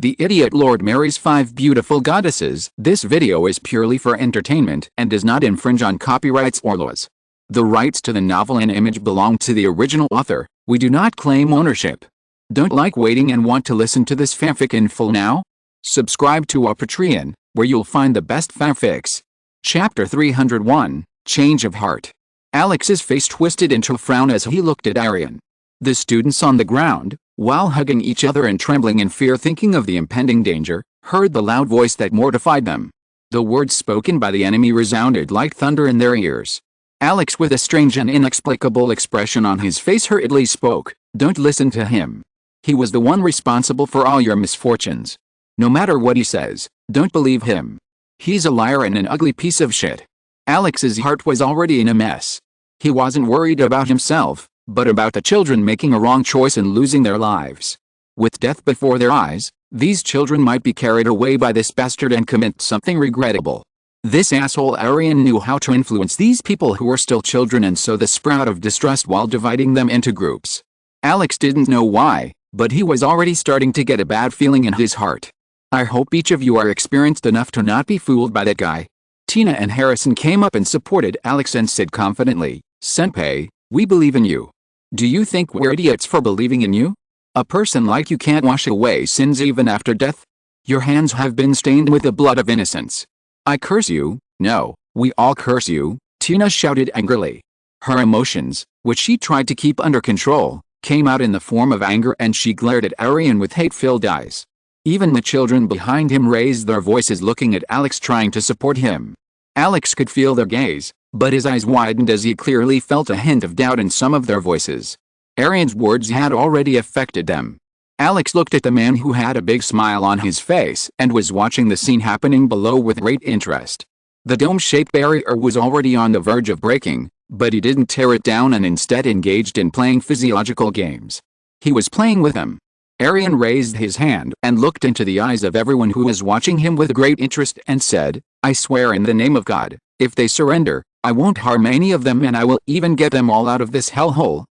The idiot Lord marries 5 beautiful goddesses. This video is purely for entertainment and does not infringe on copyrights or laws. The rights to the novel and image belong to the original author. We do not claim ownership. Don't like waiting and want to listen to this fanfic in full now? Subscribe to our Patreon, where you'll find the best fanfics. Chapter 301, Change of Heart. Alex's face twisted into a frown as he looked at Arian. The students on the ground, while hugging each other and trembling in fear thinking of the impending danger, heard the loud voice that mortified them. The words spoken by the enemy resounded like thunder in their ears. Alex, with a strange and inexplicable expression on his face, hurriedly spoke, "Don't listen to him. He was the one responsible for all your misfortunes. No matter what he says, don't believe him. He's a liar and an ugly piece of shit." Alex's heart was already in a mess. He wasn't worried about himself, but about the children making a wrong choice and losing their lives. With death before their eyes, these children might be carried away by this bastard and commit something regrettable. This asshole Arian knew how to influence these people who were still children and sow the sprout of distrust while dividing them into groups. Alex didn't know why, but he was already starting to get a bad feeling in his heart. "I hope each of you are experienced enough to not be fooled by that guy." Tina and Harrison came up and supported Alex and said confidently, "Senpai, we believe in you. Do you think we're idiots for believing in you? A person like you can't wash away sins even after death. Your hands have been stained with the blood of innocence. I curse you." "No, we all curse you," Tina shouted angrily. Her emotions, which she tried to keep under control, came out in the form of anger, and she glared at Arian with hate-filled eyes. Even the children behind him raised their voices, looking at Alex, trying to support him. Alex could feel their gaze, but his eyes widened as he clearly felt a hint of doubt in some of their voices. Arian's words had already affected them. Alex looked at the man who had a big smile on his face and was watching the scene happening below with great interest. The dome-shaped barrier was already on the verge of breaking, but he didn't tear it down and instead engaged in playing physiological games. He was playing with them. Arian raised his hand and looked into the eyes of everyone who was watching him with great interest and said, "I swear in the name of God, if they surrender, I won't harm any of them, and I will even get them all out of this hellhole."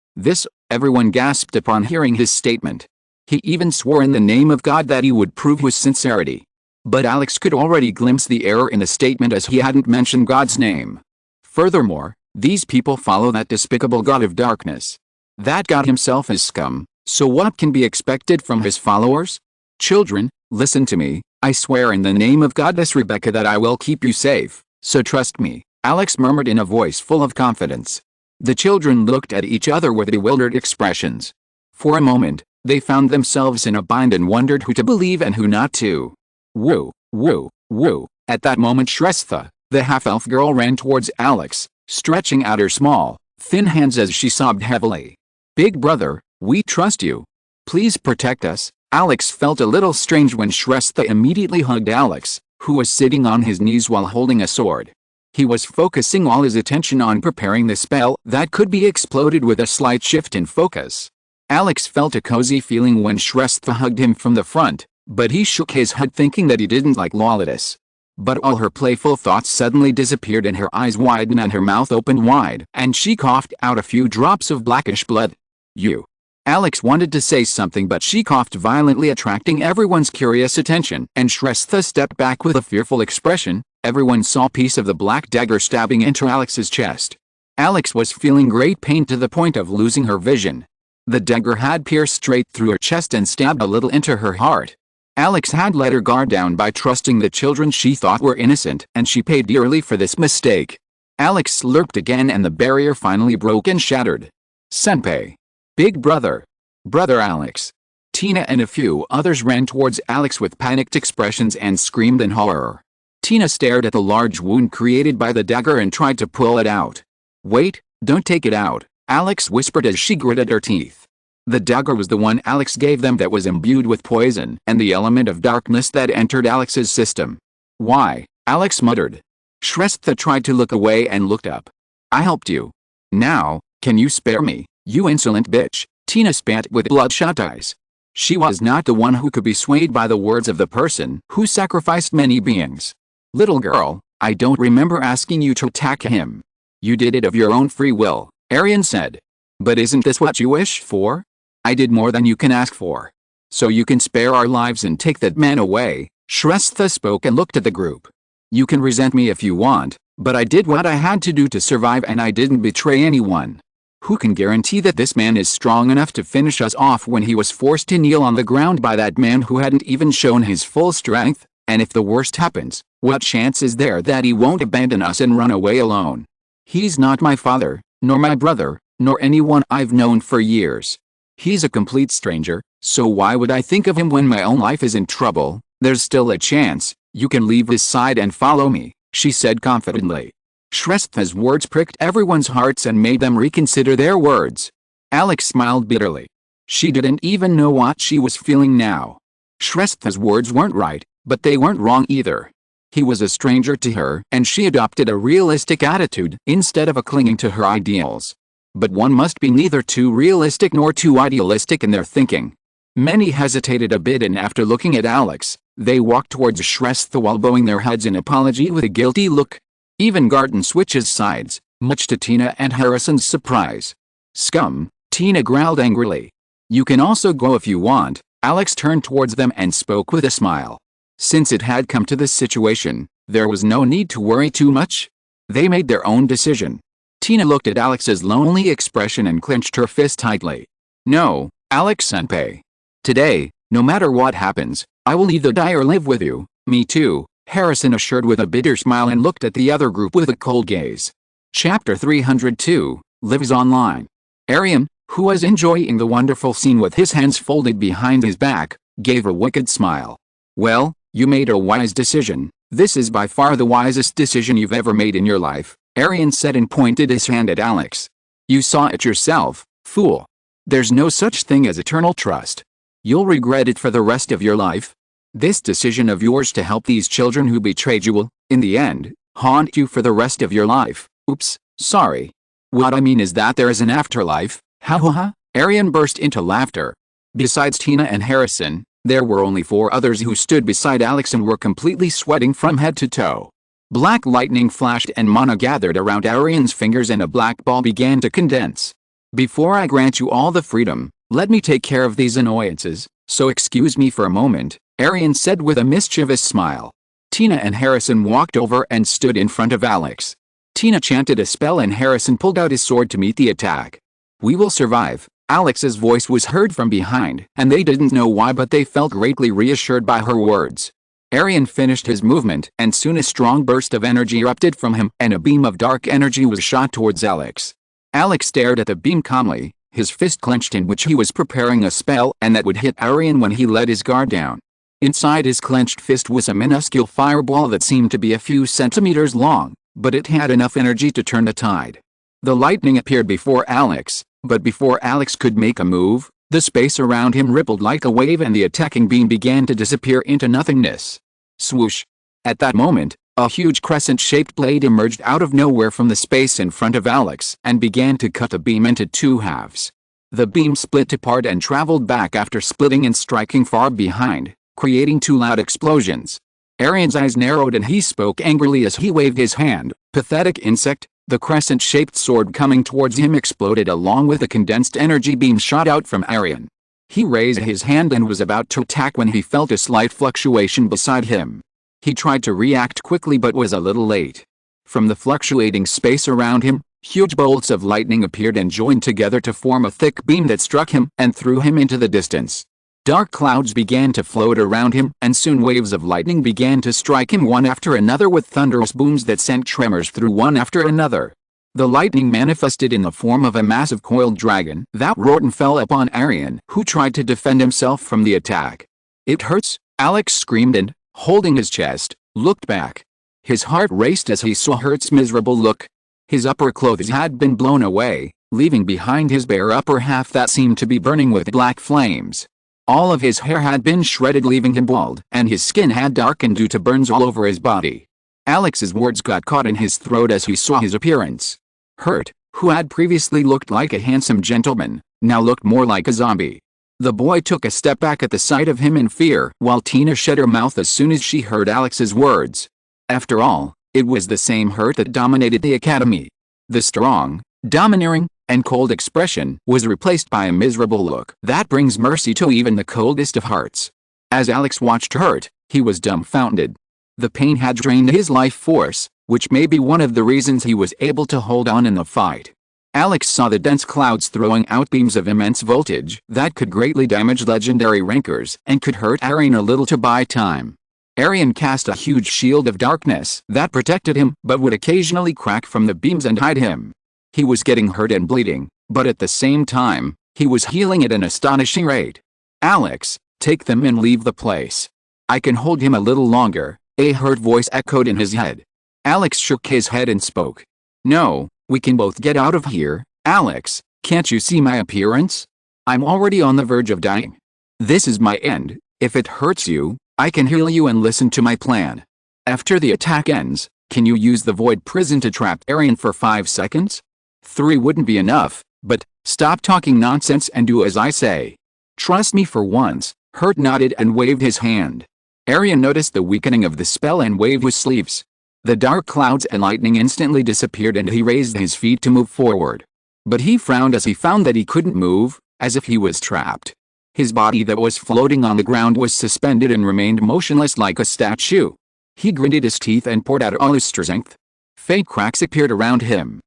Everyone gasped upon hearing his statement. He even swore in the name of God that he would prove his sincerity. But Alex could already glimpse the error in the statement, as he hadn't mentioned God's name. Furthermore, these people follow that despicable god of darkness. That god himself is scum, so what can be expected from his followers? "Children, listen to me. I swear in the name of Goddess Rebecca that I will keep you safe, so trust me," Alex murmured in a voice full of confidence. The children looked at each other with bewildered expressions. For a moment, they found themselves in a bind and wondered who to believe and who not to. Woo, woo, woo. At that moment, Shrestha, the half-elf girl, ran towards Alex, stretching out her small, thin hands as she sobbed heavily. "Big brother, we trust you. Please protect us." Alex felt a little strange when Shrestha immediately hugged Alex, who was sitting on his knees while holding a sword. He was focusing all his attention on preparing the spell that could be exploded with a slight shift in focus. Alex felt a cozy feeling when Shrestha hugged him from the front, but he shook his head thinking that he didn't like Lawless. But all her playful thoughts suddenly disappeared and her eyes widened and her mouth opened wide, and she coughed out a few drops of blackish blood. "You." Alex wanted to say something, but she coughed violently, attracting everyone's curious attention, and Shrestha stepped back with a fearful expression. Everyone saw a piece of the black dagger stabbing into Alex's chest. Alex was feeling great pain to the point of losing her vision. The dagger had pierced straight through her chest and stabbed a little into her heart. Alex had let her guard down by trusting the children she thought were innocent, and she paid dearly for this mistake. Alex slurped again and the barrier finally broke and shattered. "Senpai. Big brother. Brother Alex." Tina and a few others ran towards Alex with panicked expressions and screamed in horror. Tina stared at the large wound created by the dagger and tried to pull it out. "Wait, don't take it out," Alex whispered as she gritted her teeth. The dagger was the one Alex gave them that was imbued with poison and the element of darkness that entered Alex's system. "Why?" Alex muttered. Shrestha tried to look away and looked up. "I helped you. Now, can you spare me, you insolent bitch?" Tina spat with bloodshot eyes. She was not the one who could be swayed by the words of the person who sacrificed many beings. "Little girl, I don't remember asking you to attack him. You did it of your own free will," Arian said. "But isn't this what you wish for?" "I did more than you can ask for." So you can spare our lives and take that man away. Shrestha spoke and looked at the group. You can resent me if you want, but I did what I had to do to survive and I didn't betray anyone. Who can guarantee that this man is strong enough to finish us off when he was forced to kneel on the ground by that man who hadn't even shown his full strength? And if the worst happens, what chance is there that he won't abandon us and run away alone? He's not my father, nor my brother, nor anyone I've known for years. He's a complete stranger, so why would I think of him when my own life is in trouble? There's still a chance. You can leave this side and follow me, she said confidently. Shrestha's words pricked everyone's hearts and made them reconsider their words. Alex smiled bitterly. She didn't even know what she was feeling now. Shrestha's words weren't right, but they weren't wrong either. He was a stranger to her and she adopted a realistic attitude instead of clinging to her ideals. But one must be neither too realistic nor too idealistic in their thinking. Many hesitated a bit and after looking at Alex, they walked towards Shrestha while bowing their heads in apology with a guilty look. Even Garten switches sides, much to Tina and Harrison's surprise. Scum, Tina growled angrily. You can also go if you want. Alex turned towards them and spoke with a smile. Since it had come to this situation, there was no need to worry too much. They made their own decision. Tina looked at Alex's lonely expression and clenched her fist tightly. No, Alex-senpai. Today, no matter what happens, I will either die or live with you. Me too, Harrison assured with a bitter smile and looked at the other group with a cold gaze. Chapter 302, Lives Online. Arian, who was enjoying the wonderful scene with his hands folded behind his back, gave a wicked smile. Well, you made a wise decision. This is by far the wisest decision you've ever made in your life, Arian said and pointed his hand at Alex. You saw it yourself, fool. There's no such thing as eternal trust. You'll regret it for the rest of your life. This decision of yours to help these children who betrayed you will, in the end, haunt you for the rest of your life. Oops, sorry. What I mean is that there is an afterlife. Ha ha ha. Arian burst into laughter. Besides Tina and Harrison, there were only 4 others who stood beside Alex and were completely sweating from head to toe. Black lightning flashed and mana gathered around Arian's fingers and a black ball began to condense. Before I grant you all the freedom, let me take care of these annoyances, so excuse me for a moment, Arian said with a mischievous smile. Tina and Harrison walked over and stood in front of Alex. Tina chanted a spell and Harrison pulled out his sword to meet the attack. We will survive. Alex's voice was heard from behind, and they didn't know why but they felt greatly reassured by her words. Arian finished his movement and soon a strong burst of energy erupted from him and a beam of dark energy was shot towards Alex. Alex stared at the beam calmly, his fist clenched in which he was preparing a spell and that would hit Arian when he let his guard down. Inside his clenched fist was a minuscule fireball that seemed to be a few centimeters long, but it had enough energy to turn the tide. The lightning appeared before Alex, but before Alex could make a move, the space around him rippled like a wave and the attacking beam began to disappear into nothingness. Swoosh! At that moment, a huge crescent-shaped blade emerged out of nowhere from the space in front of Alex and began to cut the beam into 2 halves. The beam split apart and traveled back after splitting and striking far behind, creating 2 loud explosions. Arian's eyes narrowed and he spoke angrily as he waved his hand. Pathetic insect. The crescent-shaped sword coming towards him exploded along with the condensed energy beam shot out from Arian. He raised his hand and was about to attack when he felt a slight fluctuation beside him. He tried to react quickly but was a little late. From the fluctuating space around him, huge bolts of lightning appeared and joined together to form a thick beam that struck him and threw him into the distance. Dark clouds began to float around him and soon waves of lightning began to strike him one after another with thunderous booms that sent tremors through one after another. The lightning manifested in the form of a massive coiled dragon that roared and fell upon Arian, who tried to defend himself from the attack. It hurts, Alex screamed and, holding his chest, looked back. His heart raced as he saw Hurt's miserable look. His upper clothes had been blown away, leaving behind his bare upper half that seemed to be burning with black flames. All of his hair had been shredded leaving him bald, and his skin had darkened due to burns all over his body. Alex's words got caught in his throat as he saw his appearance. Hurt, who had previously looked like a handsome gentleman, now looked more like a zombie. The boy took a step back at the sight of him in fear, while Tina shut her mouth as soon as she heard Alex's words. After all, it was the same Hurt that dominated the academy. The strong, domineering, and cold expression was replaced by a miserable look that brings mercy to even the coldest of hearts. As Alex watched Hurt, he was dumbfounded. The pain had drained his life force, which may be one of the reasons he was able to hold on in the fight. Alex saw the dense clouds throwing out beams of immense voltage that could greatly damage legendary rankers and could hurt Arian a little to buy time. Arian cast a huge shield of darkness that protected him but would occasionally crack from the beams and hide him. He was getting hurt and bleeding, but at the same time, he was healing at an astonishing rate. "Alex, take them and leave the place. I can hold him a little longer," a hurt voice echoed in his head. Alex shook his head and spoke. "No, we can both get out of here. Alex, can't you see my appearance? I'm already on the verge of dying. This is my end. If it hurts you, I can heal you and listen to my plan. After the attack ends, can you use the void prison to trap Arian for 5 seconds? 3 wouldn't be enough, but stop talking nonsense and do as I say. Trust me for once." Hurt nodded and waved his hand. Arian noticed the weakening of the spell and waved his sleeves. The dark clouds and lightning instantly disappeared and he raised his feet to move forward. But he frowned as he found that he couldn't move, as if he was trapped. His body that was floating on the ground was suspended and remained motionless like a statue. He gritted his teeth and poured out all his strength. Faint cracks appeared around him.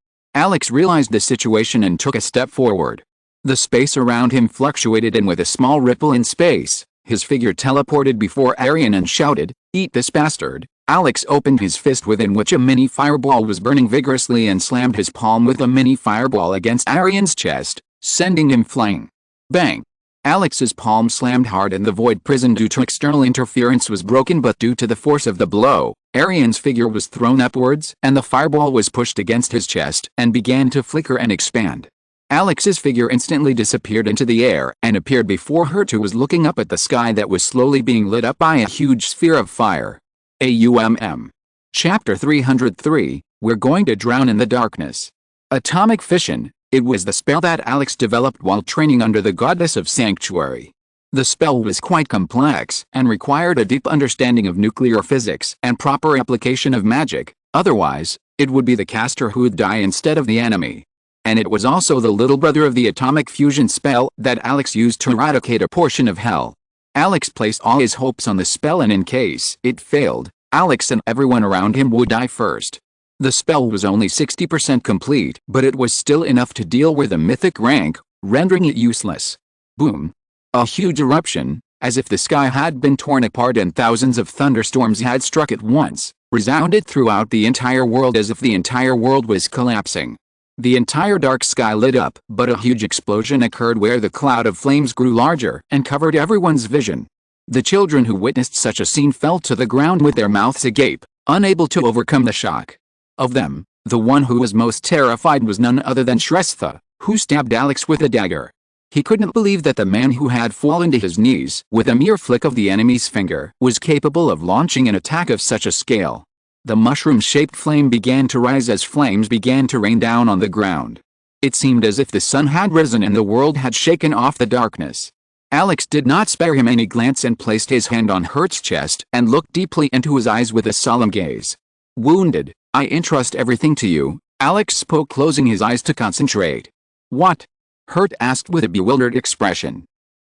Alex realized the situation and took a step forward. The space around him fluctuated and with a small ripple in space, his figure teleported before Arian and shouted, "Eat this bastard." Alex opened his fist within which a mini fireball was burning vigorously and slammed his palm with a mini fireball against Arian's chest, sending him flying. Bang! Alex's palm slammed hard and the void prison due to external interference was broken, but due to the force of the blow, Arian's figure was thrown upwards and the fireball was pushed against his chest and began to flicker and expand. Alex's figure instantly disappeared into the air and appeared before Hurt, who was looking up at the sky that was slowly being lit up by a huge sphere of fire. Chapter 303, We're Going to Drown in the Darkness. Atomic Fission. It was the spell that Alex developed while training under the goddess of Sanctuary. The spell was quite complex and required a deep understanding of nuclear physics and proper application of magic, otherwise, it would be the caster who would die instead of the enemy. And it was also the little brother of the atomic fusion spell that Alex used to eradicate a portion of hell. Alex placed all his hopes on the spell, and in case it failed, Alex and everyone around him would die first. The spell was only 60% complete, but it was still enough to deal with a mythic rank, rendering it useless. Boom! A huge eruption, as if the sky had been torn apart and thousands of thunderstorms had struck at once, resounded throughout the entire world as if the entire world was collapsing. The entire dark sky lit up, but a huge explosion occurred where the cloud of flames grew larger and covered everyone's vision. The children who witnessed such a scene fell to the ground with their mouths agape, unable to overcome the shock. Of them, the one who was most terrified was none other than Shrestha, who stabbed Alex with a dagger. He couldn't believe that the man who had fallen to his knees with a mere flick of the enemy's finger was capable of launching an attack of such a scale. The mushroom-shaped flame began to rise as flames began to rain down on the ground. It seemed as if the sun had risen and the world had shaken off the darkness. Alex did not spare him any glance and placed his hand on Hurt's chest and looked deeply into his eyes with a solemn gaze. "Wounded, I entrust everything to you," Alex spoke, closing his eyes to concentrate. "What?" Hurt asked with a bewildered expression.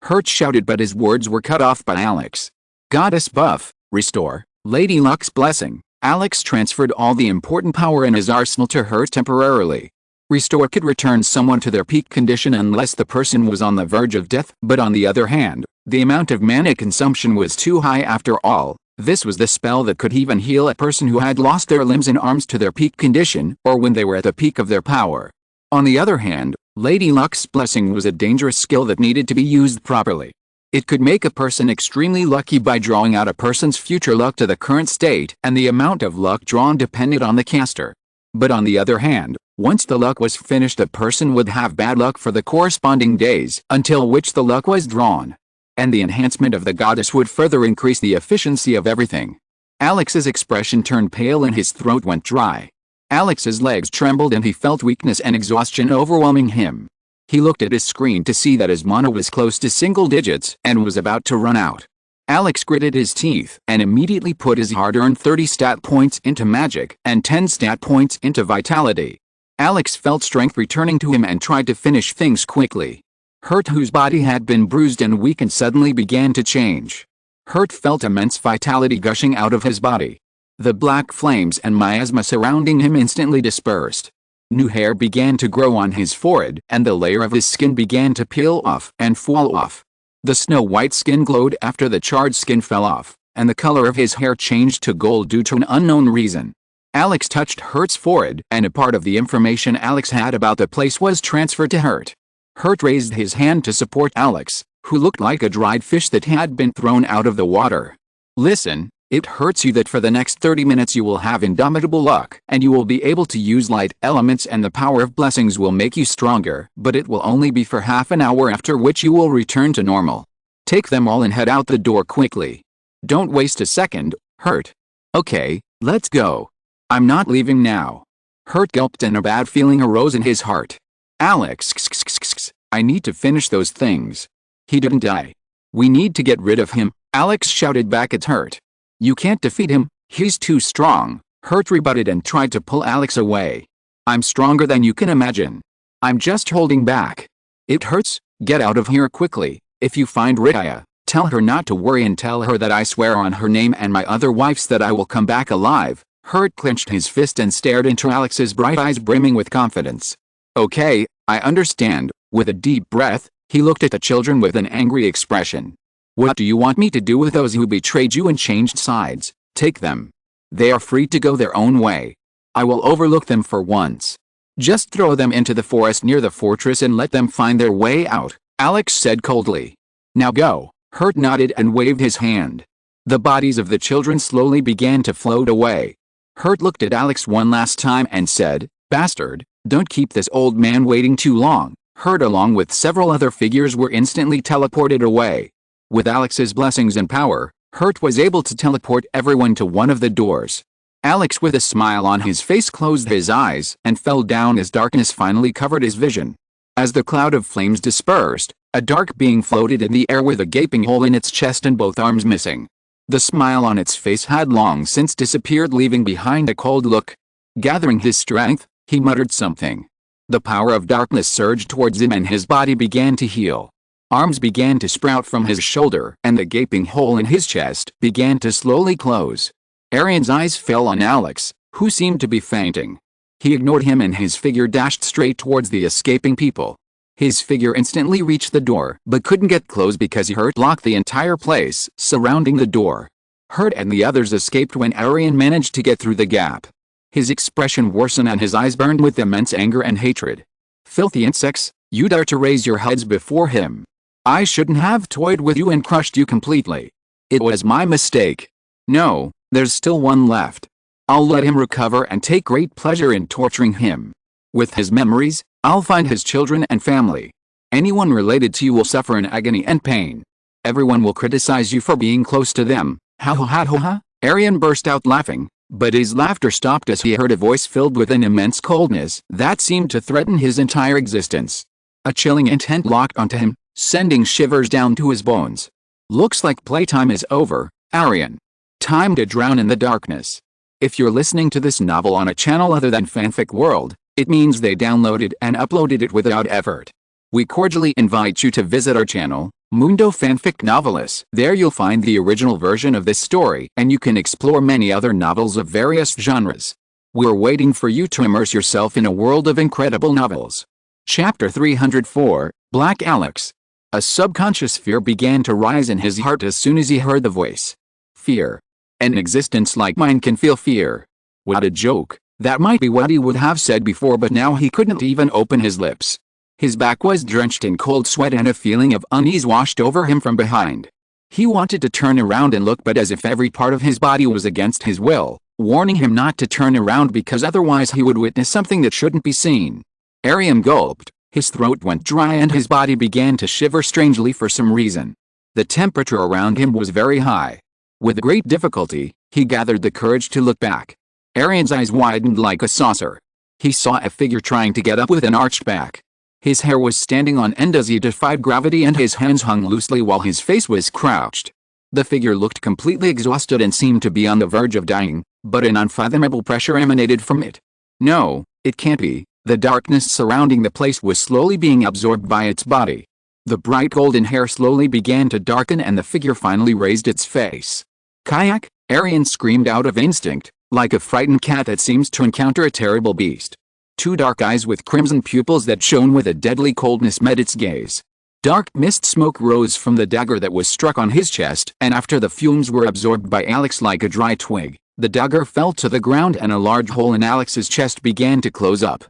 Hurt shouted, but his words were cut off by Alex. "Goddess buff, restore, Lady Luck's blessing." Alex transferred all the important power in his arsenal to Hurt temporarily. Restore could return someone to their peak condition unless the person was on the verge of death, but on the other hand, the amount of mana consumption was too high after all. This was the spell that could even heal a person who had lost their limbs and arms to their peak condition, or when they were at the peak of their power. On the other hand, Lady Luck's blessing was a dangerous skill that needed to be used properly. It could make a person extremely lucky by drawing out a person's future luck to the current state, and the amount of luck drawn depended on the caster. But on the other hand, once the luck was finished, a person would have bad luck for the corresponding days until which the luck was drawn. And the enhancement of the goddess would further increase the efficiency of everything. Alex's expression turned pale and his throat went dry. Alex's legs trembled and he felt weakness and exhaustion overwhelming him. He looked at his screen to see that his mana was close to single digits and was about to run out. Alex gritted his teeth and immediately put his hard-earned 30 stat points into magic and 10 stat points into vitality. Alex felt strength returning to him and tried to finish things quickly. Hurt, whose body had been bruised and weakened, suddenly began to change. Hurt felt immense vitality gushing out of his body. The black flames and miasma surrounding him instantly dispersed. New hair began to grow on his forehead, and the layer of his skin began to peel off and fall off. The snow-white skin glowed after the charred skin fell off, and the color of his hair changed to gold due to an unknown reason. Alex touched Hurt's forehead, and a part of the information Alex had about the place was transferred to Hurt. Hurt raised his hand to support Alex, who looked like a dried fish that had been thrown out of the water. Listen, it hurts you that for the next 30 minutes you will have indomitable luck, and you will be able to use light elements, and the power of blessings will make you stronger, but it will only be for half an hour, after which you will return to normal. Take them all and head out the door quickly. Don't waste a second, Hurt. Okay, let's go. I'm not leaving now. Hurt gulped and a bad feeling arose in his heart. Alex, I need to finish those things. He didn't die. We need to get rid of him, Alex shouted back at Hurt. You can't defeat him, he's too strong, Hurt rebutted and tried to pull Alex away. I'm stronger than you can imagine. I'm just holding back. It hurts, get out of here quickly. If you find Raya, tell her not to worry and tell her that I swear on her name and my other wife's that I will come back alive. Hurt clenched his fist and stared into Alex's bright eyes brimming with confidence. Okay, I understand. With a deep breath, he looked at the children with an angry expression. What do you want me to do with those who betrayed you and changed sides? Take them. They are free to go their own way. I will overlook them for once. Just throw them into the forest near the fortress and let them find their way out, Alex said coldly. Now go. Hurt nodded and waved his hand. The bodies of the children slowly began to float away. Hurt looked at Alex one last time and said, Bastard, don't keep this old man waiting too long. Hurt along with several other figures were instantly teleported away. With Alex's blessings and power, Hurt was able to teleport everyone to one of the doors. Alex, with a smile on his face, closed his eyes and fell down as darkness finally covered his vision. As the cloud of flames dispersed, a dark being floated in the air with a gaping hole in its chest and both arms missing. The smile on its face had long since disappeared, leaving behind a cold look. Gathering his strength, he muttered something. The power of darkness surged towards him and his body began to heal. Arms began to sprout from his shoulder and the gaping hole in his chest began to slowly close. Arian's eyes fell on Alex, who seemed to be fainting. He ignored him and his figure dashed straight towards the escaping people. His figure instantly reached the door but couldn't get close because Hurt locked the entire place surrounding the door. Hurt and the others escaped when Arian managed to get through the gap. His expression worsened and his eyes burned with immense anger and hatred. Filthy insects, you dare to raise your heads before him. I shouldn't have toyed with you and crushed you completely. It was my mistake. No, there's still one left. I'll let him recover and take great pleasure in torturing him. With his memories, I'll find his children and family. Anyone related to you will suffer in agony and pain. Everyone will criticize you for being close to them. Ha ha ha ha ha. Arian burst out laughing, but his laughter stopped as he heard a voice filled with an immense coldness that seemed to threaten his entire existence. A chilling intent locked onto him, sending shivers down to his bones. Looks like playtime is over, Arian. Time to drown in the darkness. If you're listening to this novel on a channel other than Fanfic World, it means they downloaded and uploaded it without effort. We cordially invite you to visit our channel, Mundo Fanfic Novelis. There you'll find the original version of this story and you can explore many other novels of various genres. We're waiting for you to immerse yourself in a world of incredible novels. Chapter 304, Black Alex. A subconscious fear began to rise in his heart as soon as he heard the voice. Fear. An existence like mine can feel fear. What a joke. That might be what he would have said before, but now he couldn't even open his lips. His back was drenched in cold sweat and a feeling of unease washed over him from behind. He wanted to turn around and look, but as if every part of his body was against his will, warning him not to turn around because otherwise he would witness something that shouldn't be seen. Arian gulped, his throat went dry and his body began to shiver strangely for some reason. The temperature around him was very high. With great difficulty, he gathered the courage to look back. Arian's eyes widened like a saucer. He saw a figure trying to get up with an arched back. His hair was standing on end as he defied gravity and his hands hung loosely while his face was crouched. The figure looked completely exhausted and seemed to be on the verge of dying, but an unfathomable pressure emanated from it. No, it can't be. The darkness surrounding the place was slowly being absorbed by its body. The bright golden hair slowly began to darken and the figure finally raised its face. "Kayak!" Arian screamed out of instinct, like a frightened cat that seems to encounter a terrible beast. Two dark eyes with crimson pupils that shone with a deadly coldness met its gaze. Dark mist smoke rose from the dagger that was struck on his chest, and after the fumes were absorbed by Alex like a dry twig, the dagger fell to the ground and a large hole in Alex's chest began to close up.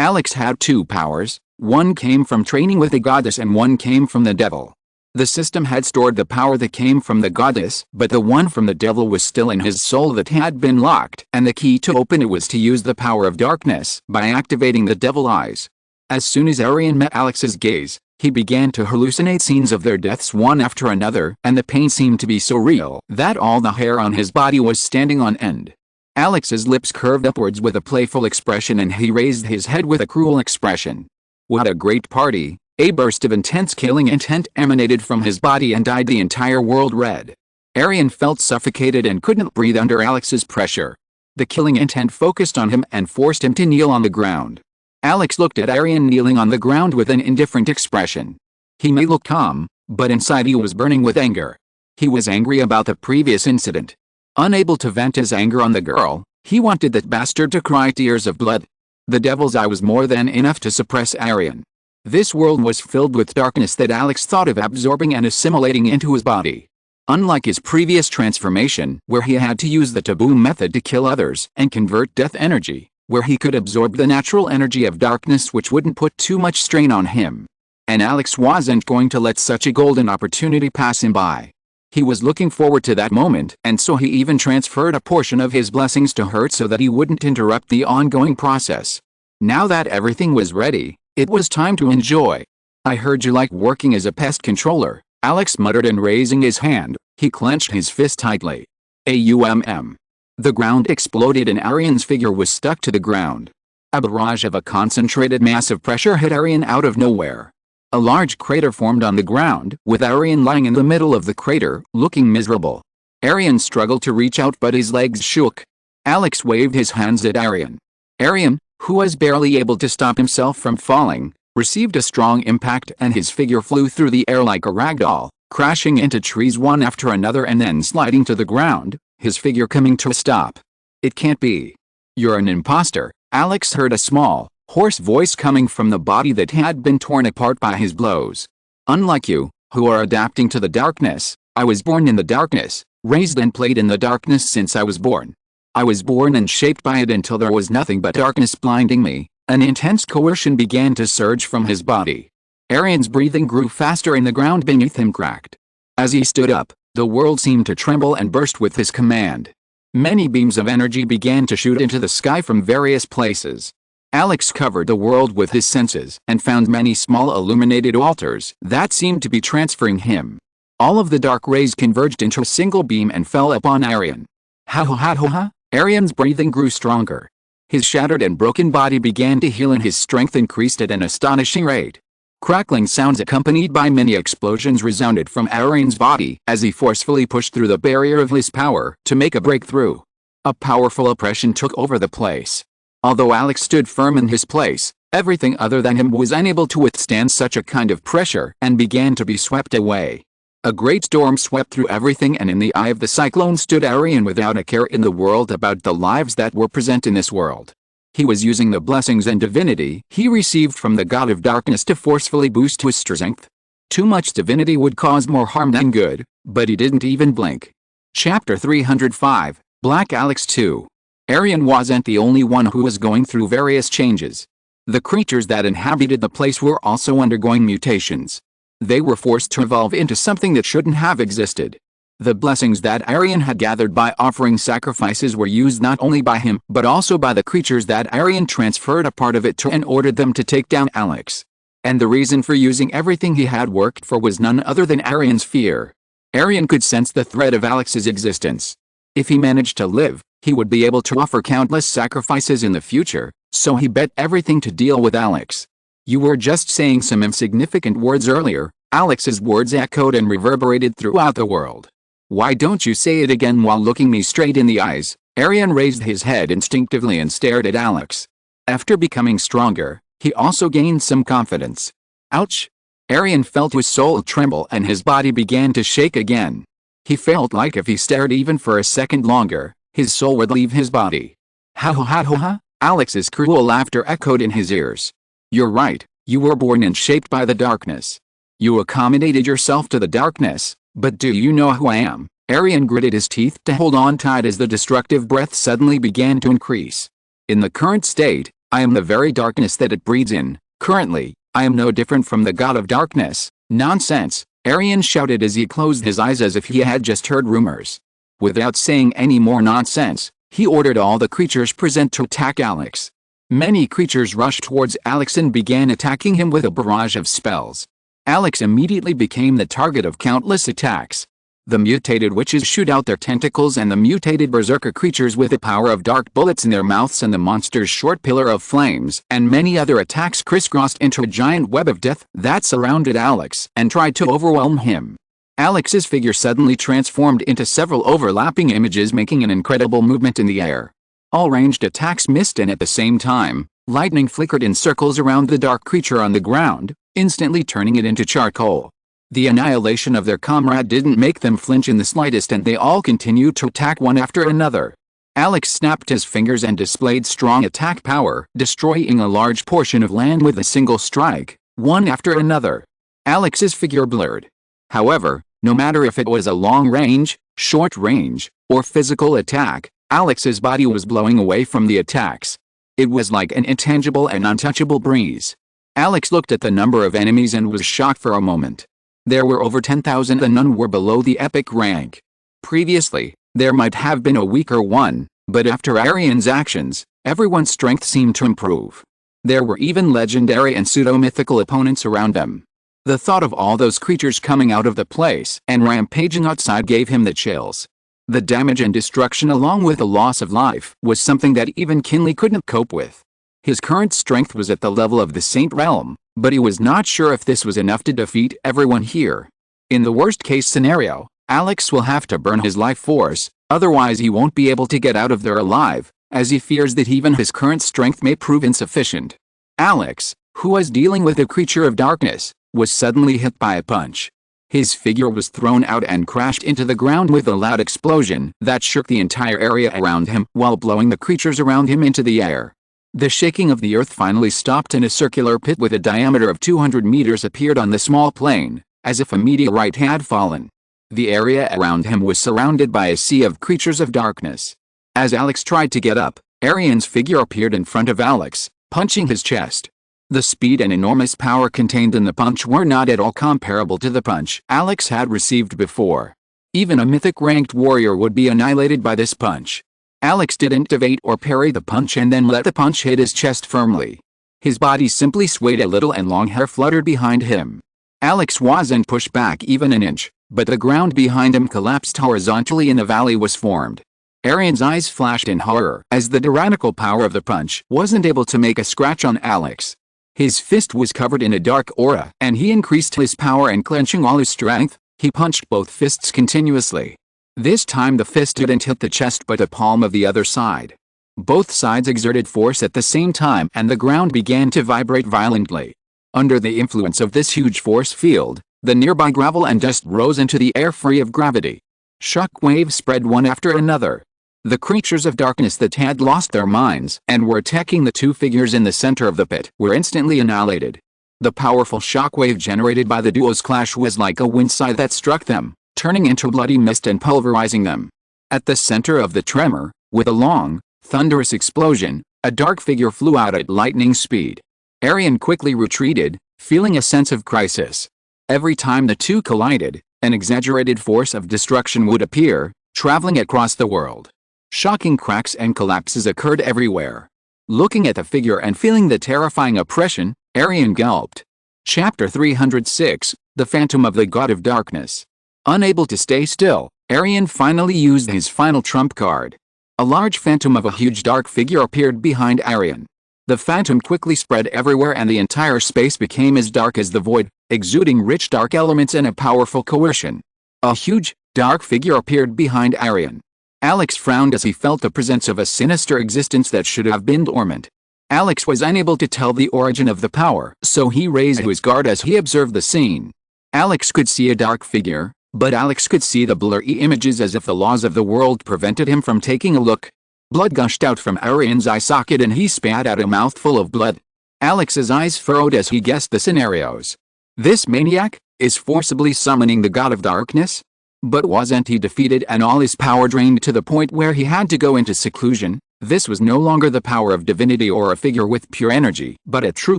Alex had two powers, one came from training with the goddess and one came from the devil. The system had stored the power that came from the goddess, but the one from the devil was still in his soul that had been locked, and the key to open it was to use the power of darkness by activating the devil eyes. As soon as Arian met Alex's gaze, he began to hallucinate scenes of their deaths one after another, and the pain seemed to be so real that all the hair on his body was standing on end. Alex's lips curved upwards with a playful expression and he raised his head with a cruel expression. What a great party! A burst of intense killing intent emanated from his body and dyed the entire world red. Arian felt suffocated and couldn't breathe under Alex's pressure. The killing intent focused on him and forced him to kneel on the ground. Alex looked at Arian kneeling on the ground with an indifferent expression. He may look calm, but inside he was burning with anger. He was angry about the previous incident. Unable to vent his anger on the girl, he wanted that bastard to cry tears of blood. The devil's eye was more than enough to suppress Arian. This world was filled with darkness that Alex thought of absorbing and assimilating into his body. Unlike his previous transformation, where he had to use the taboo method to kill others and convert death energy, where he could absorb the natural energy of darkness which wouldn't put too much strain on him. And Alex wasn't going to let such a golden opportunity pass him by. He was looking forward to that moment, and so he even transferred a portion of his blessings to her so that he wouldn't interrupt the ongoing process. Now that everything was ready, it was time to enjoy. "I heard you like working as a pest controller," Alex muttered, and raising his hand, he clenched his fist tightly. Aum. The ground exploded and Arian's figure was stuck to the ground. A barrage of a concentrated mass of pressure hit Arian out of nowhere. A large crater formed on the ground, with Arian lying in the middle of the crater, looking miserable. Arian struggled to reach out but his legs shook. Alex waved his hands at Arian. Arian, who was barely able to stop himself from falling, received a strong impact and his figure flew through the air like a ragdoll, crashing into trees one after another and then sliding to the ground, his figure coming to a stop. "It can't be. You're an imposter," Alex heard a small, hoarse voice coming from the body that had been torn apart by his blows. "Unlike you, who are adapting to the darkness, I was born in the darkness, raised and played in the darkness since I was born. I was born and shaped by it until there was nothing but darkness blinding me." An intense coercion began to surge from his body. Arian's breathing grew faster and the ground beneath him cracked. As he stood up, the world seemed to tremble and burst with his command. Many beams of energy began to shoot into the sky from various places. Alex covered the world with his senses and found many small illuminated altars that seemed to be transferring him. All of the dark rays converged into a single beam and fell upon Arian. Ha! Arian's breathing grew stronger. His shattered and broken body began to heal and his strength increased at an astonishing rate. Crackling sounds accompanied by many explosions resounded from Arian's body as he forcefully pushed through the barrier of his power to make a breakthrough. A powerful oppression took over the place. Although Alex stood firm in his place, everything other than him was unable to withstand such a kind of pressure and began to be swept away. A great storm swept through everything and in the eye of the cyclone stood Arian without a care in the world about the lives that were present in this world. He was using the blessings and divinity he received from the god of darkness to forcefully boost his strength. Too much divinity would cause more harm than good, but he didn't even blink. Chapter 305, Black Alex 2. Arian wasn't the only one who was going through various changes. The creatures that inhabited the place were also undergoing mutations. They were forced to evolve into something that shouldn't have existed. The blessings that Arian had gathered by offering sacrifices were used not only by him but also by the creatures that Arian transferred a part of it to and ordered them to take down Alex. And the reason for using everything he had worked for was none other than Arian's fear. Arian could sense the threat of Alex's existence. If he managed to live, he would be able to offer countless sacrifices in the future, so he bet everything to deal with Alex. "You were just saying some insignificant words earlier," Alex's words echoed and reverberated throughout the world. "Why don't you say it again while looking me straight in the eyes?" Arian raised his head instinctively and stared at Alex. After becoming stronger, he also gained some confidence. Ouch! Arian felt his soul tremble and his body began to shake again. He felt like if he stared even for a second longer, his soul would leave his body. Ha ha ha ha ha! Alex's cruel laughter echoed in his ears. You're right, you were born and shaped by the darkness. You accommodated yourself to the darkness, but do you know who I am? Arian gritted his teeth to hold on tight as the destructive breath suddenly began to increase. In the current state, I am the very darkness that it breeds in. Currently, I am no different from the god of darkness. Nonsense, Arian shouted as he closed his eyes as if he had just heard rumors. Without saying any more nonsense, he ordered all the creatures present to attack Alex. Many creatures rushed towards Alex and began attacking him with a barrage of spells. Alex immediately became the target of countless attacks. The mutated witches shoot out their tentacles and the mutated berserker creatures with the power of dark bullets in their mouths and the monster's short pillar of flames and many other attacks crisscrossed into a giant web of death that surrounded Alex and tried to overwhelm him. Alex's figure suddenly transformed into several overlapping images, making an incredible movement in the air. All ranged attacks missed, and at the same time, lightning flickered in circles around the dark creature on the ground, instantly turning it into charcoal. The annihilation of their comrade didn't make them flinch in the slightest, and they all continued to attack one after another. Alex snapped his fingers and displayed strong attack power, destroying a large portion of land with a single strike, one after another. Alex's figure blurred. However, no matter if it was a long-range, short-range, or physical attack, Alex's body was blowing away from the attacks. It was like an intangible and untouchable breeze. Alex looked at the number of enemies and was shocked for a moment. There were over 10,000 and none were below the epic rank. Previously, there might have been a weaker one, but after Arian's actions, everyone's strength seemed to improve. There were even legendary and pseudo-mythical opponents around them. The thought of all those creatures coming out of the place and rampaging outside gave him the chills. The damage and destruction along with the loss of life was something that even Kinley couldn't cope with. His current strength was at the level of the Saint Realm, but he was not sure if this was enough to defeat everyone here. In the worst-case scenario, Alex will have to burn his life force, otherwise he won't be able to get out of there alive, as he fears that even his current strength may prove insufficient. Alex, who was dealing with a creature of darkness, was suddenly hit by a punch. His figure was thrown out and crashed into the ground with a loud explosion that shook the entire area around him while blowing the creatures around him into the air. The shaking of the earth finally stopped and a circular pit with a diameter of 200 meters appeared on the small plain, as if a meteorite had fallen. The area around him was surrounded by a sea of creatures of darkness. As Alex tried to get up, Arian's figure appeared in front of Alex, punching his chest. The speed and enormous power contained in the punch were not at all comparable to the punch Alex had received before. Even a mythic-ranked warrior would be annihilated by this punch. Alex didn't evade or parry the punch and then let the punch hit his chest firmly. His body simply swayed a little and long hair fluttered behind him. Alex wasn't pushed back even an inch, but the ground behind him collapsed horizontally and a valley was formed. Arian's eyes flashed in horror as the tyrannical power of the punch wasn't able to make a scratch on Alex. His fist was covered in a dark aura, and he increased his power and clenching all his strength, he punched both fists continuously. This time the fist didn't hit the chest but the palm of the other side. Both sides exerted force at the same time and the ground began to vibrate violently. Under the influence of this huge force field, the nearby gravel and dust rose into the air free of gravity. Shock waves spread one after another. The creatures of darkness that had lost their minds and were attacking the two figures in the center of the pit were instantly annihilated. The powerful shockwave generated by the duo's clash was like a wind sigh that struck them, turning into bloody mist and pulverizing them. At the center of the tremor, with a long, thunderous explosion, a dark figure flew out at lightning speed. Arian quickly retreated, feeling a sense of crisis. Every time the two collided, an exaggerated force of destruction would appear, traveling across the world. Shocking cracks and collapses occurred everywhere. Looking at the figure and feeling the terrifying oppression, Arian gulped. Chapter 306, The Phantom of the God of Darkness. Unable to stay still, Arian finally used his final trump card. A large phantom of a huge dark figure appeared behind Arian. The phantom quickly spread everywhere and the entire space became as dark as the void, exuding rich dark elements and a powerful coercion. A huge, dark figure appeared behind Arian. Alex frowned as he felt the presence of a sinister existence that should have been dormant. Alex was unable to tell the origin of the power, so he raised his guard as he observed the scene. Alex could see a dark figure, but Alex could see the blurry images as if the laws of the world prevented him from taking a look. Blood gushed out from Arian's eye socket and he spat out a mouthful of blood. Alex's eyes furrowed as he guessed the scenarios. This maniac is forcibly summoning the god of darkness? But wasn't he defeated and all his power drained to the point where he had to go into seclusion? This was no longer the power of divinity or a figure with pure energy, but a true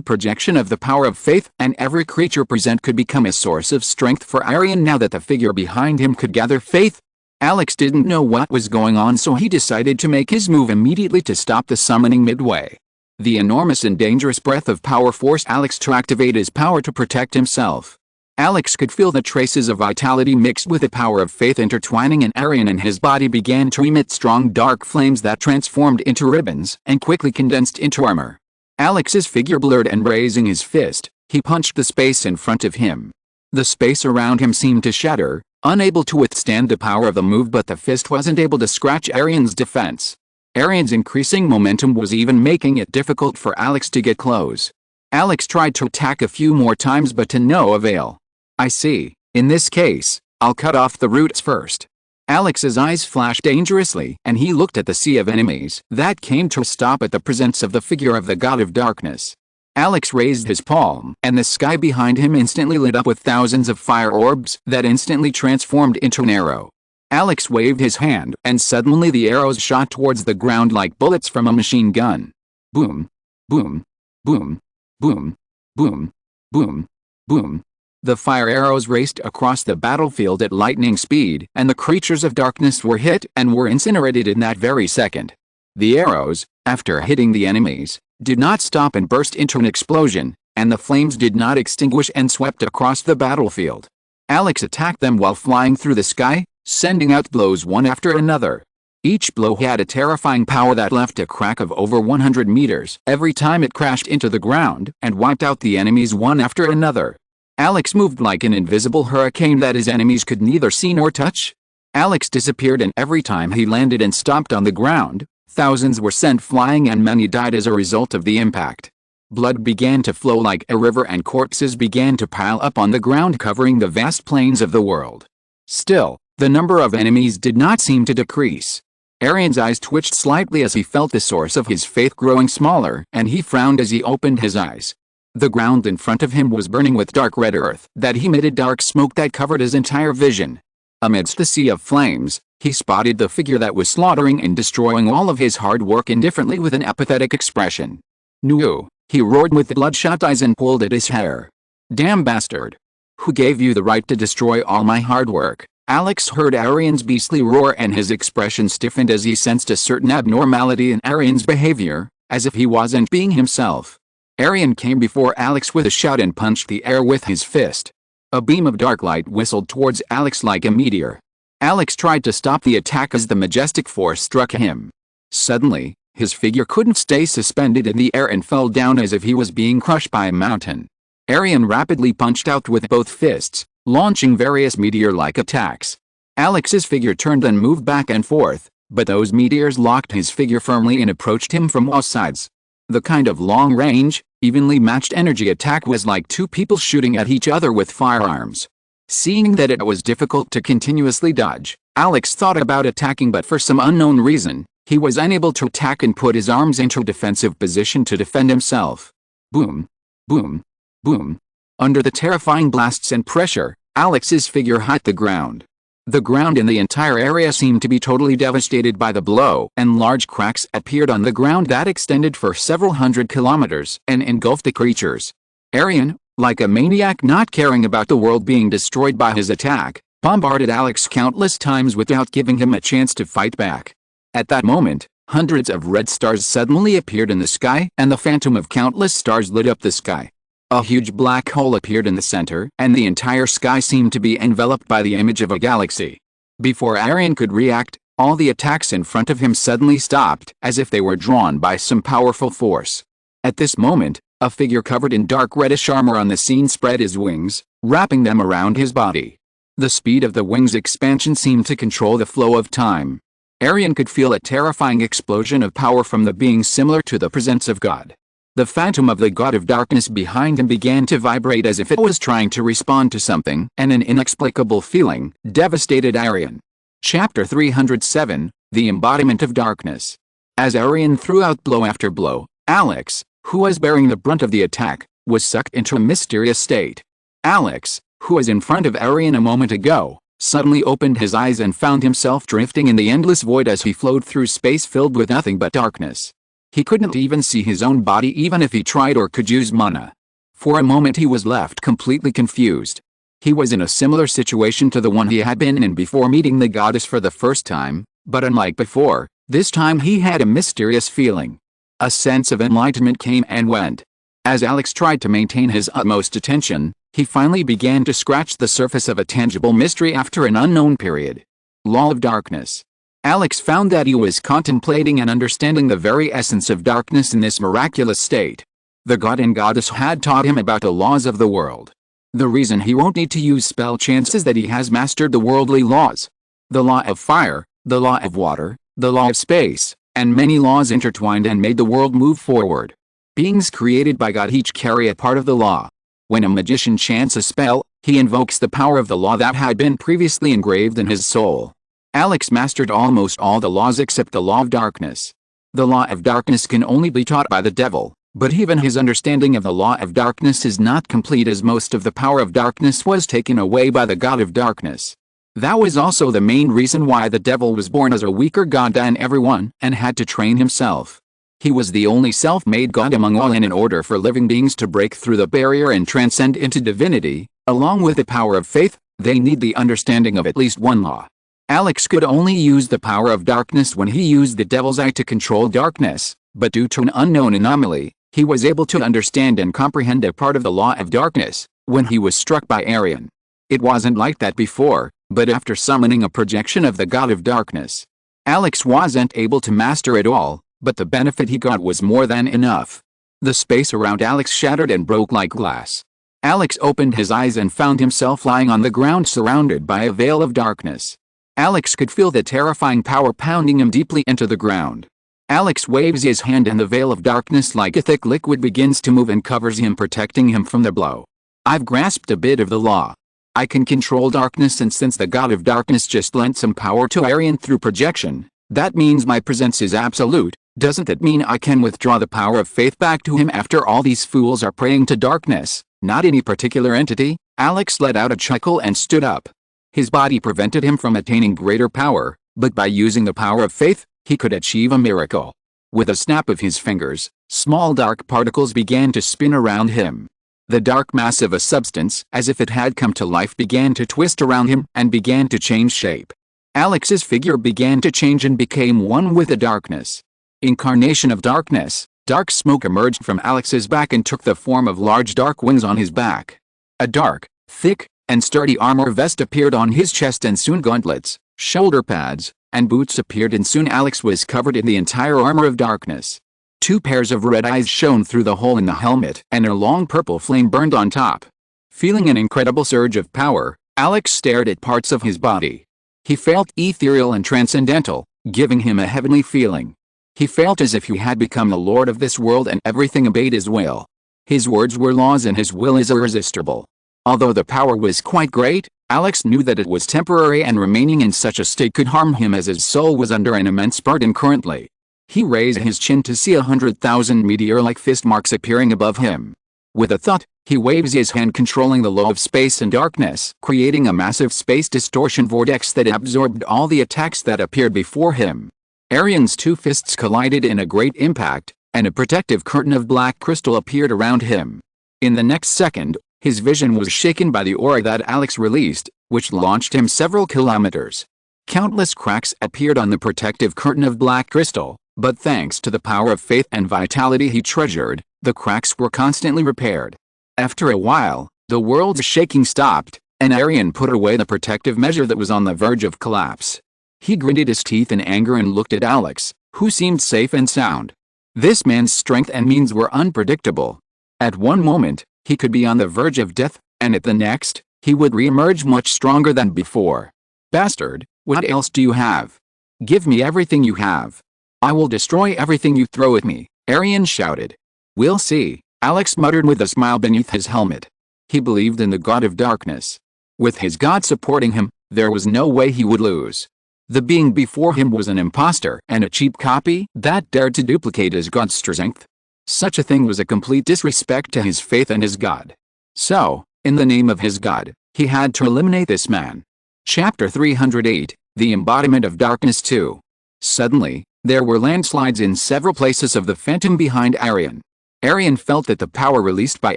projection of the power of faith, and every creature present could become a source of strength for Arian now that the figure behind him could gather faith. Alex didn't know what was going on, so he decided to make his move immediately to stop the summoning midway. The enormous and dangerous breath of power forced Alex to activate his power to protect himself. Alex could feel the traces of vitality mixed with the power of faith intertwining in Arian, and his body began to emit strong dark flames that transformed into ribbons and quickly condensed into armor. Alex's figure blurred, and raising his fist, he punched the space in front of him. The space around him seemed to shatter, unable to withstand the power of the move, but the fist wasn't able to scratch Arian's defense. Arian's increasing momentum was even making it difficult for Alex to get close. Alex tried to attack a few more times, but to no avail. I see. In this case, I'll cut off the roots first. Alex's eyes flashed dangerously, and he looked at the sea of enemies that came to a stop at the presence of the figure of the god of darkness. Alex raised his palm, and the sky behind him instantly lit up with thousands of fire orbs that instantly transformed into an arrow. Alex waved his hand, and suddenly the arrows shot towards the ground like bullets from a machine gun. Boom, boom, boom, boom, boom, boom, boom. The fire arrows raced across the battlefield at lightning speed, and the creatures of darkness were hit and were incinerated in that very second. The arrows, after hitting the enemies, did not stop and burst into an explosion, and the flames did not extinguish and swept across the battlefield. Alex attacked them while flying through the sky, sending out blows one after another. Each blow had a terrifying power that left a crack of over 100 meters every time it crashed into the ground and wiped out the enemies one after another. Alex moved like an invisible hurricane that his enemies could neither see nor touch. Alex disappeared, and every time he landed and stomped on the ground, thousands were sent flying and many died as a result of the impact. Blood began to flow like a river, and corpses began to pile up on the ground, covering the vast plains of the world. Still, the number of enemies did not seem to decrease. Arian's eyes twitched slightly as he felt the source of his faith growing smaller, and he frowned as he opened his eyes. The ground in front of him was burning with dark red earth that emitted dark smoke that covered his entire vision. Amidst the sea of flames, he spotted the figure that was slaughtering and destroying all of his hard work indifferently with an apathetic expression. "No!" he roared with bloodshot eyes and pulled at his hair. "Damn bastard! Who gave you the right to destroy all my hard work?" Alex heard Arian's beastly roar, and his expression stiffened as he sensed a certain abnormality in Arian's behavior, as if he wasn't being himself. Arian came before Alex with a shout and punched the air with his fist. A beam of dark light whistled towards Alex like a meteor. Alex tried to stop the attack as the majestic force struck him. Suddenly, his figure couldn't stay suspended in the air and fell down as if he was being crushed by a mountain. Arian rapidly punched out with both fists, launching various meteor-like attacks. Alex's figure turned and moved back and forth, but those meteors locked his figure firmly and approached him from all sides. The kind of long-range, evenly matched energy attack was like two people shooting at each other with firearms. Seeing that it was difficult to continuously dodge, Alex thought about attacking, but for some unknown reason, he was unable to attack and put his arms into a defensive position to defend himself. Boom, boom, boom. Under the terrifying blasts and pressure, Alex's figure hit the ground. The ground in the entire area seemed to be totally devastated by the blow, and large cracks appeared on the ground that extended for several hundred kilometers and engulfed the creatures. Arian, like a maniac not caring about the world being destroyed by his attack, bombarded Alex countless times without giving him a chance to fight back. At that moment, hundreds of red stars suddenly appeared in the sky, and the phantom of countless stars lit up the sky. A huge black hole appeared in the center, and the entire sky seemed to be enveloped by the image of a galaxy. Before Arian could react, all the attacks in front of him suddenly stopped, as if they were drawn by some powerful force. At this moment, a figure covered in dark reddish armor on the scene spread his wings, wrapping them around his body. The speed of the wings' expansion seemed to control the flow of time. Arian could feel a terrifying explosion of power from the being, similar to the presence of God. The phantom of the god of darkness behind him began to vibrate as if it was trying to respond to something, and an inexplicable feeling devastated Arian. Chapter 307, The Embodiment of Darkness. As Arian threw out blow after blow, Alex, who was bearing the brunt of the attack, was sucked into a mysterious state. Alex, who was in front of Arian a moment ago, suddenly opened his eyes and found himself drifting in the endless void as he flowed through space filled with nothing but darkness. He couldn't even see his own body even if he tried or could use mana. For a moment he was left completely confused. He was in a similar situation to the one he had been in before meeting the goddess for the first time, but unlike before, this time he had a mysterious feeling. A sense of enlightenment came and went. As Alex tried to maintain his utmost attention, he finally began to scratch the surface of a tangible mystery after an unknown period. Law of Darkness. Alex found that he was contemplating and understanding the very essence of darkness in this miraculous state. The god and goddess had taught him about the laws of the world. The reason he won't need to use spell chants is that he has mastered the worldly laws. The law of fire, the law of water, the law of space, and many laws intertwined and made the world move forward. Beings created by God each carry a part of the law. When a magician chants a spell, he invokes the power of the law that had been previously engraved in his soul. Alex mastered almost all the laws except the law of darkness. The law of darkness can only be taught by the devil, but even his understanding of the law of darkness is not complete as most of the power of darkness was taken away by the god of darkness. That was also the main reason why the devil was born as a weaker god than everyone and had to train himself. He was the only self-made god among all, and in order for living beings to break through the barrier and transcend into divinity, along with the power of faith, they need the understanding of at least one law. Alex could only use the power of darkness when he used the devil's eye to control darkness, but due to an unknown anomaly, he was able to understand and comprehend a part of the law of darkness when he was struck by Arian. It wasn't like that before, but after summoning a projection of the god of darkness, Alex wasn't able to master it all, but the benefit he got was more than enough. The space around Alex shattered and broke like glass. Alex opened his eyes and found himself lying on the ground surrounded by a veil of darkness. Alex could feel the terrifying power pounding him deeply into the ground. Alex waves his hand and the veil of darkness like a thick liquid begins to move and covers him, protecting him from the blow. I've grasped a bit of the law. I can control darkness, and since the god of darkness just lent some power to Arian through projection, that means my presence is absolute. Doesn't that mean I can withdraw the power of faith back to him after all these fools are praying to darkness, not any particular entity? Alex let out a chuckle and stood up. His body prevented him from attaining greater power, but by using the power of faith, he could achieve a miracle. With a snap of his fingers, small dark particles began to spin around him. The dark mass of a substance, as if it had come to life, began to twist around him and began to change shape. Alex's figure began to change and became one with the darkness. Incarnation of darkness, dark smoke emerged from Alex's back and took the form of large dark wings on his back. A dark, thick, and sturdy armor vest appeared on his chest, and soon gauntlets, shoulder pads, and boots appeared, and soon Alex was covered in the entire armor of darkness. 2 pairs of red eyes shone through the hole in the helmet, and a long purple flame burned on top. Feeling an incredible surge of power, Alex stared at parts of his body. He felt ethereal and transcendental, giving him a heavenly feeling. He felt as if he had become the lord of this world and everything obeyed his will. His words were laws and his will is irresistible. Although the power was quite great, Alex knew that it was temporary, and remaining in such a state could harm him as his soul was under an immense burden currently. He raised his chin to see 100,000 meteor-like fist marks appearing above him. With a thought, he waves his hand controlling the law of space and darkness, creating a massive space distortion vortex that absorbed all the attacks that appeared before him. Arian's 2 fists collided in a great impact, and a protective curtain of black crystal appeared around him. In the next second, his vision was shaken by the aura that Alex released, which launched him several kilometers. Countless cracks appeared on the protective curtain of black crystal, but thanks to the power of faith and vitality he treasured, the cracks were constantly repaired. After a while, the world's shaking stopped, and Arian put away the protective measure that was on the verge of collapse. He gritted his teeth in anger and looked at Alex, who seemed safe and sound. This man's strength and means were unpredictable. At one moment, he could be on the verge of death, and at the next, he would re-emerge much stronger than before. "Bastard, what else do you have? Give me everything you have. I will destroy everything you throw at me," Arian shouted. "We'll see," Alex muttered with a smile beneath his helmet. He believed in the god of darkness. With his god supporting him, there was no way he would lose. The being before him was an imposter and a cheap copy that dared to duplicate his god's strength. Such a thing was a complete disrespect to his faith and his god. So, in the name of his god, he had to eliminate this man. Chapter 308, The Embodiment of Darkness 2. Suddenly, there were landslides in several places of the phantom behind Arian. Arian felt that the power released by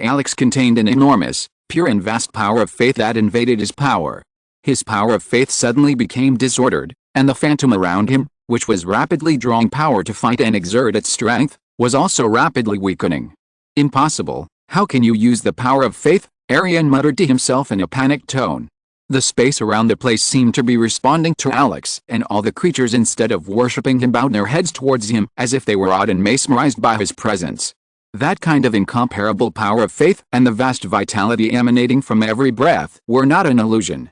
Alex contained an enormous, pure and vast power of faith that invaded his power. His power of faith suddenly became disordered, and the phantom around him, which was rapidly drawing power to fight and exert its strength, was also rapidly weakening. "Impossible, how can you use the power of faith?" Arian muttered to himself in a panicked tone. The space around the place seemed to be responding to Alex, and all the creatures, instead of worshipping him, bowed their heads towards him as if they were awed and mesmerized by his presence. That kind of incomparable power of faith and the vast vitality emanating from every breath were not an illusion.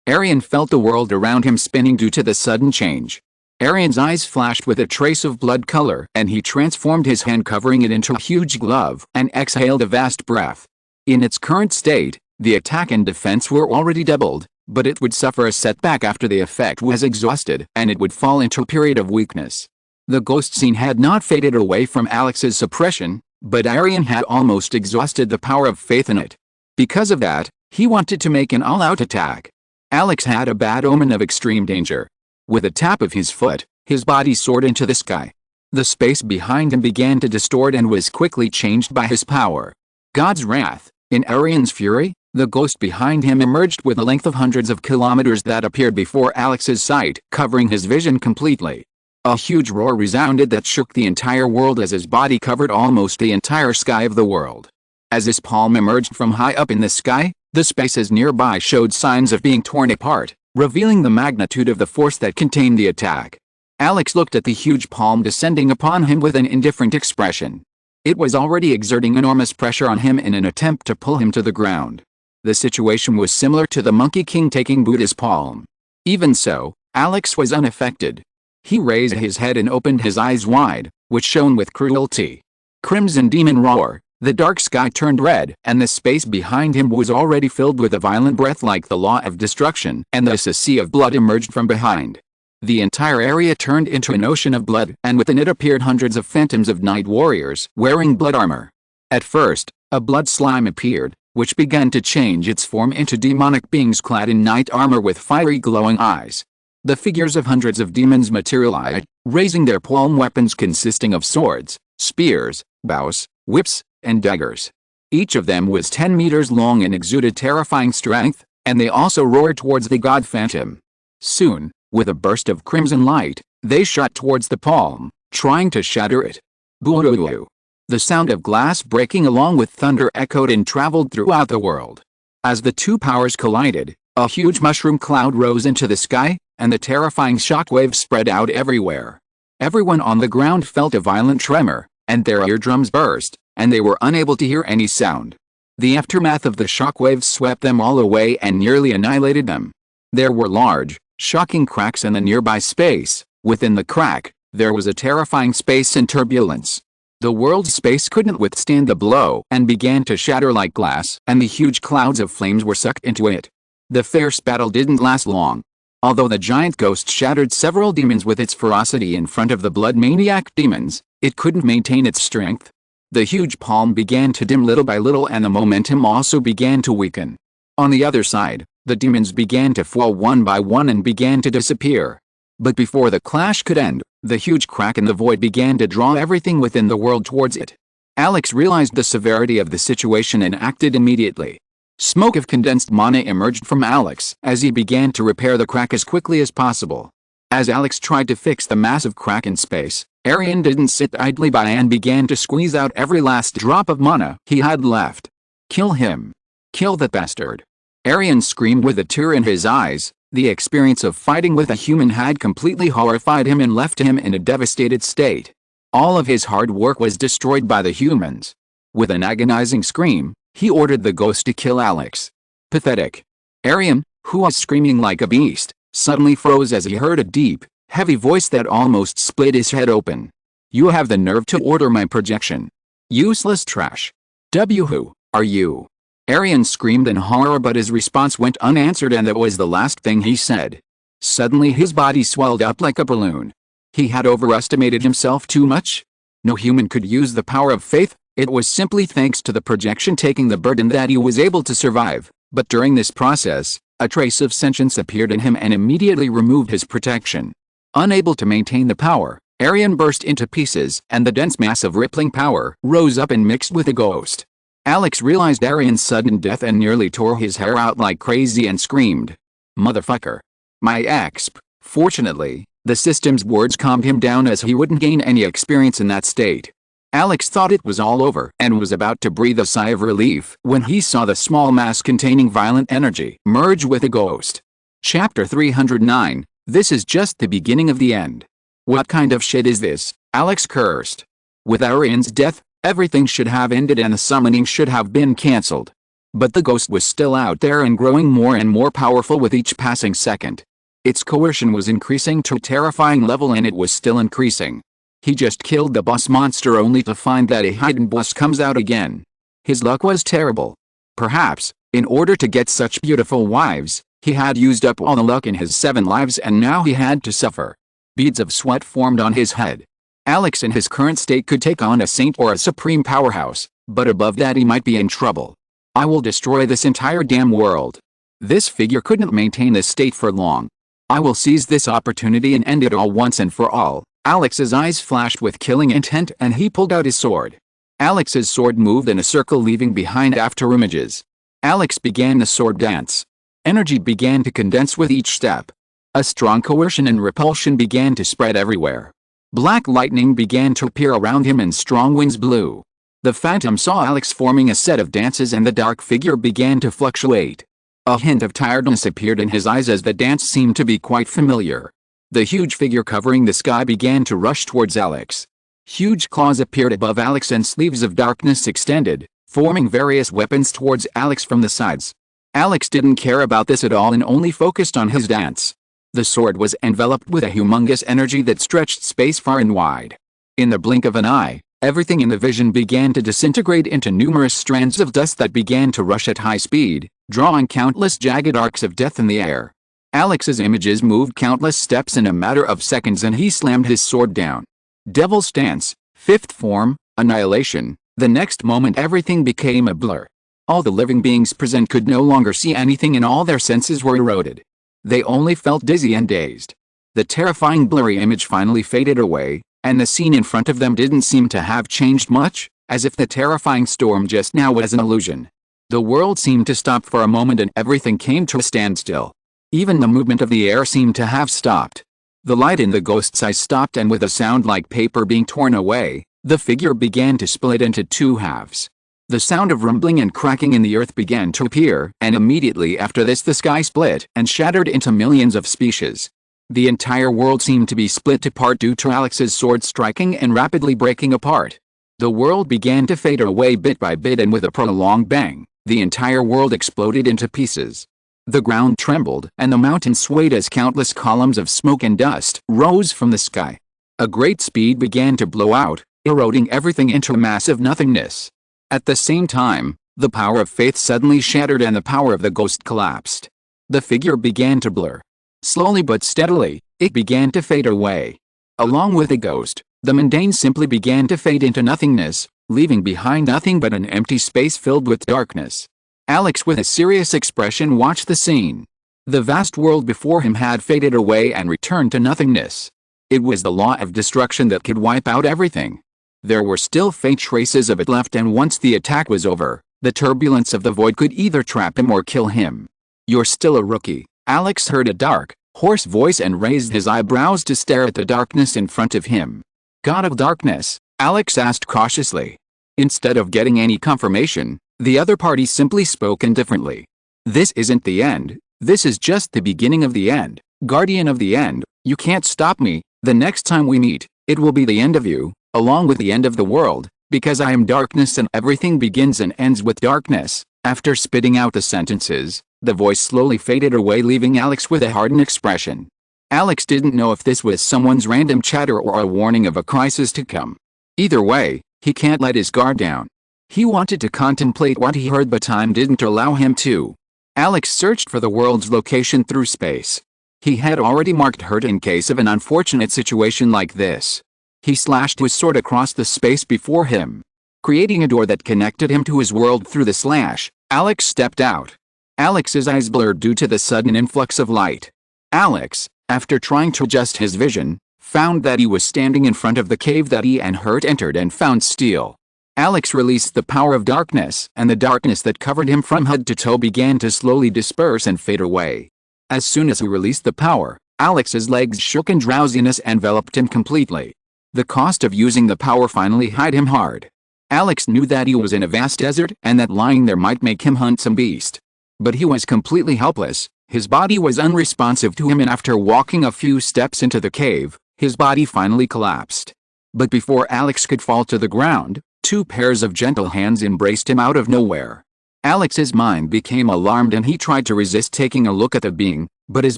Arian felt the world around him spinning due to the sudden change. Arian's eyes flashed with a trace of blood color, and he transformed his hand, covering it into a huge glove, and exhaled a vast breath. In its current state, the attack and defense were already doubled, but it would suffer a setback after the effect was exhausted, and it would fall into a period of weakness. The ghost scene had not faded away from Alex's suppression, but Arian had almost exhausted the power of faith in it. Because of that, he wanted to make an all-out attack. Alex had a bad omen of extreme danger. With a tap of his foot, his body soared into the sky. The space behind him began to distort and was quickly changed by his power. God's wrath. In Arian's fury, the ghost behind him emerged with a length of hundreds of kilometers that appeared before Alex's sight, covering his vision completely. A huge roar resounded that shook the entire world as his body covered almost the entire sky of the world. As his palm emerged from high up in the sky, the spaces nearby showed signs of being torn apart, revealing the magnitude of the force that contained the attack. Alex looked at the huge palm descending upon him with an indifferent expression. It was already exerting enormous pressure on him in an attempt to pull him to the ground. The situation was similar to the Monkey King taking Buddha's palm. Even so, Alex was unaffected. He raised his head and opened his eyes wide, which shone with cruelty. Crimson demon roar. The dark sky turned red, and the space behind him was already filled with a violent breath like the law of destruction, and thus a sea of blood emerged from behind. The entire area turned into an ocean of blood, and within it appeared hundreds of phantoms of night warriors wearing blood armor. At first, a blood slime appeared, which began to change its form into demonic beings clad in night armor with fiery glowing eyes. The figures of hundreds of demons materialized, raising their palm weapons consisting of swords, spears, bows, whips, and daggers. Each of them was 10 meters long and exuded terrifying strength, and they also roared towards the god phantom. Soon, with a burst of crimson light, they shot towards the palm, trying to shatter it. Boo-hoo-hoo. The sound of glass breaking along with thunder echoed and traveled throughout the world. As the two powers collided, a huge mushroom cloud rose into the sky, and the terrifying shockwaves spread out everywhere. Everyone on the ground felt a violent tremor, and their eardrums burst, and they were unable to hear any sound. The aftermath of the shockwaves swept them all away and nearly annihilated them. There were large, shocking cracks in the nearby space. Within the crack, there was a terrifying space and turbulence. The world's space couldn't withstand the blow and began to shatter like glass, and the huge clouds of flames were sucked into it. The fierce battle didn't last long. Although the giant ghost shattered several demons with its ferocity in front of the blood maniac demons, it couldn't maintain its strength. The huge palm began to dim little by little, and the momentum also began to weaken. On the other side, the demons began to fall one by one and began to disappear. But before the clash could end, the huge crack in the void began to draw everything within the world towards it. Alex realized the severity of the situation and acted immediately. Smoke of condensed mana emerged from Alex as he began to repair the crack as quickly as possible. As Alex tried to fix the massive crack in space, Arian didn't sit idly by and began to squeeze out every last drop of mana he had left. "Kill him! Kill that bastard!" Arian screamed with a tear in his eyes. The experience of fighting with a human had completely horrified him and left him in a devastated state. All of his hard work was destroyed by the humans. With an agonizing scream, he ordered the ghost to kill Alex. Pathetic. Arian, who was screaming like a beast, suddenly froze as he heard a deep, heavy voice that almost split his head open. "You have the nerve to order my projection. Useless trash. Who are you? Arian screamed in horror, but his response went unanswered, and that was the last thing he said. Suddenly his body swelled up like a balloon. He had overestimated himself too much? No human could use the power of faith. It was simply thanks to the projection taking the burden that he was able to survive. But during this process, a trace of sentience appeared in him and immediately removed his protection. Unable to maintain the power, Arian burst into pieces, and the dense mass of rippling power rose up and mixed with the ghost. Alex realized Arian's sudden death and nearly tore his hair out like crazy and screamed, "Motherfucker. My exp." Fortunately, the system's words calmed him down as he wouldn't gain any experience in that state. Alex thought it was all over and was about to breathe a sigh of relief when he saw the small mass containing violent energy merge with a ghost. Chapter 309, This is just the beginning of the end. What kind of shit is this? Alex cursed. With Arian's death, everything should have ended and the summoning should have been cancelled. But the ghost was still out there and growing more and more powerful with each passing second. Its coercion was increasing to a terrifying level, and it was still increasing. He just killed the boss monster only to find that a hidden boss comes out again. His luck was terrible. Perhaps, in order to get such beautiful wives, he had used up all the luck in his 7 lives and now he had to suffer. Beads of sweat formed on his head. Alex in his current state could take on a saint or a supreme powerhouse, but above that he might be in trouble. I will destroy this entire damn world. This figure couldn't maintain this state for long. I will seize this opportunity and end it all once and for all. Alex's eyes flashed with killing intent and he pulled out his sword. Alex's sword moved in a circle, leaving behind afterimages. Alex began the sword dance. Energy began to condense with each step. A strong coercion and repulsion began to spread everywhere. Black lightning began to appear around him and strong winds blew. The phantom saw Alex forming a set of dances and the dark figure began to fluctuate. A hint of tiredness appeared in his eyes as the dance seemed to be quite familiar. The huge figure covering the sky began to rush towards Alex. Huge claws appeared above Alex and sleeves of darkness extended, forming various weapons towards Alex from the sides. Alex didn't care about this at all and only focused on his dance. The sword was enveloped with a humongous energy that stretched space far and wide. In the blink of an eye, everything in the vision began to disintegrate into numerous strands of dust that began to rush at high speed, drawing countless jagged arcs of death in the air. Alex's images moved countless steps in a matter of seconds and he slammed his sword down. Devil's Stance, 5th form, Annihilation. The next moment everything became a blur. All the living beings present could no longer see anything and all their senses were eroded. They only felt dizzy and dazed. The terrifying blurry image finally faded away, and the scene in front of them didn't seem to have changed much, as if the terrifying storm just now was an illusion. The world seemed to stop for a moment and everything came to a standstill. Even the movement of the air seemed to have stopped. The light in the ghost's eyes stopped, and with a sound like paper being torn away, the figure began to split into 2 halves. The sound of rumbling and cracking in the earth began to appear, and immediately after this the sky split and shattered into millions of species. The entire world seemed to be split apart due to Alex's sword striking and rapidly breaking apart. The world began to fade away bit by bit, and with a prolonged bang, the entire world exploded into pieces. The ground trembled and the mountains swayed as countless columns of smoke and dust rose from the sky. A great speed began to blow out, eroding everything into a massive nothingness. At the same time, the power of faith suddenly shattered and the power of the ghost collapsed. The figure began to blur. Slowly but steadily, it began to fade away. Along with the ghost, the mundane simply began to fade into nothingness, leaving behind nothing but an empty space filled with darkness. Alex with a serious expression watched the scene. The vast world before him had faded away and returned to nothingness. It was the law of destruction that could wipe out everything. There were still faint traces of it left, and once the attack was over, the turbulence of the void could either trap him or kill him. "You're still a rookie," Alex heard a dark, hoarse voice and raised his eyebrows to stare at the darkness in front of him. "God of Darkness?" Alex asked cautiously. Instead of getting any confirmation, the other party simply spoke indifferently. "This isn't the end, this is just the beginning of the end. Guardian of the end, you can't stop me. The next time we meet, it will be the end of you, along with the end of the world, because I am darkness and everything begins and ends with darkness." After spitting out the sentences, the voice slowly faded away, leaving Alex with a hardened expression. Alex didn't know if this was someone's random chatter or a warning of a crisis to come. Either way, He can't let his guard down. He wanted to contemplate what he heard, but time didn't allow him to. Alex searched for the world's location through space. He had already marked Hurt in case of an unfortunate situation like this. He slashed his sword across the space before him, creating a door that connected him to his world. Through the slash, Alex stepped out. Alex's eyes blurred due to the sudden influx of light. Alex, after trying to adjust his vision, found that he was standing in front of the cave that he and Hurt entered and found steel. Alex released the power of darkness, and the darkness that covered him from head to toe began to slowly disperse and fade away. As soon as he released the power, Alex's legs shook and drowsiness enveloped him completely. The cost of using the power finally hit him hard. Alex knew that he was in a vast desert and that lying there might make him hunt some beast. But he was completely helpless. His body was unresponsive to him, and after walking a few steps into the cave, his body finally collapsed. But before Alex could fall to the ground, two pairs of gentle hands embraced him out of nowhere. Alex's mind became alarmed and he tried to resist taking a look at the being, but his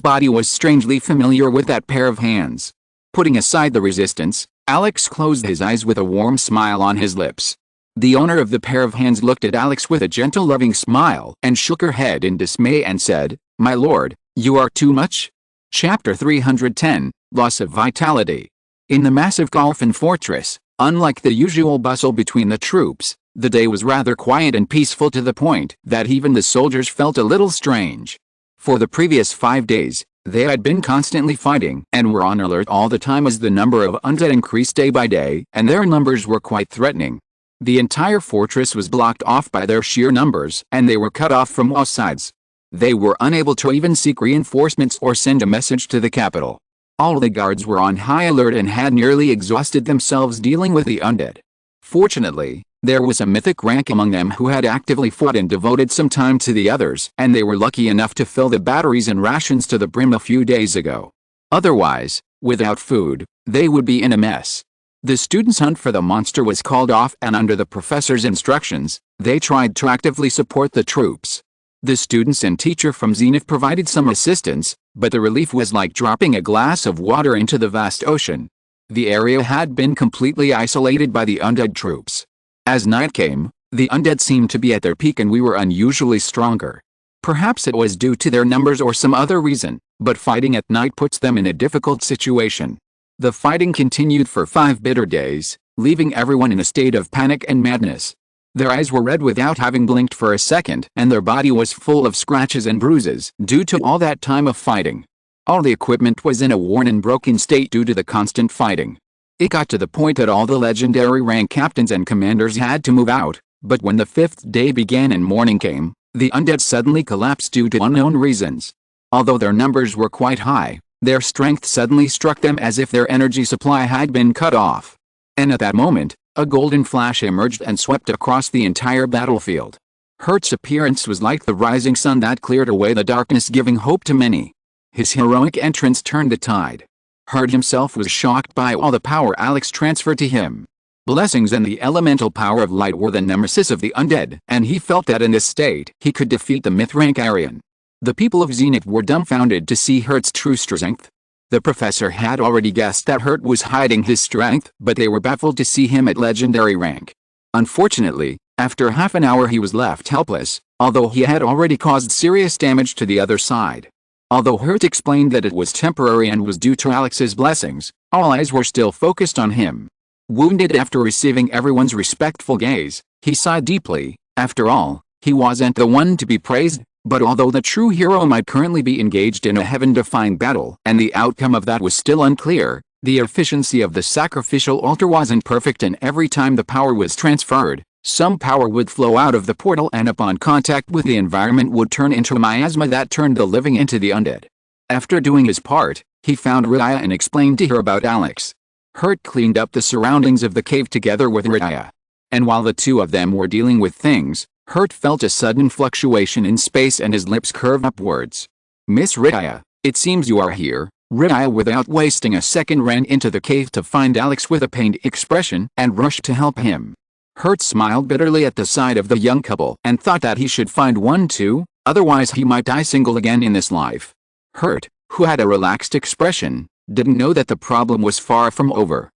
body was strangely familiar with that pair of hands. Putting aside the resistance, Alex closed his eyes with a warm smile on his lips. The owner of the pair of hands looked at Alex with a gentle, loving smile and shook her head in dismay and said, "My lord, you are too much." Chapter 310, Loss of Vitality. In the massive Golfin fortress, unlike the usual bustle between the troops, the day was rather quiet and peaceful, to the point that even the soldiers felt a little strange. For the previous 5 days, they had been constantly fighting and were on alert all the time as the number of undead increased day by day, and their numbers were quite threatening. The entire fortress was blocked off by their sheer numbers, and they were cut off from all sides. They were unable to even seek reinforcements or send a message to the capital. All the guards were on high alert and had nearly exhausted themselves dealing with the undead. Fortunately, there was a mythic rank among them who had actively fought and devoted some time to the others, and they were lucky enough to fill the batteries and rations to the brim a few days ago. Otherwise, without food, they would be in a mess. The students' hunt for the monster was called off, and under the professor's instructions, they tried to actively support the troops. The students and teacher from Zenith provided some assistance, but the relief was like dropping a glass of water into the vast ocean. The area had been completely isolated by the undead troops. As night came, the undead seemed to be at their peak and we were unusually stronger. Perhaps it was due to their numbers or some other reason, but fighting at night puts them in a difficult situation. The fighting continued for 5 bitter days, leaving everyone in a state of panic and madness. Their eyes were red without having blinked for a second, and their body was full of scratches and bruises due to all that time of fighting. All the equipment was in a worn and broken state due to the constant fighting. It got to the point that all the legendary rank captains and commanders had to move out, but when the 5th day began and morning came, the undead suddenly collapsed due to unknown reasons. Although their numbers were quite high, their strength suddenly struck them as if their energy supply had been cut off. And at that moment, a golden flash emerged and swept across the entire battlefield. Hurt's appearance was like the rising sun that cleared away the darkness, giving hope to many. His heroic entrance turned the tide. Hurt himself was shocked by all the power Alex transferred to him. Blessings and the elemental power of light were the nemesis of the undead, and he felt that in this state he could defeat the myth-rank Aryan. The people of Zenith were dumbfounded to see Hurt's true strength. The professor had already guessed that Hurt was hiding his strength, but they were baffled to see him at legendary rank. Unfortunately, after half an hour he was left helpless, although he had already caused serious damage to the other side. Although Hurt explained that it was temporary and was due to Alex's blessings, all eyes were still focused on him. Wounded after receiving everyone's respectful gaze, he sighed deeply. After all, he wasn't the one to be praised. But although the true hero might currently be engaged in a heaven-defying battle, and the outcome of that was still unclear, the efficiency of the sacrificial altar wasn't perfect, and every time the power was transferred, some power would flow out of the portal and upon contact with the environment would turn into a miasma that turned the living into the undead. After doing his part, he found Raya and explained to her about Alex. Hurt cleaned up the surroundings of the cave together with Raya. And while the two of them were dealing with things, Hurt felt a sudden fluctuation in space and his lips curved upwards. "Miss Raya, it seems you are here." Raya without wasting a second ran into the cave to find Alex with a pained expression and rushed to help him. Hurt smiled bitterly at the sight of the young couple and thought that he should find one too, otherwise he might die single again in this life. Hurt, who had a relaxed expression, didn't know that the problem was far from over.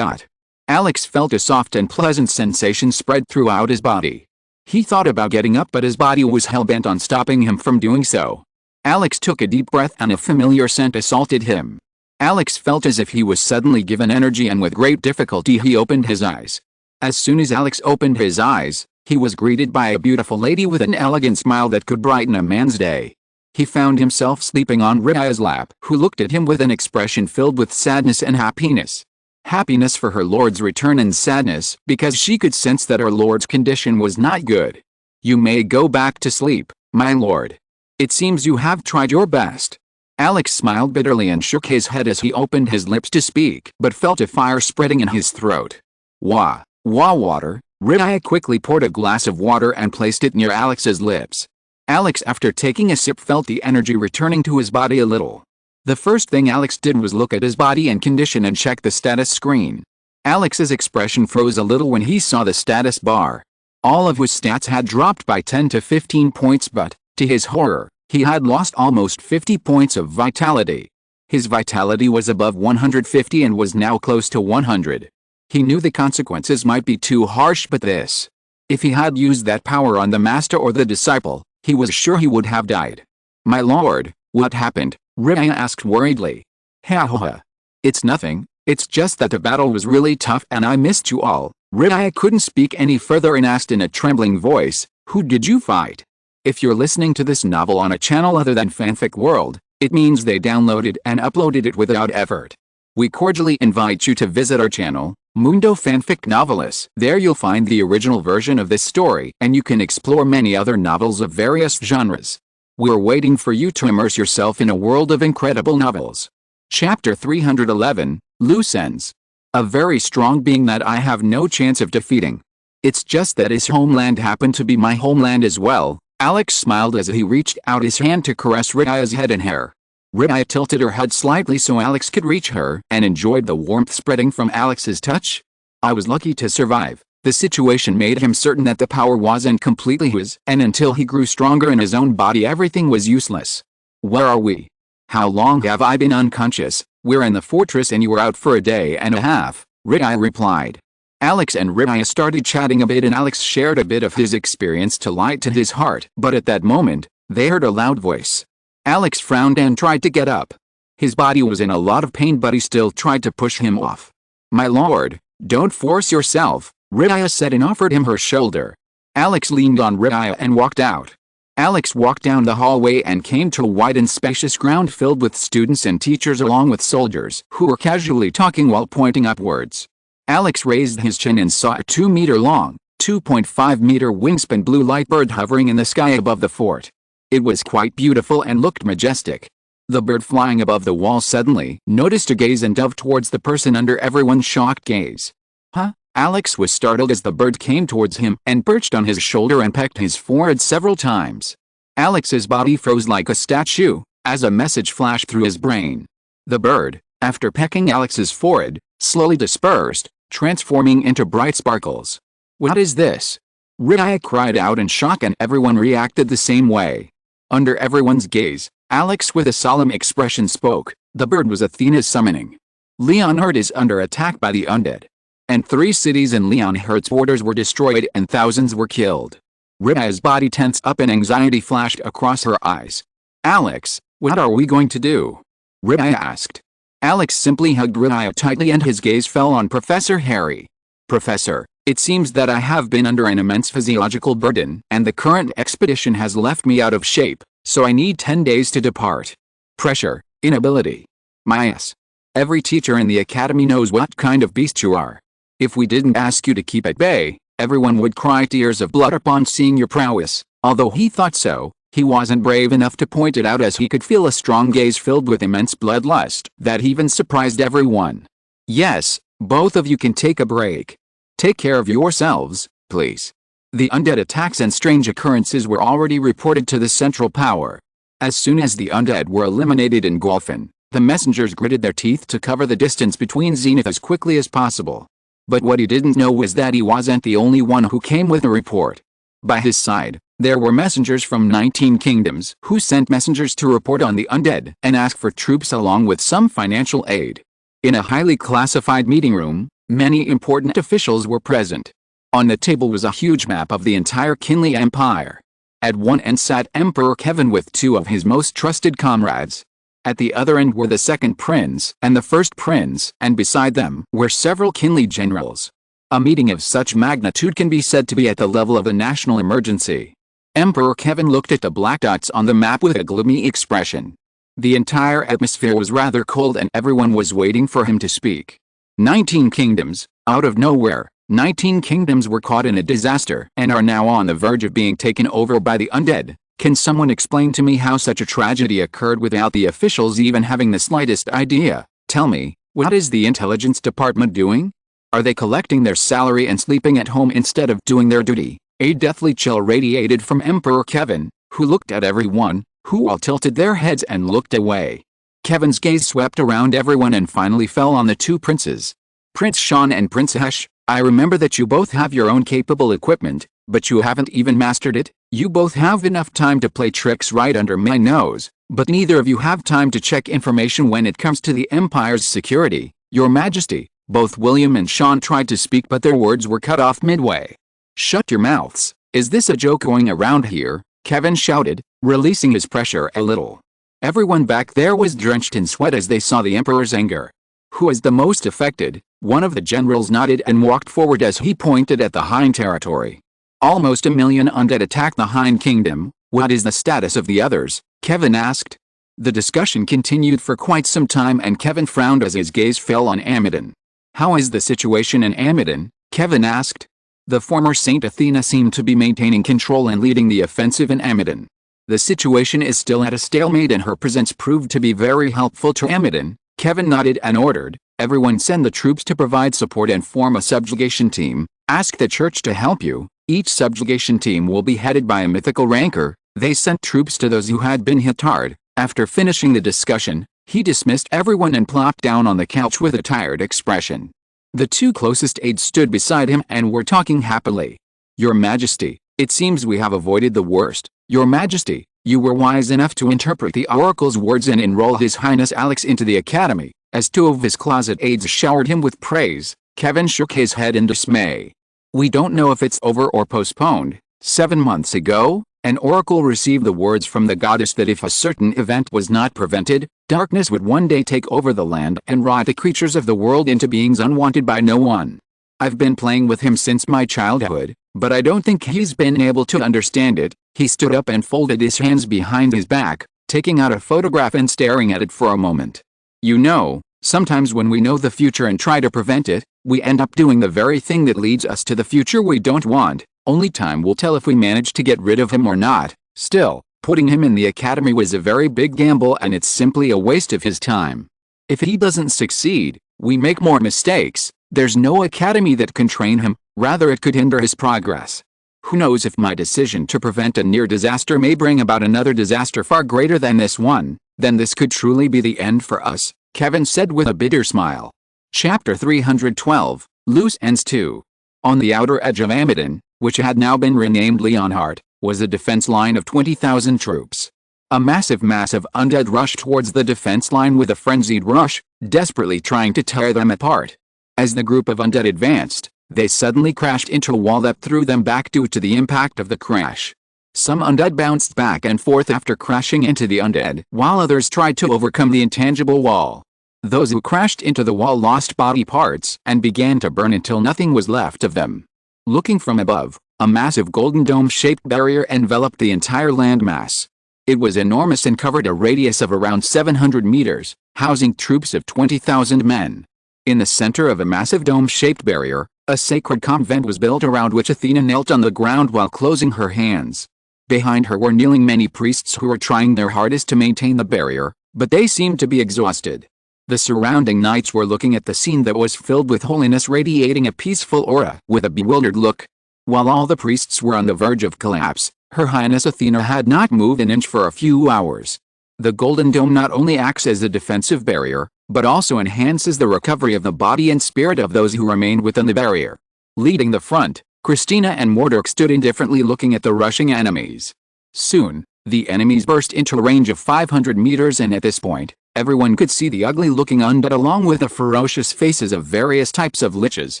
Alex felt a soft and pleasant sensation spread throughout his body. He thought about getting up, but his body was hell-bent on stopping him from doing so. Alex took a deep breath and a familiar scent assaulted him. Alex felt as if he was suddenly given energy, and with great difficulty he opened his eyes. As soon as Alex opened his eyes, he was greeted by a beautiful lady with an elegant smile that could brighten a man's day. He found himself sleeping on Ria's lap, who looked at him with an expression filled with sadness and happiness. Happiness for her lord's return, and sadness because she could sense that her lord's condition was not good. "You may go back to sleep, my lord. It seems you have tried your best." Alex smiled bitterly and shook his head as he opened his lips to speak, but felt a fire spreading in his throat. Water." Ria quickly poured a glass of water and placed it near Alex's lips. Alex, after taking a sip, felt the energy returning to his body a little. The first thing Alex did was look at his body and condition and check the status screen. Alex's expression froze a little when he saw the status bar. All of his stats had dropped by 10 to 15 points, but, to his horror, he had lost almost 50 points of vitality. His vitality was above 150 and was now close to 100. He knew the consequences might be too harsh, but if he had used that power on the master or the disciple, he was sure he would have died. "My lord, what happened?" Ria asked worriedly. "Ha. It's nothing, it's just that the battle was really tough and I missed you all." Ria couldn't speak any further and asked in a trembling voice, "Who did you fight?" If you're listening to this novel on a channel other than Fanfic World, it means they downloaded and uploaded it without effort. We cordially invite you to visit our channel, Mundo Fanfic Novelists. There you'll find the original version of this story, and you can explore many other novels of various genres. We're waiting for you to immerse yourself in a world of incredible novels. Chapter 311, Loose Ends. A very strong being that I have no chance of defeating. It's just that his homeland happened to be my homeland as well. Alex smiled as he reached out his hand to caress Ria's head and hair. Ria tilted her head slightly so Alex could reach her, and enjoyed the warmth spreading from Alex's touch. I was lucky to survive. The situation made him certain that the power wasn't completely his, and until he grew stronger in his own body everything was useless. "Where are we? How long have I been unconscious?" "We're in the fortress and you were out for a day and a half," Ria replied. Alex and Ria started chatting a bit and Alex shared a bit of his experience to lighten his heart, but at that moment, they heard a loud voice. Alex frowned and tried to get up. His body was in a lot of pain but he still tried to push him off. "My lord, don't force yourself," Ria said and offered him her shoulder. Alex leaned on Ria and walked out. Alex walked down the hallway and came to a wide and spacious ground filled with students and teachers along with soldiers who were casually talking while pointing upwards. Alex raised his chin and saw a 2-meter-long, 2.5-meter wingspan blue light bird hovering in the sky above the fort. It was quite beautiful and looked majestic. The bird flying above the wall suddenly noticed a gaze and dove towards the person under everyone's shocked gaze. "Huh?" Alex was startled as the bird came towards him and perched on his shoulder and pecked his forehead several times. Alex's body froze like a statue, as a message flashed through his brain. The bird, after pecking Alex's forehead, slowly dispersed, transforming into bright sparkles. "What is this?" Ria cried out in shock and everyone reacted the same way. Under everyone's gaze, Alex with a solemn expression spoke. "The bird was Athena's summoning. Leonhard is under attack by the undead. And 3 cities in Leonhard's borders were destroyed and thousands were killed." Ria's body tensed up and anxiety flashed across her eyes. "Alex, what are we going to do?" Ria asked. Alex simply hugged Ria tightly and his gaze fell on Professor Harry. "Professor, it seems that I have been under an immense physiological burden and the current expedition has left me out of shape, so I need 10 days to depart. Pressure, inability. My ass. Every teacher in the academy knows what kind of beast you are. If we didn't ask you to keep at bay, everyone would cry tears of blood upon seeing your prowess." Although he thought so, he wasn't brave enough to point it out as he could feel a strong gaze filled with immense bloodlust that even surprised everyone. "Yes, both of you can take a break. Take care of yourselves, please." The undead attacks and strange occurrences were already reported to the Central Power. As soon as the undead were eliminated in Golfin, the messengers gritted their teeth to cover the distance between Zenith as quickly as possible. But what he didn't know was that he wasn't the only one who came with a report. By his side, there were messengers from 19 kingdoms who sent messengers to report on the undead and ask for troops along with some financial aid. In a highly classified meeting room, Many important officials were present. On the table was a huge map of the entire Qinli Empire. At one end sat Emperor Kevin with two of his most trusted comrades. At the other end were the second prince and the first prince, and beside them were several Qinli generals. A meeting of such magnitude can be said to be at the level of a national emergency. Emperor Kevin looked at the black dots on the map with a gloomy expression. The entire atmosphere was rather cold and everyone was waiting for him to speak. 19 kingdoms, out of nowhere, 19 kingdoms were caught in a disaster and are now on the verge of being taken over by the undead. Can someone explain to me how such a tragedy occurred without the officials even having the slightest idea? Tell me, what is the intelligence department doing? Are they collecting their salary and sleeping at home instead of doing their duty? A deathly chill radiated from Emperor Kevin, who looked at everyone, who all tilted their heads and looked away. Kevin's gaze swept around everyone and finally fell on the two princes. Prince Sean and Prince Hesh, I remember that you both have your own capable equipment, but you haven't even mastered it. You both have enough time to play tricks right under my nose, but neither of you have time to check information when it comes to the Empire's security. Your Majesty. Both William and Sean tried to speak but their words were cut off midway. Shut your mouths. Is this a joke going around here? Kevin shouted, releasing his pressure a little. Everyone back there was drenched in sweat as they saw the Emperor's anger. Who is the most affected? One of the generals nodded and walked forward as he pointed at the Hind territory. Almost 1 million undead attacked the Hind Kingdom. What is the status of the others? Kevin asked. The discussion continued for quite some time and Kevin frowned as his gaze fell on Amidon. How is the situation in Amidon? Kevin asked. The former Saint Athena seemed to be maintaining control and leading the offensive in Amidon. The situation is still at a stalemate and her presence proved to be very helpful to Amidon. Kevin nodded and ordered, everyone send the troops to provide support and form a subjugation team. Ask the church to help you. Each subjugation team will be headed by a mythical ranker. They sent troops to those who had been hit hard. After finishing the discussion, he dismissed everyone and plopped down on the couch with a tired expression. The two closest aides stood beside him and were talking happily. Your Majesty, it seems we have avoided the worst. Your Majesty, you were wise enough to interpret the oracle's words and enroll His Highness Alex into the academy. As two of his closet aides showered him with praise, Kevin shook his head in dismay. We don't know if it's over or postponed. 7 months ago, an oracle received the words from the goddess that if a certain event was not prevented, darkness would one day take over the land and rot the creatures of the world into beings unwanted by no one. I've been playing with him since my childhood, but I don't think he's been able to understand it. He stood up and folded his hands behind his back, taking out a photograph and staring at it for a moment. You know, sometimes when we know the future and try to prevent it, we end up doing the very thing that leads us to the future we don't want. Only time will tell if we manage to get rid of him or not. Still, putting him in the academy was a very big gamble and it's simply a waste of his time. If he doesn't succeed, we make more mistakes. There's no academy that can train him, rather it could hinder his progress. Who knows if my decision to prevent a near disaster may bring about another disaster far greater than this one, then this could truly be the end for us, Kevin said with a bitter smile. Chapter 312, Loose Ends 2. On the outer edge of Amidon, which had now been renamed Leonhardt, was a defense line of 20,000 troops. A massive mass of undead rushed towards the defense line with a frenzied rush, desperately trying to tear them apart. As the group of undead advanced, they suddenly crashed into a wall that threw them back due to the impact of the crash. Some undead bounced back and forth after crashing into the undead, while others tried to overcome the intangible wall. Those who crashed into the wall lost body parts and began to burn until nothing was left of them. Looking from above, a massive golden dome-shaped barrier enveloped the entire landmass. It was enormous and covered a radius of around 700 meters, housing troops of 20,000 men. In the center of a massive dome-shaped barrier, a sacred convent was built around which Athena knelt on the ground while closing her hands. Behind her were kneeling many priests who were trying their hardest to maintain the barrier, but they seemed to be exhausted. The surrounding knights were looking at the scene that was filled with holiness radiating a peaceful aura with a bewildered look. While all the priests were on the verge of collapse, Her Highness Athena had not moved an inch for a few hours. The Golden Dome not only acts as a defensive barrier, but also enhances the recovery of the body and spirit of those who remained within the barrier. Leading the front, Christina and Mordork stood indifferently looking at the rushing enemies. Soon, the enemies burst into a range of 500 meters and at this point, Everyone could see the ugly-looking undead along with the ferocious faces of various types of liches,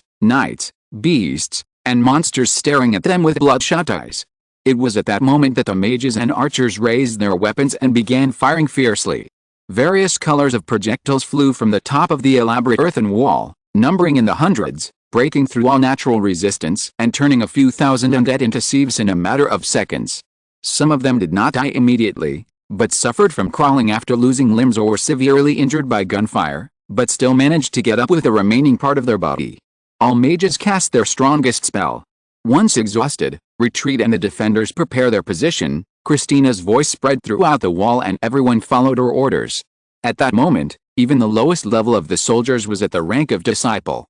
knights, beasts, and monsters staring at them with bloodshot eyes. It was at that moment that the mages and archers raised their weapons and began firing fiercely. Various colors of projectiles flew from the top of the elaborate earthen wall, numbering in the hundreds, breaking through all natural resistance and turning a few thousand undead into sieves in a matter of seconds. Some of them did not die immediately, but suffered from crawling after losing limbs or were severely injured by gunfire, but still managed to get up with the remaining part of their body. All mages cast their strongest spell. Once exhausted, retreat and the defenders prepare their position. Christina's voice spread throughout the wall and everyone followed her orders. At that moment, even the lowest level of the soldiers was at the rank of disciple.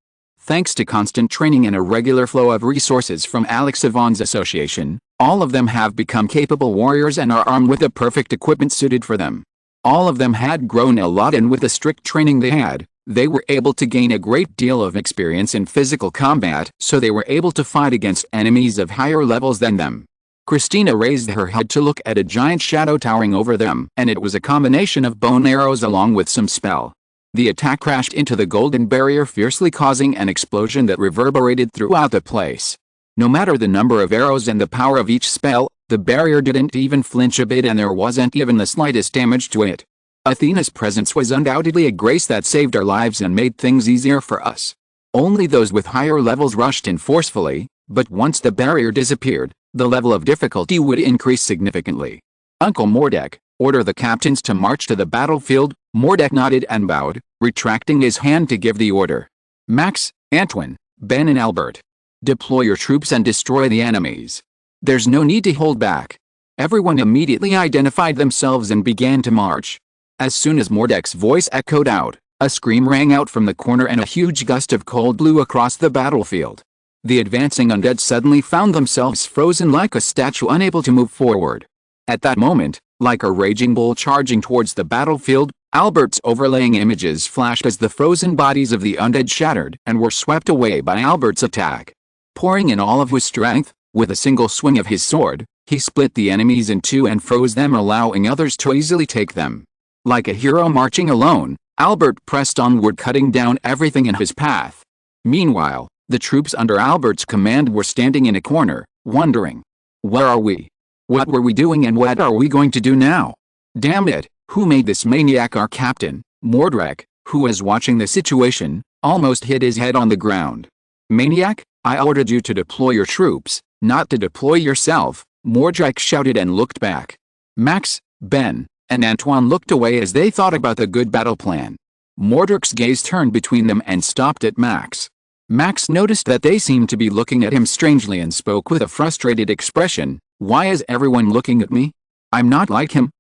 Thanks to constant training and a regular flow of resources from Alex Yvonne's association, all of them have become capable warriors and are armed with the perfect equipment suited for them. All of them had grown a lot, and with the strict training they had, they were able to gain a great deal of experience in physical combat, so they were able to fight against enemies of higher levels than them. Christina raised her head to look at a giant shadow towering over them, and it was a combination of bone arrows along with some spell. The attack crashed into the golden barrier, fiercely causing an explosion that reverberated throughout the place. No matter the number of arrows and the power of each spell, the barrier didn't even flinch a bit, and there wasn't even the slightest damage to it. Athena's presence was undoubtedly a grace that saved our lives and made things easier for us. Only those with higher levels rushed in forcefully, but once the barrier disappeared, the level of difficulty would increase significantly. Uncle Mordek, order the captains to march to the battlefield. Mordek nodded and bowed, retracting his hand to give the order. Max, Antoine, Ben and Albert. Deploy your troops and destroy the enemies. There's no need to hold back. Everyone immediately identified themselves and began to march. As soon as Mordek's voice echoed out, a scream rang out from the corner and a huge gust of cold blew across the battlefield. The advancing undead suddenly found themselves frozen like a statue, unable to move forward. At that moment, like a raging bull charging towards the battlefield, Albert's overlaying images flashed as the frozen bodies of the undead shattered and were swept away by Albert's attack. Pouring in all of his strength, with a single swing of his sword, he split the enemies in two and froze them, allowing others to easily take them. Like a hero marching alone, Albert pressed onward, cutting down everything in his path. Meanwhile, the troops under Albert's command were standing in a corner, wondering, where are we? What were we doing and what are we going to do now? Damn it, who made this maniac our captain? Mordek, who was watching the situation, almost hit his head on the ground. Maniac, I ordered you to deploy your troops, not to deploy yourself, Mordek shouted and looked back. Max, Ben, and Antoine looked away as they thought about the good battle plan. Mordek's gaze turned between them and stopped at Max. Max noticed that they seemed to be looking at him strangely and spoke with a frustrated expression. Why is everyone looking at me? I'm not like him.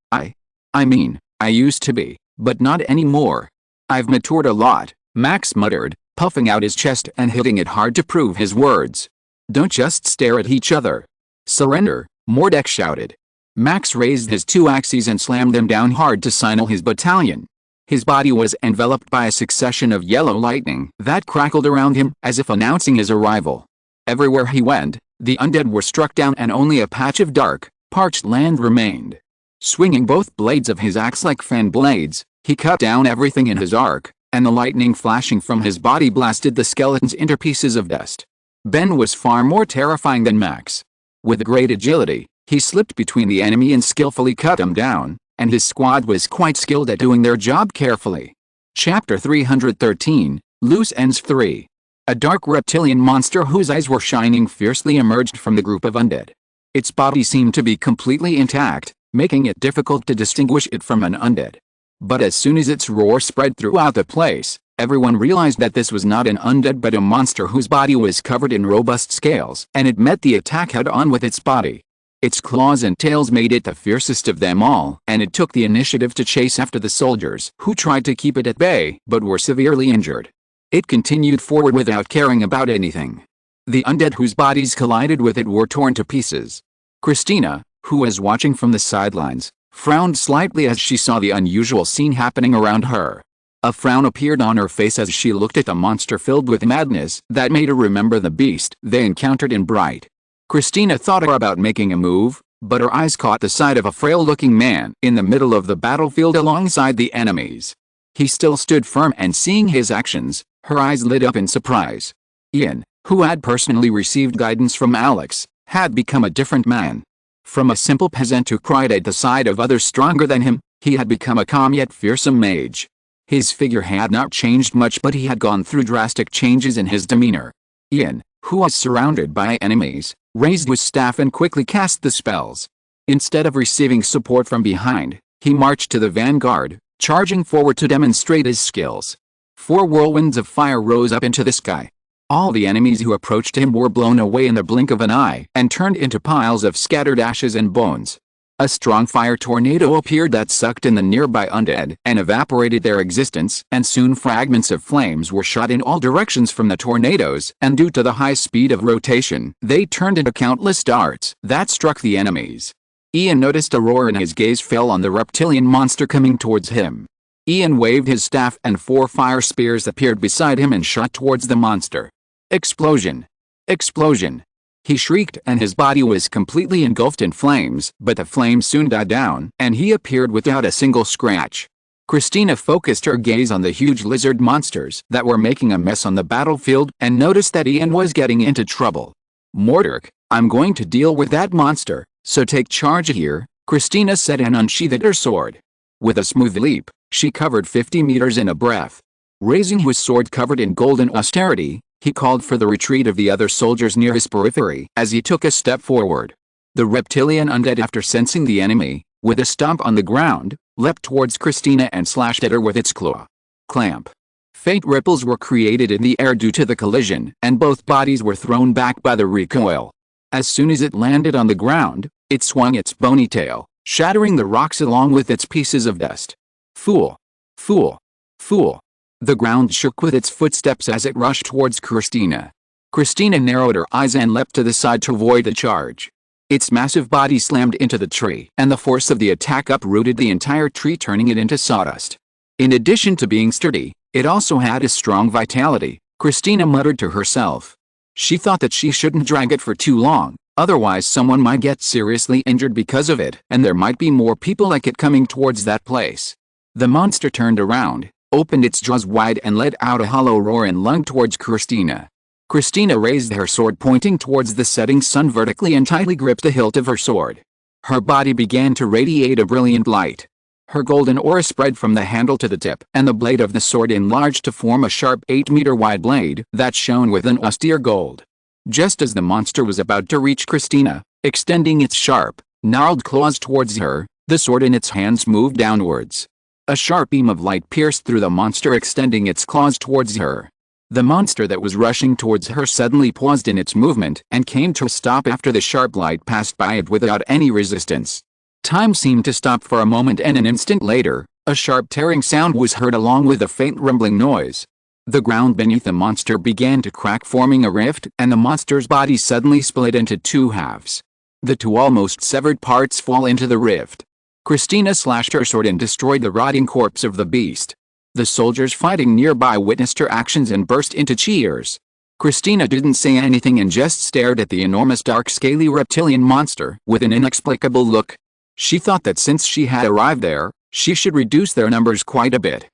I mean, I used to be, but not anymore. I've matured a lot, Max muttered, puffing out his chest and hitting it hard to prove his words. Don't just stare at each other. Surrender, Mordek shouted. Max raised his two axes and slammed them down hard to signal his battalion. His body was enveloped by a succession of yellow lightning that crackled around him as if announcing his arrival. Everywhere he went, the undead were struck down and only a patch of dark, parched land remained. Swinging both blades of his axe like fan blades, he cut down everything in his arc, and the lightning flashing from his body blasted the skeletons into pieces of dust. Ben was far more terrifying than Max. With great agility, he slipped between the enemy and skillfully cut him down, and his squad was quite skilled at doing their job carefully. Chapter 313, Loose Ends 3. A dark reptilian monster whose eyes were shining fiercely emerged from the group of undead. Its body seemed to be completely intact, making it difficult to distinguish it from an undead. But as soon as its roar spread throughout the place, everyone realized that this was not an undead but a monster whose body was covered in robust scales, and it met the attack head-on with its body. Its claws and tails made it the fiercest of them all, and it took the initiative to chase after the soldiers, who tried to keep it at bay but were severely injured. It continued forward without caring about anything. The undead whose bodies collided with it were torn to pieces. Christina, who was watching from the sidelines, frowned slightly as she saw the unusual scene happening around her. A frown appeared on her face as she looked at the monster filled with madness that made her remember the beast they encountered in Bright. Christina thought about making a move, but her eyes caught the sight of a frail-looking man in the middle of the battlefield alongside the enemies. He still stood firm, and seeing his actions, her eyes lit up in surprise. Ian, who had personally received guidance from Alex, had become a different man. From a simple peasant who cried at the side of others stronger than him, he had become a calm yet fearsome mage. His figure had not changed much, but he had gone through drastic changes in his demeanor. Ian, who was surrounded by enemies, raised his staff and quickly cast the spells. Instead of receiving support from behind, he marched to the vanguard, charging forward to demonstrate his skills. 4 whirlwinds of fire rose up into the sky. All the enemies who approached him were blown away in the blink of an eye and turned into piles of scattered ashes and bones. A strong fire tornado appeared that sucked in the nearby undead and evaporated their existence, and soon fragments of flames were shot in all directions from the tornadoes, and due to the high speed of rotation, they turned into countless darts that struck the enemies. Ian noticed a roar, and his gaze fell on the reptilian monster coming towards him. Ian waved his staff, and 4 fire spears appeared beside him and shot towards the monster. Explosion! Explosion! He shrieked, and his body was completely engulfed in flames, but the flames soon died down, and he appeared without a single scratch. Christina focused her gaze on the huge lizard monsters that were making a mess on the battlefield, and noticed that Ian was getting into trouble. "Mordork, I'm going to deal with that monster, so take charge here," Christina said, and unsheathed her sword. With a smooth leap, she covered 50 meters in a breath. Raising his sword covered in golden austerity, he called for the retreat of the other soldiers near his periphery as he took a step forward. The reptilian undead, after sensing the enemy, with a stomp on the ground, leapt towards Christina and slashed at her with its claw. Clamp! Faint ripples were created in the air due to the collision, and both bodies were thrown back by the recoil. As soon as it landed on the ground, it swung its bony tail, shattering the rocks along with its pieces of dust. Fool! Fool! Fool! The ground shook with its footsteps as it rushed towards Christina. Christina narrowed her eyes and leapt to the side to avoid the charge. Its massive body slammed into the tree, and the force of the attack uprooted the entire tree, turning it into sawdust. In addition to being sturdy, it also had a strong vitality, Christina muttered to herself. She thought that she shouldn't drag it for too long, otherwise someone might get seriously injured because of it, and there might be more people like it coming towards that place. The monster turned around, opened its jaws wide, and let out a hollow roar and lunged towards Christina. Christina raised her sword, pointing towards the setting sun vertically, and tightly gripped the hilt of her sword. Her body began to radiate a brilliant light. Her golden aura spread from the handle to the tip, and the blade of the sword enlarged to form a sharp 8-meter-wide blade that shone with an austere gold. Just as the monster was about to reach Christina, extending its sharp, gnarled claws towards her, the sword in its hands moved downwards. A sharp beam of light pierced through the monster, extending its claws towards her. The monster that was rushing towards her suddenly paused in its movement and came to a stop after the sharp light passed by it without any resistance. Time seemed to stop for a moment, and an instant later, a sharp tearing sound was heard along with a faint rumbling noise. The ground beneath the monster began to crack, forming a rift, and the monster's body suddenly split into 2 halves. The 2 almost severed parts fall into the rift. Christina slashed her sword and destroyed the rotting corpse of the beast. The soldiers fighting nearby witnessed her actions and burst into cheers. Christina didn't say anything and just stared at the enormous dark scaly reptilian monster with an inexplicable look. She thought that since she had arrived there, she should reduce their numbers quite a bit.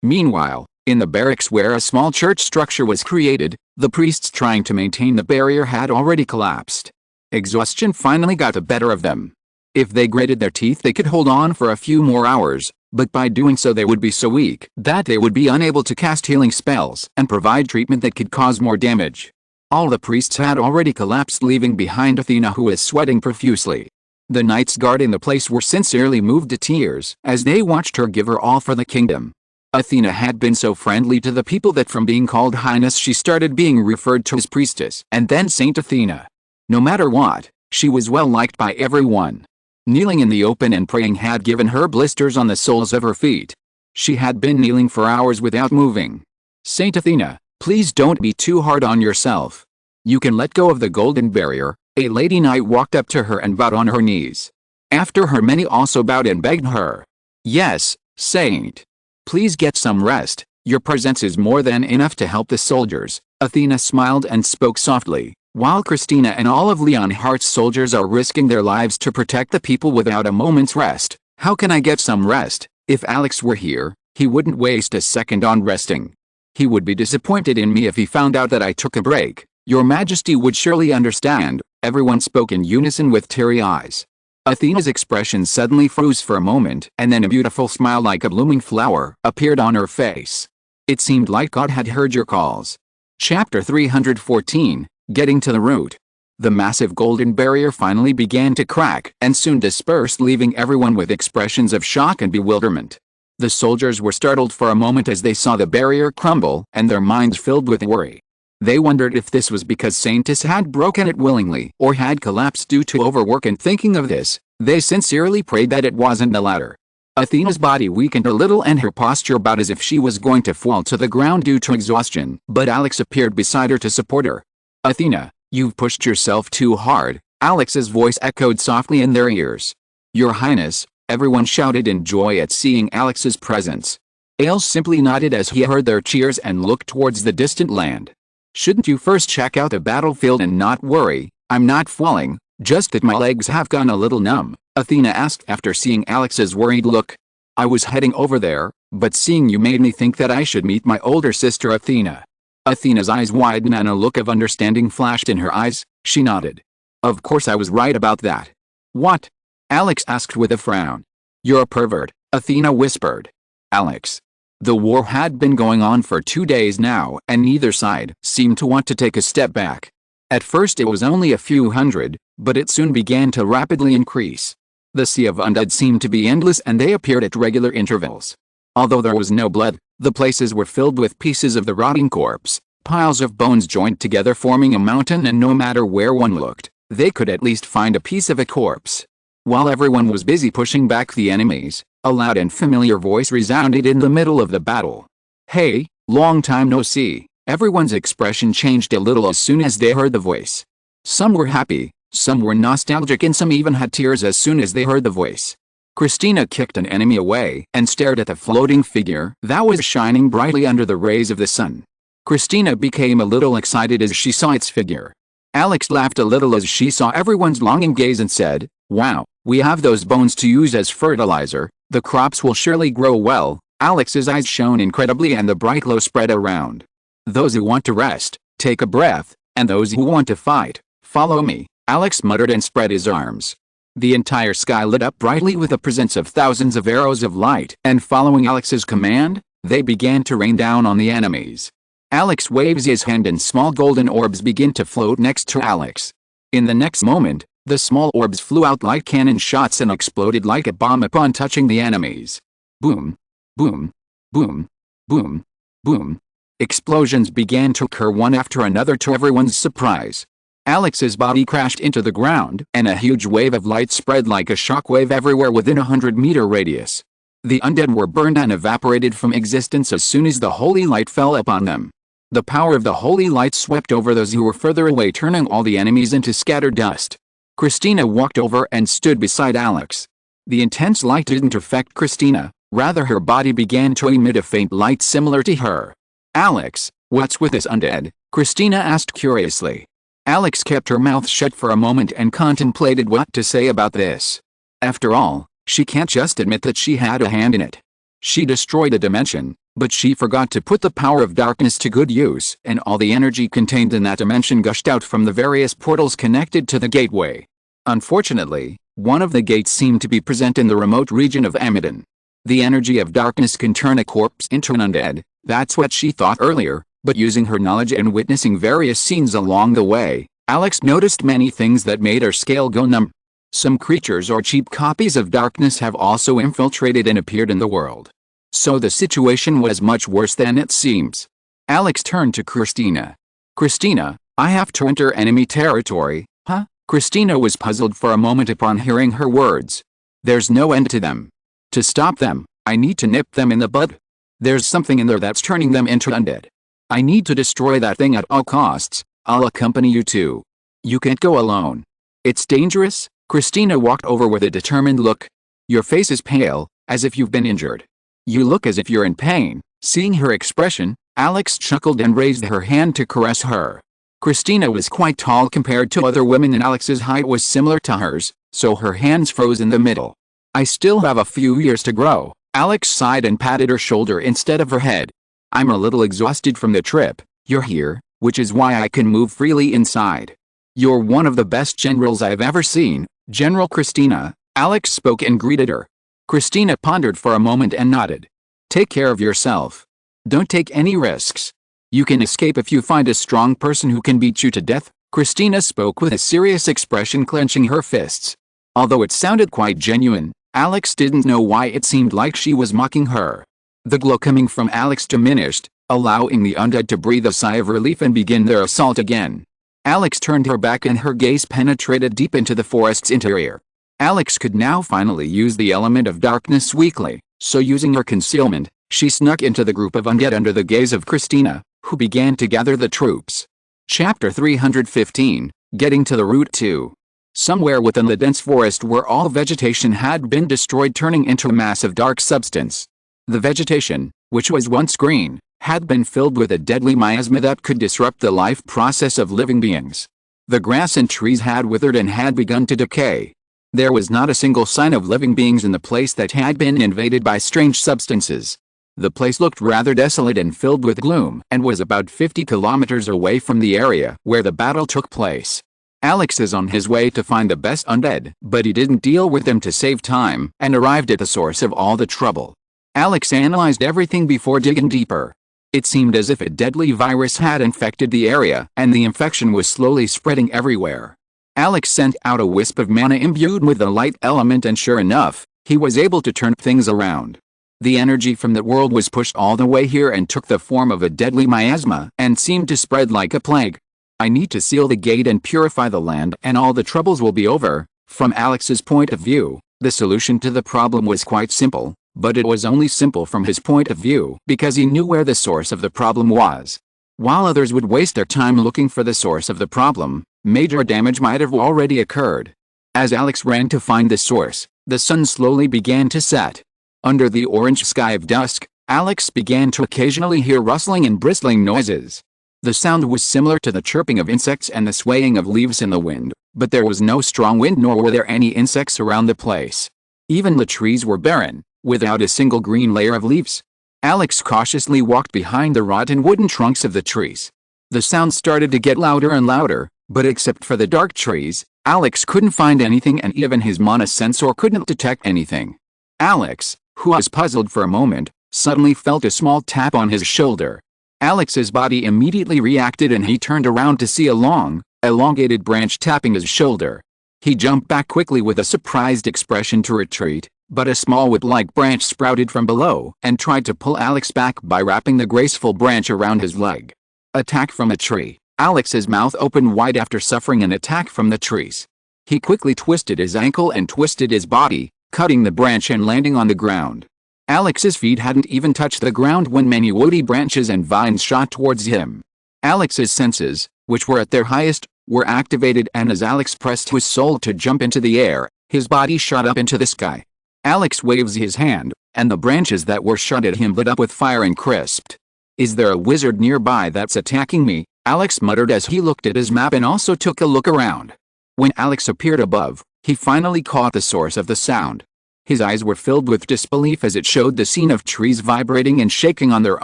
Meanwhile, in the barracks where a small church structure was created, the priests trying to maintain the barrier had already collapsed. Exhaustion finally got the better of them. If they gritted their teeth, they could hold on for a few more hours, but by doing so they would be so weak that they would be unable to cast healing spells and provide treatment that could cause more damage. All the priests had already collapsed, leaving behind Athena, who was sweating profusely. The knights guarding the place were sincerely moved to tears as they watched her give her all for the kingdom. Athena had been so friendly to the people that from being called Highness she started being referred to as Priestess and then Saint Athena. No matter what, she was well liked by everyone. Kneeling in the open and praying had given her blisters on the soles of her feet. She had been kneeling for hours without moving. "Saint Athena, please don't be too hard on yourself. You can let go of the golden barrier." A lady knight walked up to her and bowed on her knees. After her, many also bowed and begged her. "Yes, Saint. Please get some rest. Your presence is more than enough to help the soldiers." Athena smiled and spoke softly. "While Christina and all of Leonhardt's soldiers are risking their lives to protect the people without a moment's rest, how can I get some rest? If Alex were here, He wouldn't waste a second on resting. He would be disappointed in me if he found out that I took a break. Your Majesty would surely understand. Everyone spoke in unison with teary eyes. Athena's expression suddenly froze for a moment, and then a beautiful smile like a blooming flower appeared on her face. It seemed like God had heard your calls. Chapter 314, Getting to the Root. The massive golden barrier finally began to crack and soon dispersed, leaving everyone with expressions of shock and bewilderment. The soldiers were startled for a moment as they saw the barrier crumble, and their minds filled with worry. They wondered if this was because SYNOPSIS had broken it willingly or had collapsed due to overwork, and thinking of this, they sincerely prayed that it wasn't the latter. Athena's body weakened a little and her posture bowed as if she was going to fall to the ground due to exhaustion, but Alex appeared beside her to support her. Athena, you've pushed yourself too hard, Alex's voice echoed softly in their ears. Your Highness, everyone shouted in joy at seeing Alex's presence. Ailes simply nodded as he heard their cheers and looked towards the distant land. Shouldn't you first check out the battlefield and not worry? I'm not falling, just that my legs have gone a little numb, Athena asked after seeing Alex's worried look. I was heading over there, but seeing you made me think that I should meet my older sister Athena. Athena's eyes widened and a look of understanding flashed in her eyes. She nodded. Of course I was right about that. What? Alex asked with a frown. You're a pervert, Athena whispered. Alex. The war had been going on for 2 days now, and neither side seemed to want to take a step back. At first it was only a few hundred, but it soon began to rapidly increase. The sea of undead seemed to be endless and they appeared at regular intervals. Although there was no blood, the places were filled with pieces of the rotting corpse, piles of bones joined together forming a mountain, and no matter where one looked, they could at least find a piece of a corpse. While everyone was busy pushing back the enemies, a loud and familiar voice resounded in the middle of the battle. Hey, long time no see. Everyone's expression changed a little as soon as they heard the voice. Some were happy, some were nostalgic, and some even had tears as soon as they heard the voice. Christina kicked an enemy away and stared at the floating figure that was shining brightly under the rays of the sun. Christina became a little excited as she saw its figure. Alex laughed a little as she saw everyone's longing gaze and said, Wow, we have those bones to use as fertilizer. The crops will surely grow well. Alex's eyes shone incredibly and the bright glow spread around. Those who want to rest, take a breath, and those who want to fight, follow me, Alex muttered and spread his arms. The entire sky lit up brightly with the presence of thousands of arrows of light, and following Alex's command, they began to rain down on the enemies. Alex waves his hand and small golden orbs begin to float next to Alex. In the next moment, the small orbs flew out like cannon shots and exploded like a bomb upon touching the enemies. Boom, boom, boom, boom, boom. Explosions began to occur one after another to everyone's surprise. Alex's body crashed into the ground, and a huge wave of light spread like a shockwave everywhere within a 100-meter radius. The undead were burned and evaporated from existence as soon as the holy light fell upon them. The power of the holy light swept over those who were further away, turning all the enemies into scattered dust. Christina walked over and stood beside Alex. The intense light didn't affect Christina, rather her body began to emit a faint light similar to her. Alex, what's with this undead? Christina asked curiously. Alex kept her mouth shut for a moment and contemplated what to say about this. After all, she can't just admit that she had a hand in it. She destroyed a dimension, but she forgot to put the power of darkness to good use, and all the energy contained in that dimension gushed out from the various portals connected to the gateway. Unfortunately, one of the gates seemed to be present in the remote region of Amadon. The energy of darkness can turn a corpse into an undead, that's what she thought earlier, but using her knowledge and witnessing various scenes along the way, Alex noticed many things that made her scale go numb. Some creatures or cheap copies of darkness have also infiltrated and appeared in the world. So the situation was much worse than it seems. Alex turned to Christina. Christina, I have to enter enemy territory, huh? Christina was puzzled for a moment upon hearing her words. There's no end to them. To stop them, I need to nip them in the bud. There's something in there that's turning them into undead. I need to destroy that thing at all costs. I'll accompany you too. You can't go alone. It's dangerous. Christina walked over with a determined look. Your face is pale, as if you've been injured. You look as if you're in pain. Seeing her expression, Alex chuckled and raised her hand to caress her. Christina was quite tall compared to other women and Alex's height was similar to hers, so her hands froze in the middle. I still have a few years to grow. Alex sighed and patted her shoulder instead of her head. I'm a little exhausted from the trip. You're here, which is why I can move freely inside. You're one of the best generals I've ever seen, General Christina. Alex spoke and greeted her. Christina pondered for a moment and nodded. Take care of yourself. Don't take any risks. You can escape if you find a strong person who can beat you to death. Christina spoke with a serious expression, clenching her fists. Although it sounded quite genuine, Alex didn't know why it seemed like she was mocking her. The glow coming from Alex diminished, allowing the undead to breathe a sigh of relief and begin their assault again. Alex turned her back and her gaze penetrated deep into the forest's interior. Alex could now finally use the element of darkness weakly, so using her concealment, she snuck into the group of undead under the gaze of Christina, who began to gather the troops. Chapter 315, Getting to the Root 2. Somewhere within the dense forest where all vegetation had been destroyed, turning into a mass of dark substance. The vegetation, which was once green, had been filled with a deadly miasma that could disrupt the life process of living beings. The grass and trees had withered and had begun to decay. There was not a single sign of living beings in the place that had been invaded by strange substances. The place looked rather desolate and filled with gloom and was about 50 kilometers away from the area where the battle took place. Alex is on his way to find the best undead, but he didn't deal with them to save time and arrived at the source of all the trouble. Alex analyzed everything before digging deeper. It seemed as if a deadly virus had infected the area and the infection was slowly spreading everywhere. Alex sent out a wisp of mana imbued with the light element and sure enough, he was able to turn things around. The energy from that world was pushed all the way here and took the form of a deadly miasma and seemed to spread like a plague. I need to seal the gate and purify the land and all the troubles will be over. From Alex's point of view, the solution to the problem was quite simple, but it was only simple from his point of view because he knew where the source of the problem was. While others would waste their time looking for the source of the problem, major damage might have already occurred. As Alex ran to find the source, the sun slowly began to set. Under the orange sky of dusk, Alex began to occasionally hear rustling and bristling noises. The sound was similar to the chirping of insects and the swaying of leaves in the wind, but there was no strong wind nor were there any insects around the place. Even the trees were barren, without a single green layer of leaves. Alex cautiously walked behind the rotten wooden trunks of the trees. The sound started to get louder and louder, but except for the dark trees, Alex couldn't find anything and even his mana sensor couldn't detect anything. Alex, who was puzzled for a moment, suddenly felt a small tap on his shoulder. Alex's body immediately reacted and he turned around to see a long, elongated branch tapping his shoulder. He jumped back quickly with a surprised expression to retreat, but a small whip-like branch sprouted from below and tried to pull Alex back by wrapping the graceful branch around his leg. Attack from a tree. Alex's mouth opened wide after suffering an attack from the trees. He quickly twisted his ankle and twisted his body, cutting the branch and landing on the ground. Alex's feet hadn't even touched the ground when many woody branches and vines shot towards him. Alex's senses, which were at their highest, were activated and as Alex pressed his soul to jump into the air, his body shot up into the sky. Alex waves his hand, and the branches that were shot at him lit up with fire and crisped. Is there a wizard nearby that's attacking me? Alex muttered as he looked at his map and also took a look around. When Alex appeared above, he finally caught the source of the sound. His eyes were filled with disbelief as it showed the scene of trees vibrating and shaking on their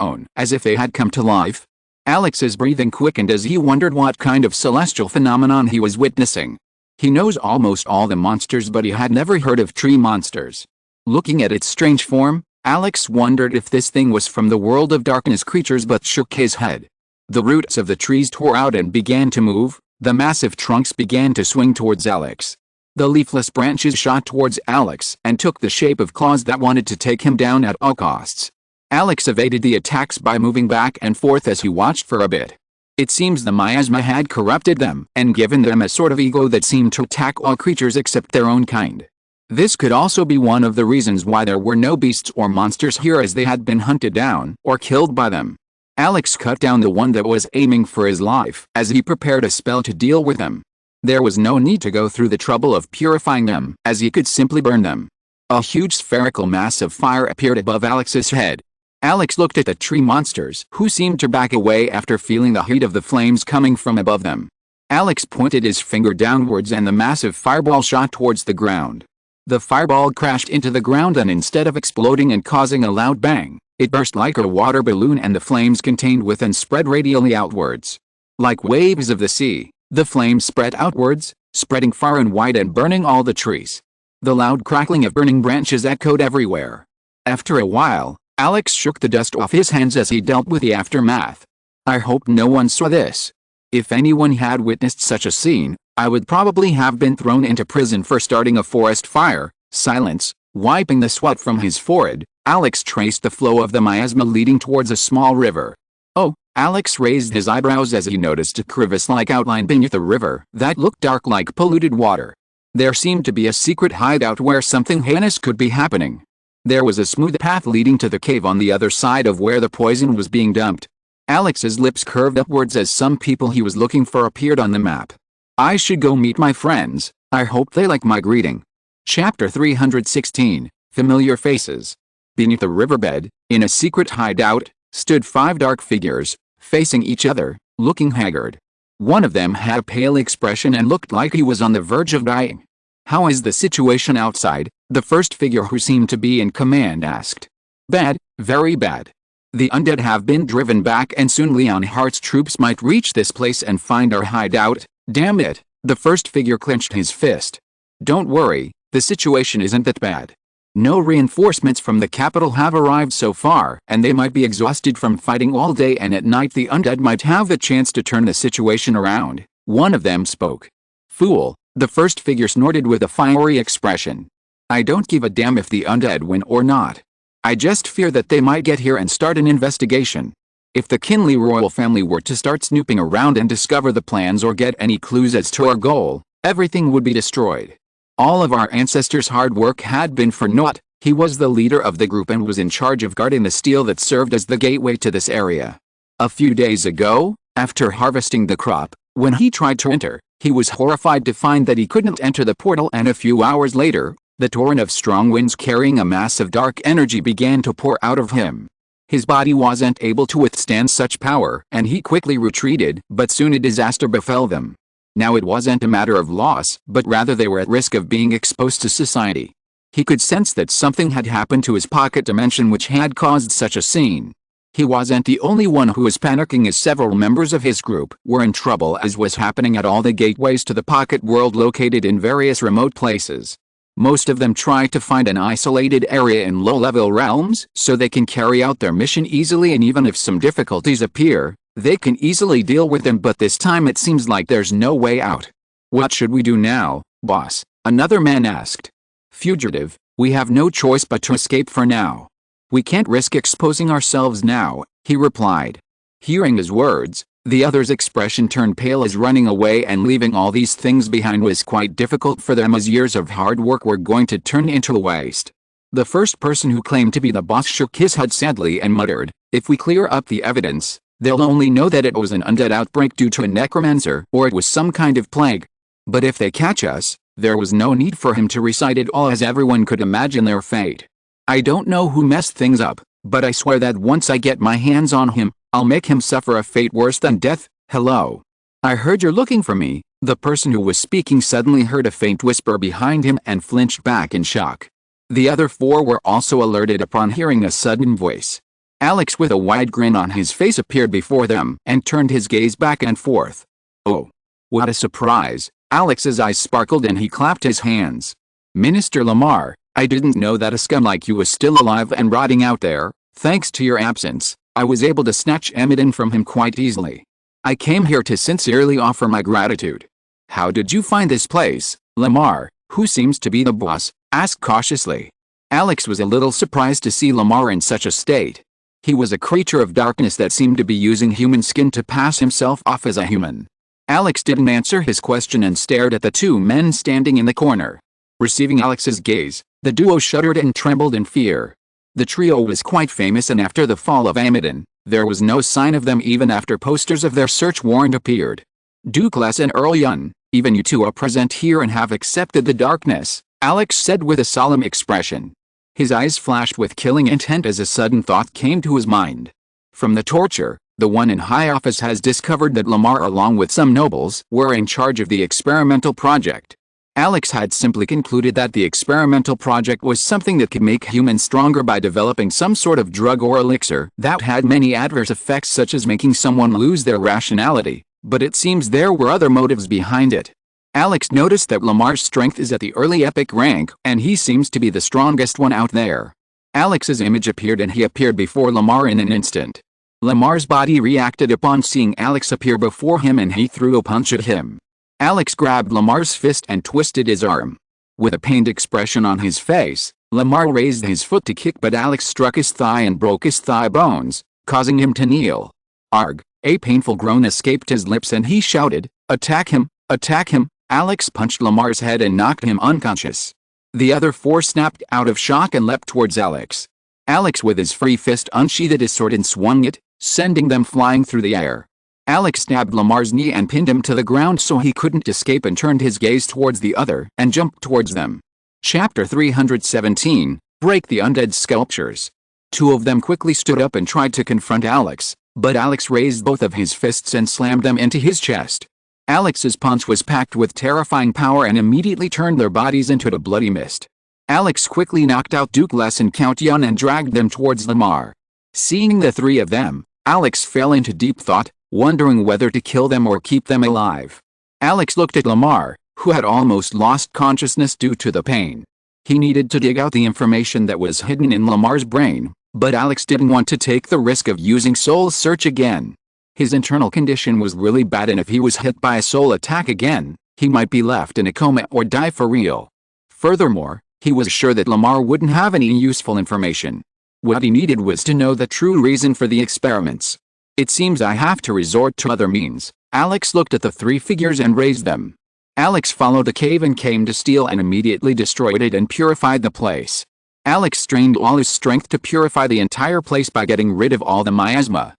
own, as if they had come to life. Alex's breathing quickened as he wondered what kind of celestial phenomenon he was witnessing. He knows almost all the monsters, but he had never heard of tree monsters. Looking at its strange form, Alex wondered if this thing was from the world of darkness creatures but shook his head. The roots of the trees tore out and began to move, the massive trunks began to swing towards Alex. The leafless branches shot towards Alex and took the shape of claws that wanted to take him down at all costs. Alex evaded the attacks by moving back and forth as he watched for a bit. It seems the miasma had corrupted them and given them a sort of ego that seemed to attack all creatures except their own kind. This could also be one of the reasons why there were no beasts or monsters here, as they had been hunted down or killed by them. Alex cut down the one that was aiming for his life as he prepared a spell to deal with them. There was no need to go through the trouble of purifying them, as he could simply burn them. A huge spherical mass of fire appeared above Alex's head. Alex looked at the tree monsters, who seemed to back away after feeling the heat of the flames coming from above them. Alex pointed his finger downwards and the massive fireball shot towards the ground. The fireball crashed into the ground, and instead of exploding and causing a loud bang, it burst like a water balloon, and the flames contained within spread radially outwards. Like waves of the sea, the flames spread outwards, spreading far and wide and burning all the trees. The loud crackling of burning branches echoed everywhere. After a while, Alex shook the dust off his hands as he dealt with the aftermath. I hope no one saw this. If anyone had witnessed such a scene, I would probably have been thrown into prison for starting a forest fire. Silence. Wiping the sweat from his forehead, Alex traced the flow of the miasma leading towards a small river. Oh, Alex raised his eyebrows as he noticed a crevice-like outline beneath the river that looked dark like polluted water. There seemed to be a secret hideout where something heinous could be happening. There was a smooth path leading to the cave on the other side of where the poison was being dumped. Alex's lips curved upwards as some people he was looking for appeared on the map. I should go meet my friends. I hope they like my greeting. Chapter 316, Familiar Faces. Beneath the riverbed, in a secret hideout, stood 5 dark figures, facing each other, looking haggard. One of them had a pale expression and looked like he was on the verge of dying. How is the situation outside? The first figure, who seemed to be in command, asked. Bad, very bad. The undead have been driven back, and soon Leonhardt's troops might reach this place and find our hideout. Damn it, the first figure clenched his fist. Don't worry, the situation isn't that bad. No reinforcements from the capital have arrived so far, and they might be exhausted from fighting all day, and at night the undead might have the chance to turn the situation around. One of them spoke. Fool, the first figure snorted with a fiery expression. I don't give a damn if the undead win or not. I just fear that they might get here and start an investigation. If the Kinley royal family were to start snooping around and discover the plans or get any clues as to our goal, everything would be destroyed. All of our ancestors' hard work had been for naught. He was the leader of the group and was in charge of guarding the steel that served as the gateway to this area. A few days ago, after harvesting the crop, when he tried to enter, he was horrified to find that he couldn't enter the portal, and a few hours later, the torrent of strong winds carrying a mass of dark energy began to pour out of him. His body wasn't able to withstand such power, and he quickly retreated, but soon a disaster befell them. Now it wasn't a matter of loss, but rather they were at risk of being exposed to society. He could sense that something had happened to his pocket dimension which had caused such a scene. He wasn't the only one who was panicking, as several members of his group were in trouble, as was happening at all the gateways to the pocket world located in various remote places. Most of them try to find an isolated area in low-level realms so they can carry out their mission easily, and even if some difficulties appear, they can easily deal with them, but this time it seems like there's no way out. What should we do now, boss? Another man asked. Fugitive, we have no choice but to escape for now. We can't risk exposing ourselves now, he replied. Hearing his words, the other's expression turned pale, as running away and leaving all these things behind was quite difficult for them, as years of hard work were going to turn into waste. The first person, who claimed to be the boss, shook his head sadly and muttered, if we clear up the evidence, they'll only know that it was an undead outbreak due to a necromancer, or it was some kind of plague. But if they catch us, there was no need for him to recite it all, as everyone could imagine their fate. I don't know who messed things up, but I swear that once I get my hands on him, I'll make him suffer a fate worse than death. Hello. I heard you're looking for me. The person who was speaking suddenly heard a faint whisper behind him and flinched back in shock. The other 4 were also alerted upon hearing a sudden voice. Alex, with a wide grin on his face, appeared before them and turned his gaze back and forth. Oh. What a surprise. Alex's eyes sparkled and he clapped his hands. Minister Lamar, I didn't know that a scum like you was still alive and rotting out there. Thanks to your absence, I was able to snatch Emmett from him quite easily. I came here to sincerely offer my gratitude. How did you find this place? Lamar, who seems to be the boss, asked cautiously. Alex was a little surprised to see Lamar in such a state. He was a creature of darkness that seemed to be using human skin to pass himself off as a human. Alex didn't answer his question and stared at the 2 men standing in the corner. Receiving Alex's gaze, the duo shuddered and trembled in fear. The trio was quite famous, and after the fall of Amidon, there was no sign of them even after posters of their search warrant appeared. Douglas and Earl Yun, even you 2 are present here and have accepted the darkness, Alex said with a solemn expression. His eyes flashed with killing intent as a sudden thought came to his mind. From the torture, the one in high office has discovered that Lamar, along with some nobles, were in charge of the experimental project. Alex had simply concluded that the experimental project was something that could make humans stronger by developing some sort of drug or elixir that had many adverse effects, such as making someone lose their rationality, but it seems there were other motives behind it. Alex noticed that Lamar's strength is at the early epic rank, and he seems to be the strongest one out there. Alex's image appeared and he appeared before Lamar in an instant. Lamar's body reacted upon seeing Alex appear before him and he threw a punch at him. Alex grabbed Lamar's fist and twisted his arm. With a pained expression on his face, Lamar raised his foot to kick, but Alex struck his thigh and broke his thigh bones, causing him to kneel. Arg! A painful groan escaped his lips and he shouted, "Attack him! Attack him!" Alex punched Lamar's head and knocked him unconscious. The other four snapped out of shock and leapt towards Alex. Alex with his free fist unsheathed his sword and swung it, sending them flying through the air. Alex stabbed Lamar's knee and pinned him to the ground so he couldn't escape, and turned his gaze towards the other and jumped towards them. Chapter 317, Break the Undead Sculptures. Two of them quickly stood up and tried to confront Alex, but Alex raised both of his fists and slammed them into his chest. Alex's punch was packed with terrifying power and immediately turned their bodies into a bloody mist. Alex quickly knocked out Duke Les and Count Yun and dragged them towards Lamar. Seeing the three of them, Alex fell into deep thought, wondering whether to kill them or keep them alive. Alex looked at Lamar, who had almost lost consciousness due to the pain. He needed to dig out the information that was hidden in Lamar's brain, but Alex didn't want to take the risk of using Soul Search again. His internal condition was really bad, and if he was hit by a soul attack again, he might be left in a coma or die for real. Furthermore, he was sure that Lamar wouldn't have any useful information. What he needed was to know the true reason for the experiments. It seems I have to resort to other means. Alex looked at the three figures and raised them. Alex followed the cave and came to steel and immediately destroyed it and purified the place. Alex strained all his strength to purify the entire place by getting rid of all the miasma.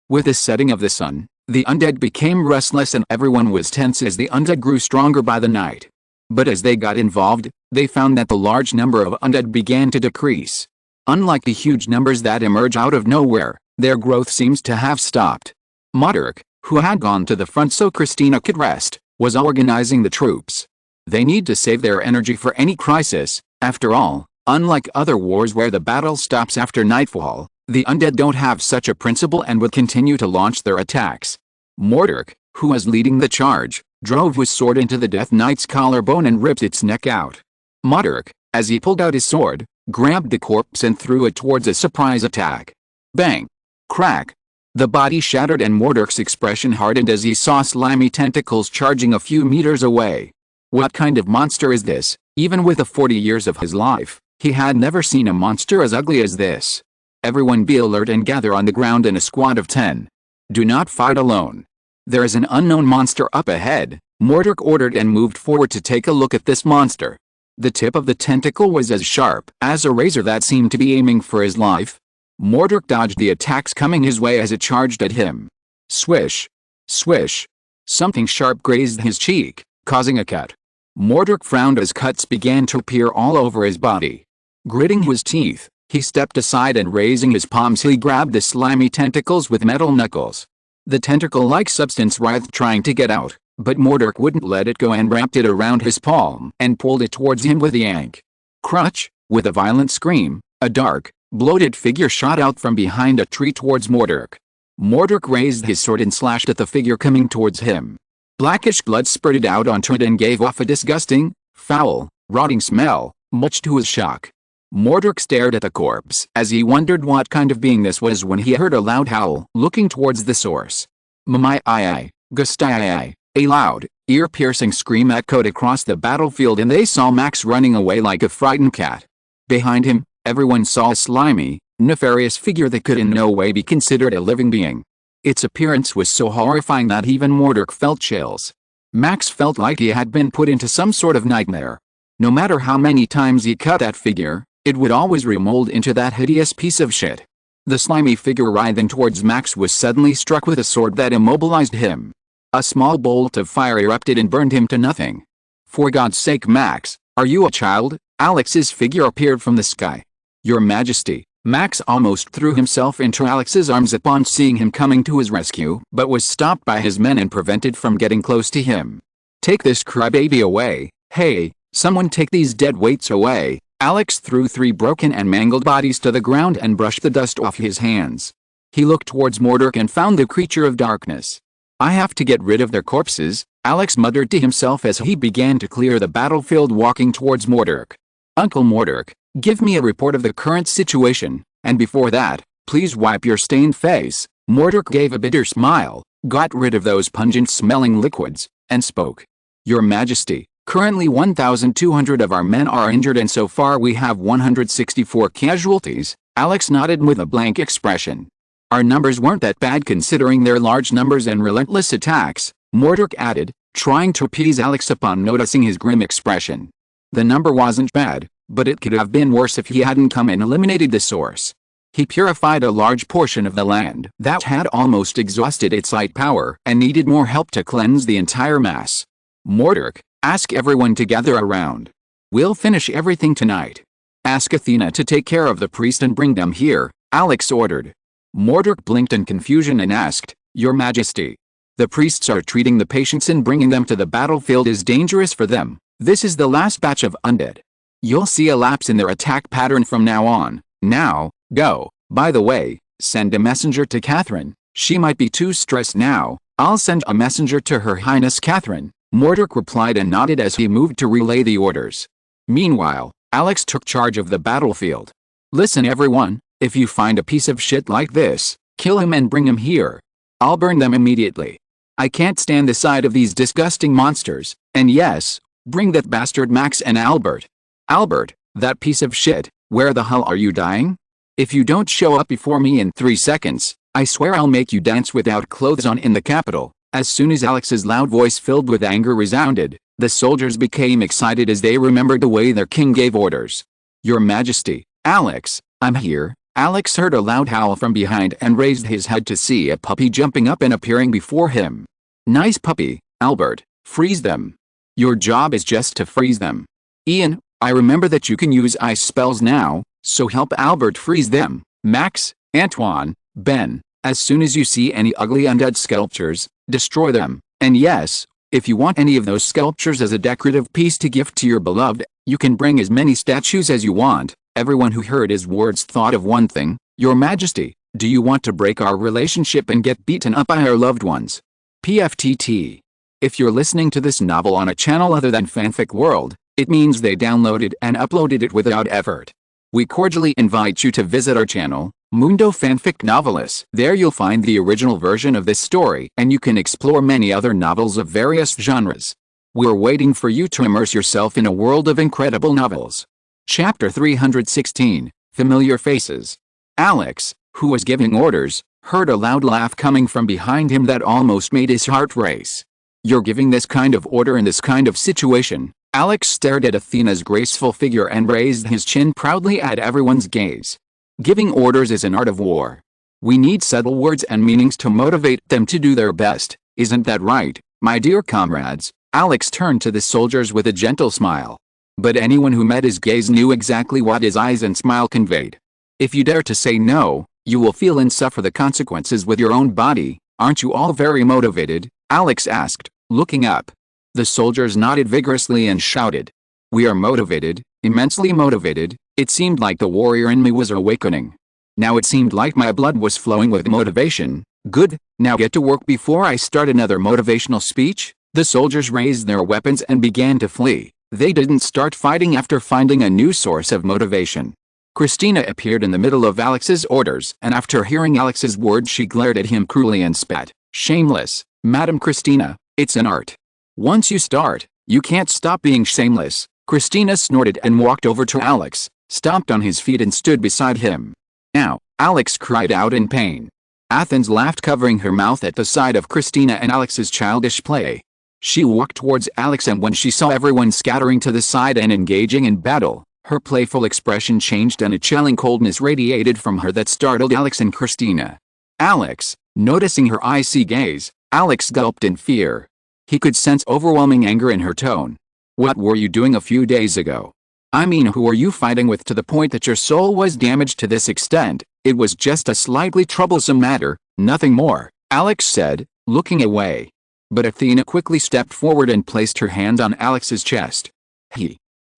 With the setting of the sun, the undead became restless and everyone was tense as the undead grew stronger by the night. But as they got involved, they found that the large number of undead began to decrease. Unlike the huge numbers that emerge out of nowhere, their growth seems to have stopped. Moderick, who had gone to the front so Christina could rest, was organizing the troops. They need to save their energy for any crisis. After all, unlike other wars where the battle stops after nightfall, the undead don't have such a principle and would continue to launch their attacks. Moderick, who was leading the charge, drove his sword into the Death Knight's collarbone and ripped its neck out. Moderick, as he pulled out his sword, grabbed the corpse and threw it towards a surprise attack. Bang! Crack! The body shattered and Moderick's expression hardened as he saw slimy tentacles charging a few meters away. What kind of monster is this? Even with the 40 years of his life, he had never seen a monster as ugly as this. Everyone be alert and gather on the ground in a squad of 10. Do not fight alone. There is an unknown monster up ahead, Moderick ordered and moved forward to take a look at this monster. The tip of the tentacle was as sharp as a razor that seemed to be aiming for his life. Moderick dodged the attacks coming his way as it charged at him. Swish! Swish! Something sharp grazed his cheek, causing a cut. Moderick frowned as cuts began to appear all over his body. Gritting his teeth, he stepped aside and raising his palms he grabbed the slimy tentacles with metal knuckles. The tentacle-like substance writhed trying to get out, but Moderick wouldn't let it go and wrapped it around his palm and pulled it towards him with a yank. Crutch! With a violent scream, a dark, bloated figure shot out from behind a tree towards Moderick. Moderick raised his sword and slashed at the figure coming towards him. Blackish blood spurted out onto it and gave off a disgusting, foul, rotting smell, much to his shock. Moderick stared at the corpse as he wondered what kind of being this was when he heard a loud howl looking towards the source. Mamai, Gustai. A loud, ear-piercing scream echoed across the battlefield and they saw Max running away like a frightened cat. Behind him, everyone saw a slimy, nefarious figure that could in no way be considered a living being. Its appearance was so horrifying that even Moderick felt chills. Max felt like he had been put into some sort of nightmare. No matter how many times he cut that figure, it would always remold into that hideous piece of shit. The slimy figure writhing towards Max was suddenly struck with a sword that immobilized him. A small bolt of fire erupted and burned him to nothing. For God's sake, Max, are you a child? Alex's figure appeared from the sky. Your Majesty. Max almost threw himself into Alex's arms upon seeing him coming to his rescue, but was stopped by his men and prevented from getting close to him. Take this crybaby away. Hey, someone take these dead weights away. Alex threw 3 broken and mangled bodies to the ground and brushed the dust off his hands. He looked towards Mordok and found the creature of darkness. I have to get rid of their corpses, Alex muttered to himself as he began to clear the battlefield, walking towards Mordok. Uncle Mordok, give me a report of the current situation, and before that, please wipe your stained face. Mordok gave a bitter smile, got rid of those pungent-smelling liquids, and spoke. Your Majesty, currently 1,200 of our men are injured and so far we have 164 casualties. Alex nodded with a blank expression. Our numbers weren't that bad considering their large numbers and relentless attacks, Mordok added, trying to appease Alex upon noticing his grim expression. The number wasn't bad, but it could have been worse if he hadn't come and eliminated the source. He purified a large portion of the land that had almost exhausted its light power and needed more help to cleanse the entire mass. Mordok, ask everyone to gather around. We'll finish everything tonight. Ask Athena to take care of the priest and bring them here, Alex ordered. Mordok blinked in confusion and asked, Your Majesty. The priests are treating the patients and bringing them to the battlefield is dangerous for them. This is the last batch of undead. You'll see a lapse in their attack pattern from now on. Now, go. By the way, send a messenger to Catherine. She might be too stressed now. I'll send a messenger to Her Highness Catherine. Mordok replied and nodded as he moved to relay the orders. Meanwhile, Alex took charge of the battlefield. Listen everyone, if you find a piece of shit like this, kill him and bring him here. I'll burn them immediately. I can't stand the sight of these disgusting monsters, and yes, bring that bastard Max and Albert. Albert, that piece of shit, where the hell are you dying? If you don't show up before me in 3 seconds, I swear I'll make you dance without clothes on in the capital. As soon as Alex's loud voice filled with anger resounded, the soldiers became excited as they remembered the way their king gave orders. Your Majesty, Alex, I'm here. Alex heard a loud howl from behind and raised his head to see a puppy jumping up and appearing before him. Nice puppy, Albert, freeze them. Your job is just to freeze them. Ian, I remember that you can use ice spells now, so help Albert freeze them. Max, Antoine, Ben, as soon as you see any ugly undead sculptures, destroy them. And yes, if you want any of those sculptures as a decorative piece to gift to your beloved, you can bring as many statues as you want. Everyone who heard his words thought of one thing. Your Majesty, do you want to break our relationship and get beaten up by our loved ones? PFTT. If you're listening to this novel on a channel other than Fanfic World, it means they downloaded and uploaded it without effort. We cordially invite you to visit our channel, Mundo Fanfic Novelis. There you'll find the original version of this story and you can explore many other novels of various genres. We're waiting for you to immerse yourself in a world of incredible novels. Chapter 316, Familiar Faces. Alex, who was giving orders, heard a loud laugh coming from behind him that almost made his heart race. You're giving this kind of order in this kind of situation? Alex stared at Athena's graceful figure and raised his chin proudly at everyone's gaze. Giving orders is an art of war. We need subtle words and meanings to motivate them to do their best, isn't that right, my dear comrades? Alex turned to the soldiers with a gentle smile. But anyone who met his gaze knew exactly what his eyes and smile conveyed. If you dare to say no, you will feel and suffer the consequences with your own body. Aren't you all very motivated? Alex asked, looking up. The soldiers nodded vigorously and shouted. We are motivated, immensely motivated. It seemed like the warrior in me was awakening. Now it seemed like my blood was flowing with motivation. Good, now get to work before I start another motivational speech. The soldiers raised their weapons and began to flee. They didn't start fighting after finding a new source of motivation. Christina appeared in the middle of Alex's orders and after hearing Alex's words she glared at him cruelly and spat. Shameless, Madam Christina, it's an art. Once you start, you can't stop being shameless. Christina snorted and walked over to Alex, stomped on his feet and stood beside him. Now, Alex cried out in pain. Athens laughed covering her mouth at the sight of Christina and Alex's childish play. She walked towards Alex and when she saw everyone scattering to the side and engaging in battle, her playful expression changed and a chilling coldness radiated from her that startled Alex and Christina. Alex, noticing her icy gaze, Alex gulped in fear. He could sense overwhelming anger in her tone. What were you doing a few days ago? I mean, who were you fighting with to the point that your soul was damaged to this extent? It was just a slightly troublesome matter, nothing more, Alex said, looking away. But Athena quickly stepped forward and placed her hand on Alex's chest.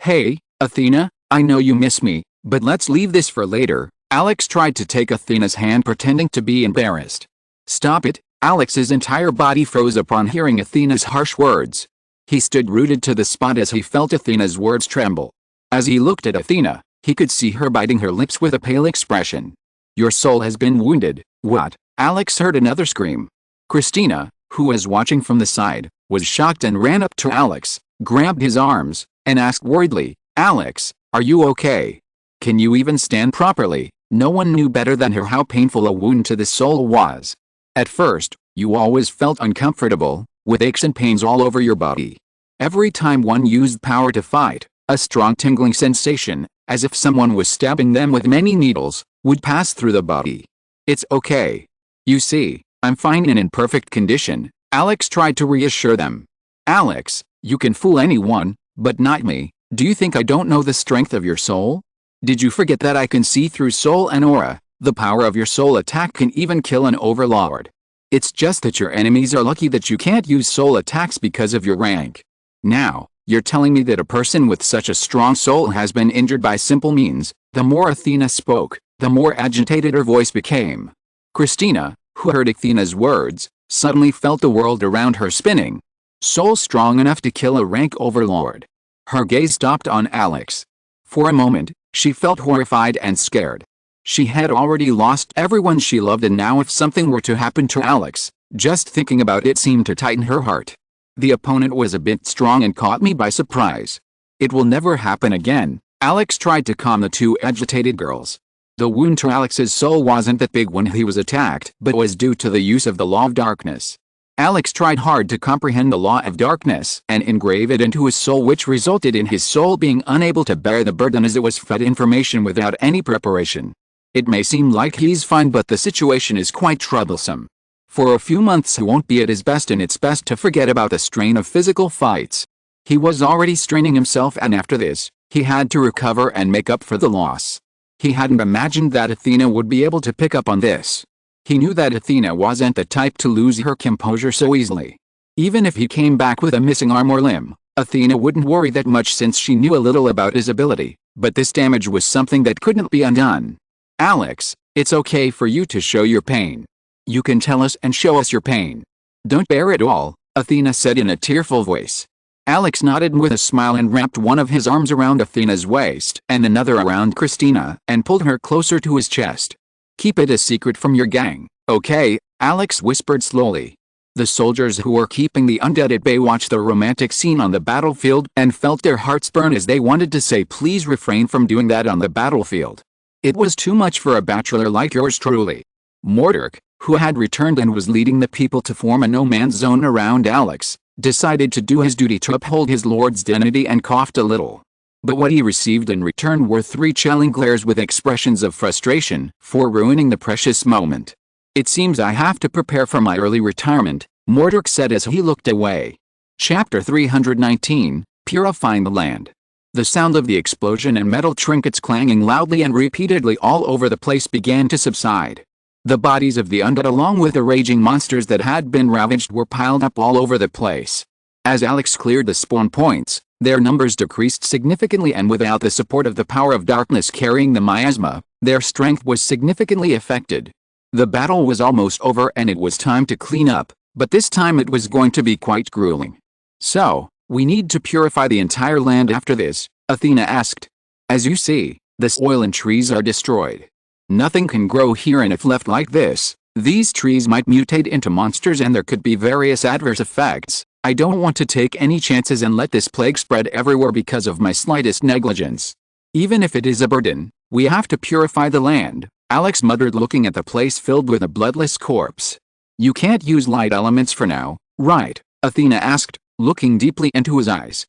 Hey, Athena, I know you miss me, but let's leave this for later. Alex tried to take Athena's hand, pretending to be embarrassed. Stop it. Alex's entire body froze upon hearing Athena's harsh words. He stood rooted to the spot as he felt Athena's words tremble. As he looked at Athena, he could see her biting her lips with a pale expression. Your soul has been wounded. What? Alex heard another scream. Christina, who was watching from the side, was shocked and ran up to Alex, grabbed his arms, and asked worriedly, Alex, are you okay? Can you even stand properly? No one knew better than her how painful a wound to the soul was. At first, you always felt uncomfortable, with aches and pains all over your body. Every time one used power to fight, a strong tingling sensation, as if someone was stabbing them with many needles, would pass through the body. It's okay. You see, I'm fine and in perfect condition, Alex tried to reassure them. Alex, you can fool anyone, but not me. Do you think I don't know the strength of your soul? Did you forget that I can see through soul and aura? The power of your soul attack can even kill an overlord. It's just that your enemies are lucky that you can't use soul attacks because of your rank. Now, you're telling me that a person with such a strong soul has been injured by simple means. The more Athena spoke, the more agitated her voice became. Christina, who heard Athena's words, suddenly felt the world around her spinning. Soul strong enough to kill a rank overlord. Her gaze stopped on Alex. For a moment, she felt horrified and scared. She had already lost everyone she loved, and now if something were to happen to Alex, just thinking about it seemed to tighten her heart. The opponent was a bit strong and caught me by surprise. It will never happen again. Alex tried to calm the two agitated girls. The wound to Alex's soul wasn't that big when he was attacked, but was due to the use of the law of darkness. Alex tried hard to comprehend the law of darkness and engrave it into his soul, which resulted in his soul being unable to bear the burden as it was fed information without any preparation. It may seem like he's fine, but the situation is quite troublesome. For a few months he won't be at his best, and it's best to forget about the strain of physical fights. He was already straining himself, and after this, he had to recover and make up for the loss. He hadn't imagined that Athena would be able to pick up on this. He knew that Athena wasn't the type to lose her composure so easily. Even if he came back with a missing arm or limb, Athena wouldn't worry that much since she knew a little about his ability, but this damage was something that couldn't be undone. Alex, it's okay for you to show your pain. You can tell us and show us your pain. Don't bear it all, Athena said in a tearful voice. Alex nodded with a smile and wrapped one of his arms around Athena's waist and another around Christina and pulled her closer to his chest. Keep it a secret from your gang, okay? Alex whispered slowly. The soldiers who were keeping the undead at bay watched the romantic scene on the battlefield and felt their hearts burn as they wanted to say, please refrain from doing that on the battlefield. It was too much for a bachelor like yours truly. Mordek, who had returned and was leading the people to form a no-man's zone around Alex, decided to do his duty to uphold his lord's dignity and coughed a little. But what he received in return were 3 chilling glares with expressions of frustration for ruining the precious moment. It seems I have to prepare for my early retirement, Mordek said as he looked away. Chapter 319, Purifying the Land. The sound of the explosion and metal trinkets clanging loudly and repeatedly all over the place began to subside. The bodies of the undead along with the raging monsters that had been ravaged were piled up all over the place. As Alex cleared the spawn points, their numbers decreased significantly, and without the support of the power of darkness carrying the miasma, their strength was significantly affected. The battle was almost over and it was time to clean up, but this time it was going to be quite grueling. So, we need to purify the entire land after this, Athena asked. As you see, the soil and trees are destroyed. Nothing can grow here, and if left like this, these trees might mutate into monsters and there could be various adverse effects. I don't want to take any chances and let this plague spread everywhere because of my slightest negligence. Even if it is a burden, we have to purify the land, Alex muttered, looking at the place filled with a bloodless corpse. You can't use light elements for now, right? Athena asked, looking deeply into his eyes.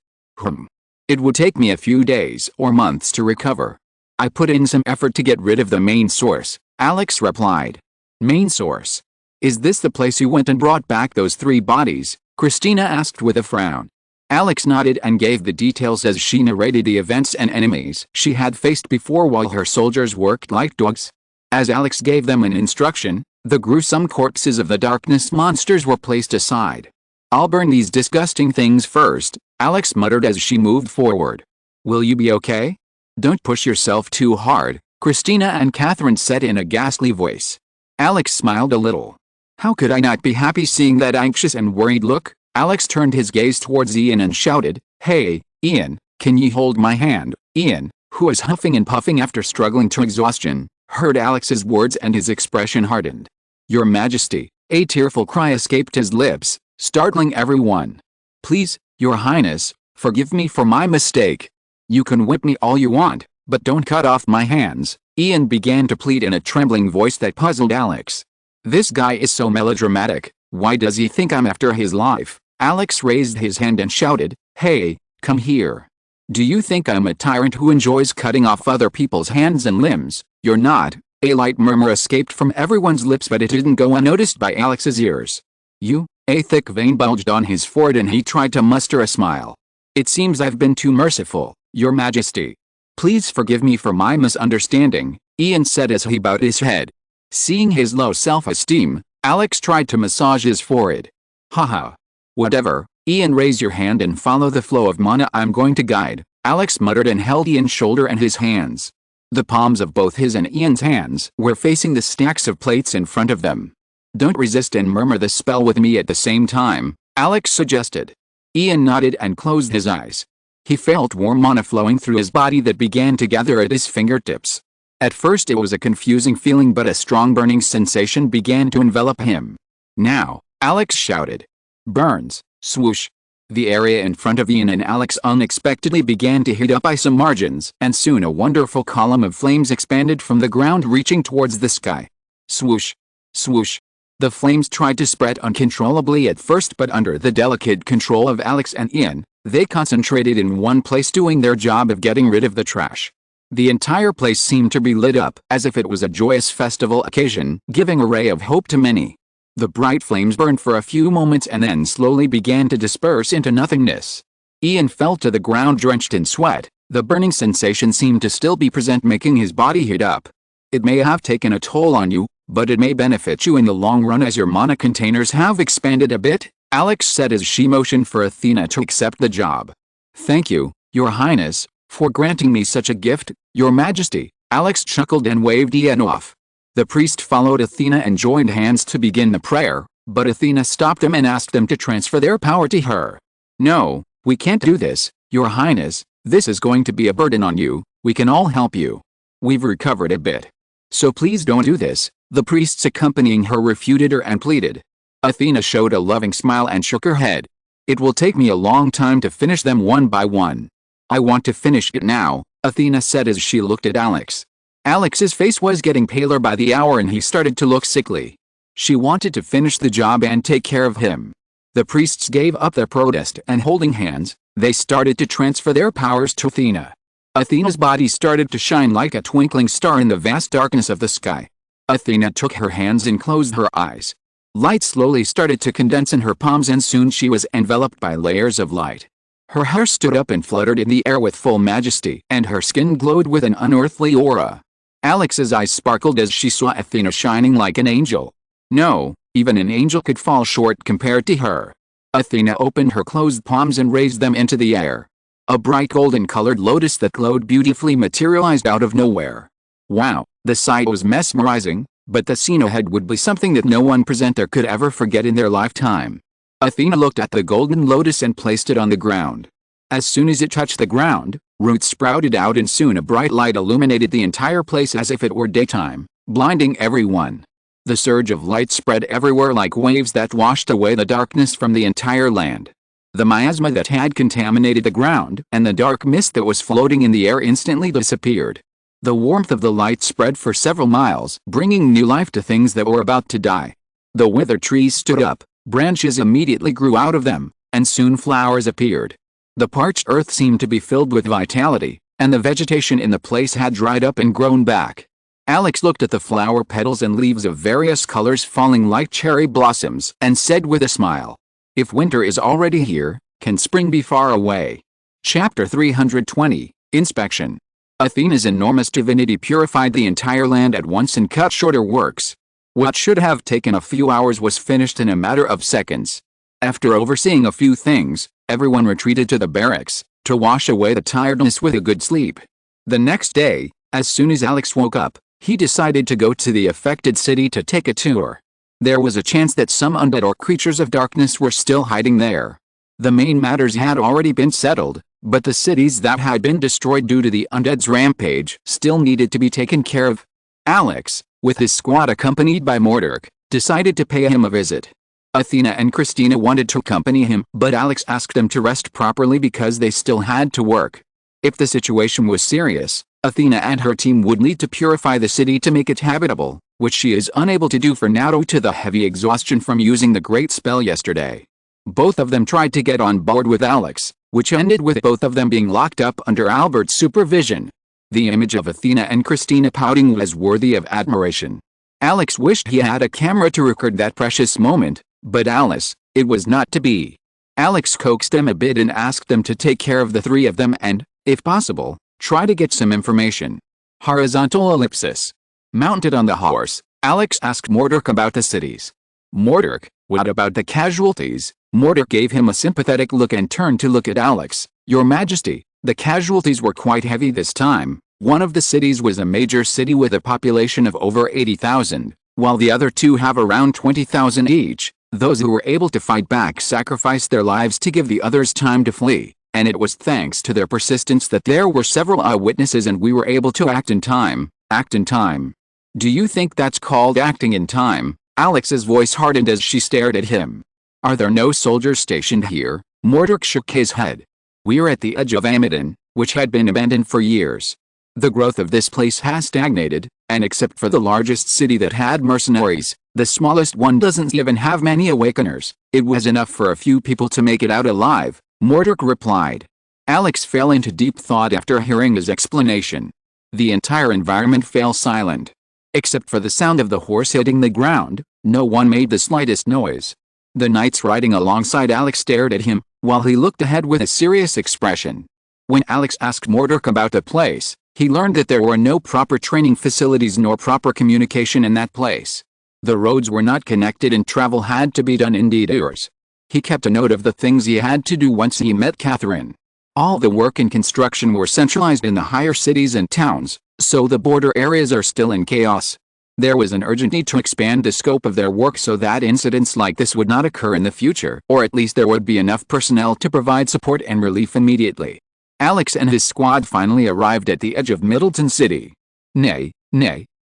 It would take me a few days or months to recover. I put in some effort to get rid of the main source, Alex replied. Main source? Is this the place you went and brought back those 3 bodies? Christina asked with a frown. Alex nodded and gave the details as she narrated the events and enemies she had faced before while her soldiers worked like dogs. As Alex gave them an instruction, the gruesome corpses of the darkness monsters were placed aside. I'll burn these disgusting things first, Alex muttered as she moved forward. Will you be okay? Don't push yourself too hard, Christina and Catherine said in a ghastly voice. Alex smiled a little. How could I not be happy seeing that anxious and worried look? Alex turned his gaze towards Ian and shouted, Hey, Ian, can you hold my hand? Ian, who was huffing and puffing after struggling to exhaustion, heard Alex's words and his expression hardened. Your Majesty, a tearful cry escaped his lips, startling everyone. Please, Your Highness, forgive me for my mistake. You can whip me all you want, but don't cut off my hands, Ian began to plead in a trembling voice that puzzled Alex. This guy is so melodramatic, why does he think I'm after his life? Alex raised his hand and shouted, Hey, come here. Do you think I'm a tyrant who enjoys cutting off other people's hands and limbs? You're not. A light murmur escaped from everyone's lips, but it didn't go unnoticed by Alex's ears. You? A thick vein bulged on his forehead and he tried to muster a smile. It seems I've been too merciful, Your Majesty. Please forgive me for my misunderstanding, Ian said as he bowed his head. Seeing his low self-esteem, Alex tried to massage his forehead. Haha. Whatever, Ian, raise your hand and follow the flow of mana I'm going to guide, Alex muttered and held Ian's shoulder and his hands. The palms of both his and Ian's hands were facing the stacks of plates in front of them. Don't resist and murmur the spell with me at the same time, Alex suggested. Ian nodded and closed his eyes. He felt warm mana flowing through his body that began to gather at his fingertips. At first it was a confusing feeling, but a strong burning sensation began to envelop him. Now, Alex shouted. Burns, swoosh. The area in front of Ian and Alex unexpectedly began to heat up by some margins, and soon a wonderful column of flames expanded from the ground reaching towards the sky. Swoosh. Swoosh. The flames tried to spread uncontrollably at first, but under the delicate control of Alex and Ian, they concentrated in one place, doing their job of getting rid of the trash. The entire place seemed to be lit up as if it was a joyous festival occasion, giving a ray of hope to many. The bright flames burned for a few moments and then slowly began to disperse into nothingness. Ian fell to the ground drenched in sweat. The burning sensation seemed to still be present, making his body heat up. It may have taken a toll on you, but it may benefit you in the long run as your mana containers have expanded a bit, Alex said as she motioned for Athena to accept the job. Thank you, Your Highness, for granting me such a gift, Your Majesty, Alex chuckled and waved Ian off. The priest followed Athena and joined hands to begin the prayer, but Athena stopped them and asked them to transfer their power to her. No, we can't do this, Your Highness, this is going to be a burden on you, we can all help you. We've recovered a bit. So please don't do this, the priests accompanying her refuted her and pleaded. Athena showed a loving smile and shook her head. It will take me a long time to finish them one by one. I want to finish it now, Athena said as she looked at Alex. Alex's face was getting paler by the hour and he started to look sickly. She wanted to finish the job and take care of him. The priests gave up their protest and holding hands, they started to transfer their powers to Athena. Athena's body started to shine like a twinkling star in the vast darkness of the sky. Athena took her hands and closed her eyes. Light slowly started to condense in her palms and soon she was enveloped by layers of light. Her hair stood up and fluttered in the air with full majesty and her skin glowed with an unearthly aura. Alex's eyes sparkled as she saw Athena shining like an angel. No, even an angel could fall short compared to her. Athena opened her closed palms and raised them into the air. A bright golden-colored lotus that glowed beautifully materialized out of nowhere. Wow, the sight was mesmerizing, but the scene ahead would be something that no one presenter could ever forget in their lifetime. Athena looked at the golden lotus and placed it on the ground. As soon as it touched the ground, roots sprouted out and soon a bright light illuminated the entire place as if it were daytime, blinding everyone. The surge of light spread everywhere like waves that washed away the darkness from the entire land. The miasma that had contaminated the ground and the dark mist that was floating in the air instantly disappeared. The warmth of the light spread for several miles, bringing new life to things that were about to die. The withered trees stood up, branches immediately grew out of them, and soon flowers appeared. The parched earth seemed to be filled with vitality, and the vegetation in the place had dried up and grown back. Alex looked at the flower petals and leaves of various colors falling like cherry blossoms and said with a smile, "If winter is already here, can spring be far away?" Chapter 320, Inspection. Athena's enormous divinity purified the entire land at once and cut short her works. What should have taken a few hours was finished in a matter of seconds. After overseeing a few things, everyone retreated to the barracks to wash away the tiredness with a good sleep. The next day, as soon as Alex woke up, he decided to go to the affected city to take a tour. There was a chance that some undead or creatures of darkness were still hiding there. The main matters had already been settled, but the cities that had been destroyed due to the undead's rampage still needed to be taken care of. Alex, with his squad accompanied by Mordork, decided to pay him a visit. Athena and Christina wanted to accompany him, but Alex asked them to rest properly because they still had to work. If the situation was serious, Athena and her team would need to purify the city to make it habitable, which she is unable to do for now due to the heavy exhaustion from using the great spell yesterday. Both of them tried to get on board with Alex, which ended with both of them being locked up under Albert's supervision. The image of Athena and Christina pouting was worthy of admiration. Alex wished he had a camera to record that precious moment, but alas, it was not to be. Alex coaxed them a bit and asked them to take care of the three of them and, if possible, try to get some information. Horizontal ellipsis. Mounted on the horse, Alex asked Mordork about the cities. Mordork, what about the casualties? Mordork gave him a sympathetic look and turned to look at Alex. Your Majesty, the casualties were quite heavy this time. One of the cities was a major city with a population of over 80,000, while the other two have around 20,000 each. Those who were able to fight back sacrificed their lives to give the others time to flee, and it was thanks to their persistence that there were several eyewitnesses and we were able to act in time. Act in time. Do you think that's called acting in time? Alex's voice hardened as she stared at him. Are there no soldiers stationed here? Mordork shook his head. We are at the edge of Amadon, which had been abandoned for years. The growth of this place has stagnated, and except for the largest city that had mercenaries, the smallest one doesn't even have many awakeners. It was enough for a few people to make it out alive, Mordork replied. Alex fell into deep thought after hearing his explanation. The entire environment fell silent. Except for the sound of the horse hitting the ground, no one made the slightest noise. The knights riding alongside Alex stared at him, while he looked ahead with a serious expression. When Alex asked Mordork about the place, he learned that there were no proper training facilities nor proper communication in that place. The roads were not connected and travel had to be done in detours. He kept a note of the things he had to do once he met Catherine. All the work and construction were centralized in the higher cities and towns, so the border areas are still in chaos. There was an urgent need to expand the scope of their work so that incidents like this would not occur in the future, or at least there would be enough personnel to provide support and relief immediately. Alex and his squad finally arrived at the edge of Middleton City. Nay,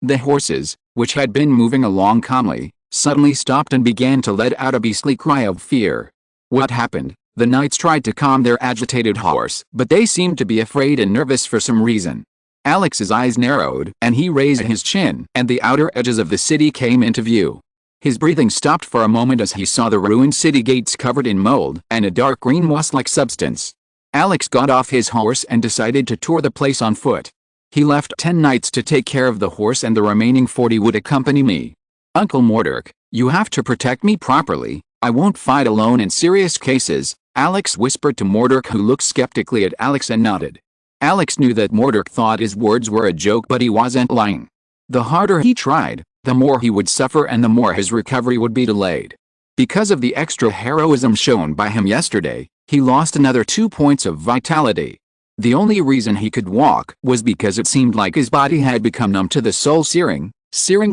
the horses, which had been moving along calmly, suddenly stopped and began to let out a beastly cry of fear. What happened? The knights tried to calm their agitated horse, but they seemed to be afraid and nervous for some reason. Alex's eyes narrowed, and he raised his chin, and the outer edges of the city came into view. His breathing stopped for a moment as he saw the ruined city gates covered in mold and a dark green moss-like substance. Alex got off his horse and decided to tour the place on foot. He left 10 knights to take care of the horse and the remaining 40 would accompany me. Uncle Mordork, you have to protect me properly. I won't fight alone in serious cases, Alex whispered to Mordork, who looked skeptically at Alex and nodded. Alex knew that Mordork thought his words were a joke, but he wasn't lying. The harder he tried, the more he would suffer and the more his recovery would be delayed. Because of the extra heroism shown by him yesterday, he lost another 2 points of vitality. The only reason he could walk was because it seemed like his body had become numb to the soul-searing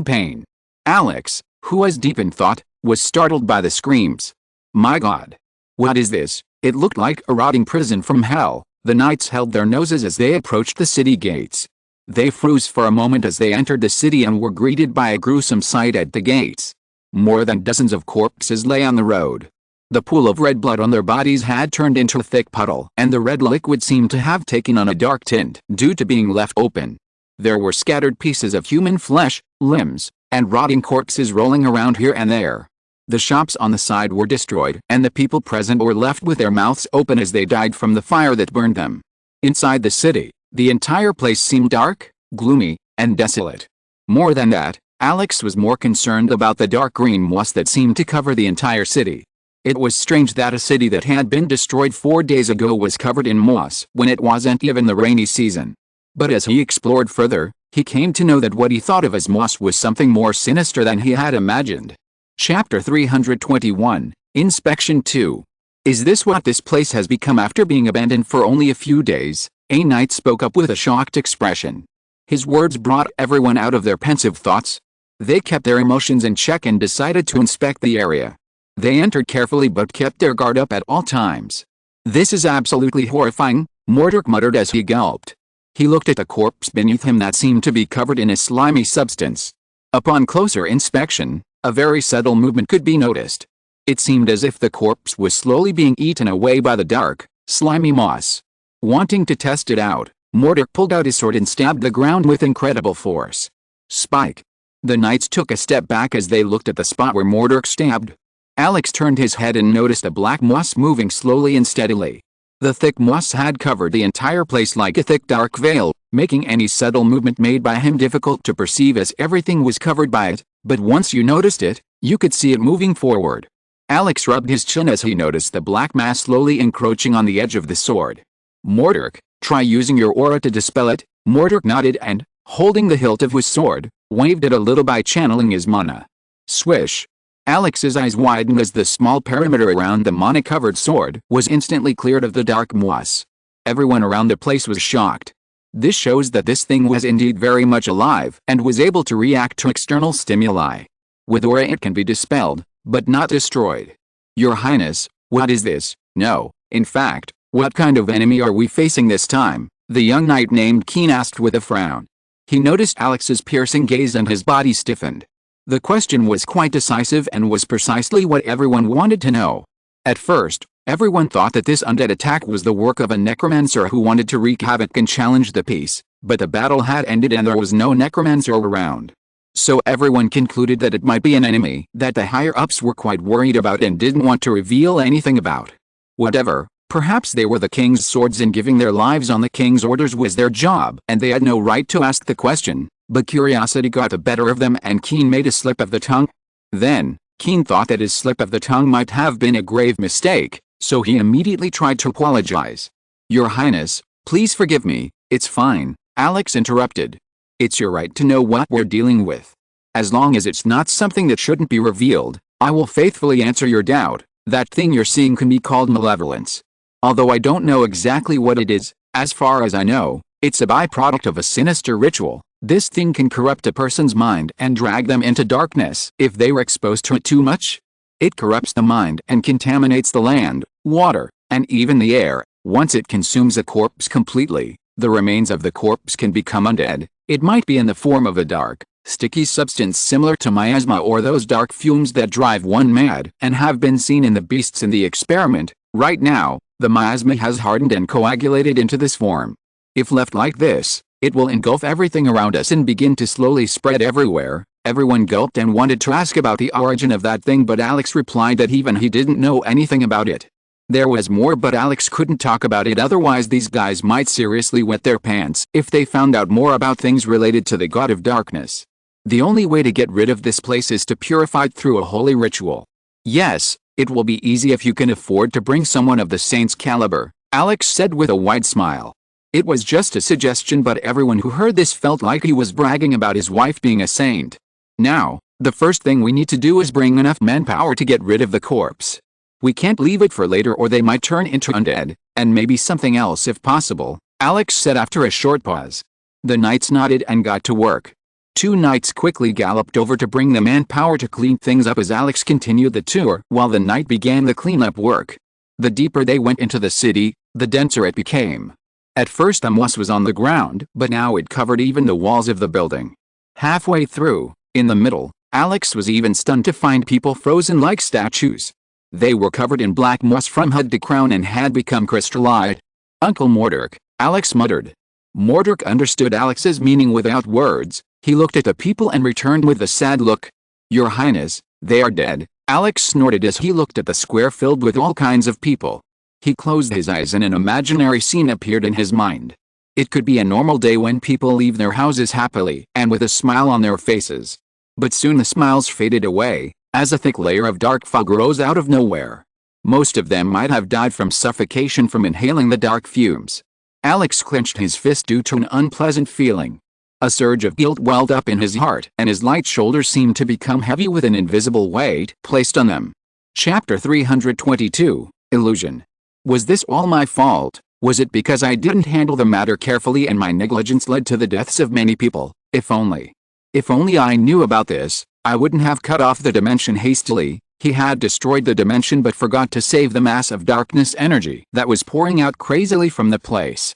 pain. Alex, who was deep in thought, was startled by the screams. My God! What is this? It looked like a rotting prison from hell. The knights held their noses as they approached the city gates. They froze for a moment as they entered the city and were greeted by a gruesome sight at the gates. More than dozens of corpses lay on the road. The pool of red blood on their bodies had turned into a thick puddle, and the red liquid seemed to have taken on a dark tint due to being left open. There were scattered pieces of human flesh, limbs, and rotting corpses rolling around here and there. The shops on the side were destroyed, and the people present were left with their mouths open as they died from the fire that burned them. Inside the city, the entire place seemed dark, gloomy, and desolate. More than that, Alex was more concerned about the dark green moss that seemed to cover the entire city. It was strange that a city that had been destroyed 4 days ago was covered in moss when it wasn't even the rainy season. But as he explored further, he came to know that what he thought of as moss was something more sinister than he had imagined. Chapter 321, Inspection 2. Is this what this place has become after being abandoned for only a few days? A knight spoke up with a shocked expression. His words brought everyone out of their pensive thoughts. They kept their emotions in check and decided to inspect the area. They entered carefully but kept their guard up at all times. "This is absolutely horrifying," Mordred muttered as he gulped. He looked at the corpse beneath him that seemed to be covered in a slimy substance. Upon closer inspection, a very subtle movement could be noticed. It seemed as if the corpse was slowly being eaten away by the dark, slimy moss. Wanting to test it out, Mordred pulled out his sword and stabbed the ground with incredible force. Spike. The knights took a step back as they looked at the spot where Mordred stabbed. Alex turned his head and noticed the black moss moving slowly and steadily. The thick moss had covered the entire place like a thick dark veil, making any subtle movement made by him difficult to perceive as everything was covered by it, but once you noticed it, you could see it moving forward. Alex rubbed his chin as he noticed the black mass slowly encroaching on the edge of the sword. "Mordred, try using your aura to dispel it." Mordred nodded and, holding the hilt of his sword, waved it a little by channeling his mana. Swish. Alex's eyes widened as the small perimeter around the mana-covered sword was instantly cleared of the dark moss. Everyone around the place was shocked. This shows that this thing was indeed very much alive and was able to react to external stimuli. With aura it can be dispelled, but not destroyed. "Your Highness, what is this?" "No, in fact, what kind of enemy are we facing this time?" the young knight named Keen asked with a frown. He noticed Alex's piercing gaze and his body stiffened. The question was quite decisive and was precisely what everyone wanted to know. At first, everyone thought that this undead attack was the work of a necromancer who wanted to wreak havoc and challenge the peace, but the battle had ended and there was no necromancer around. So everyone concluded that it might be an enemy that the higher-ups were quite worried about and didn't want to reveal anything about. Whatever, perhaps they were the king's swords and giving their lives on the king's orders was their job and they had no right to ask the question, but curiosity got the better of them and Keen made a slip of the tongue. Then, Keen thought that his slip of the tongue might have been a grave mistake, so he immediately tried to apologize. "Your Highness, please forgive me." "It's fine," Alex interrupted. "It's your right to know what we're dealing with. As long as it's not something that shouldn't be revealed, I will faithfully answer your doubt. That thing you're seeing can be called malevolence. Although I don't know exactly what it is, as far as I know, it's a byproduct of a sinister ritual. This thing can corrupt a person's mind and drag them into darkness if they were exposed to it too much. It corrupts the mind and contaminates the land, water, and even the air. Once it consumes a corpse completely, the remains of the corpse can become undead. It might be in the form of a dark, sticky substance similar to miasma or those dark fumes that drive one mad and have been seen in the beasts in the experiment. Right now, the miasma has hardened and coagulated into this form. If left like this, it will engulf everything around us and begin to slowly spread everywhere. Everyone gulped and wanted to ask about the origin of that thing, but Alex replied that even he didn't know anything about it. There was more, but Alex couldn't talk about it, otherwise these guys might seriously wet their pants if they found out more about things related to the god of darkness. The only way to get rid of this place is to purify it through a holy ritual. "Yes, it will be easy if you can afford to bring someone of the saint's caliber," Alex said with a wide smile. It was just a suggestion, but everyone who heard this felt like he was bragging about his wife being a saint. "Now, the first thing we need to do is bring enough manpower to get rid of the corpse. We can't leave it for later or they might turn into undead, and maybe something else if possible," Alex said after a short pause. The knights nodded and got to work. 2 knights quickly galloped over to bring the manpower to clean things up as Alex continued the tour while the knight began the cleanup work. The deeper they went into the city, the denser it became. At first the moss was on the ground, but now it covered even the walls of the building. Halfway through, in the middle, Alex was even stunned to find people frozen like statues. They were covered in black moss from head to crown and had become crystallized. "Uncle Mordred," Alex muttered. Mordred understood Alex's meaning without words. He looked at the people and returned with a sad look. "Your Highness, they are dead," Alex snorted as he looked at the square filled with all kinds of people. He closed his eyes and an imaginary scene appeared in his mind. It could be a normal day when people leave their houses happily and with a smile on their faces. But soon the smiles faded away, as a thick layer of dark fog rose out of nowhere. Most of them might have died from suffocation from inhaling the dark fumes. Alex clenched his fist due to an unpleasant feeling. A surge of guilt welled up in his heart and his light shoulders seemed to become heavy with an invisible weight placed on them. Chapter 322, Illusion. Was this all my fault? Was it because I didn't handle the matter carefully and my negligence led to the deaths of many people? If only. If only I knew about this, I wouldn't have cut off the dimension hastily. He had destroyed the dimension but forgot to save the mass of darkness energy that was pouring out crazily from the place.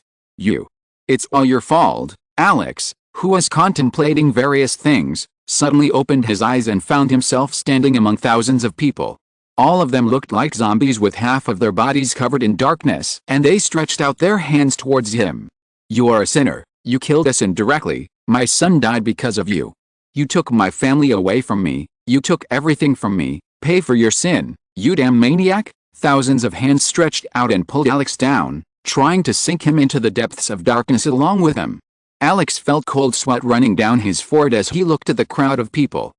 It's all your fault. Alex, who was contemplating various things, suddenly opened his eyes and found himself standing among thousands of people. All of them looked like zombies with half of their bodies covered in darkness, and they stretched out their hands towards him. You are a sinner. You killed us indirectly. My son died because of you. You took my family away from me. You took everything from me. Pay for your sin, you damn maniac. Thousands of hands stretched out and pulled Alex down, trying to sink him into the depths of darkness along with them. Alex felt cold sweat running down his forehead as he looked at the crowd of people.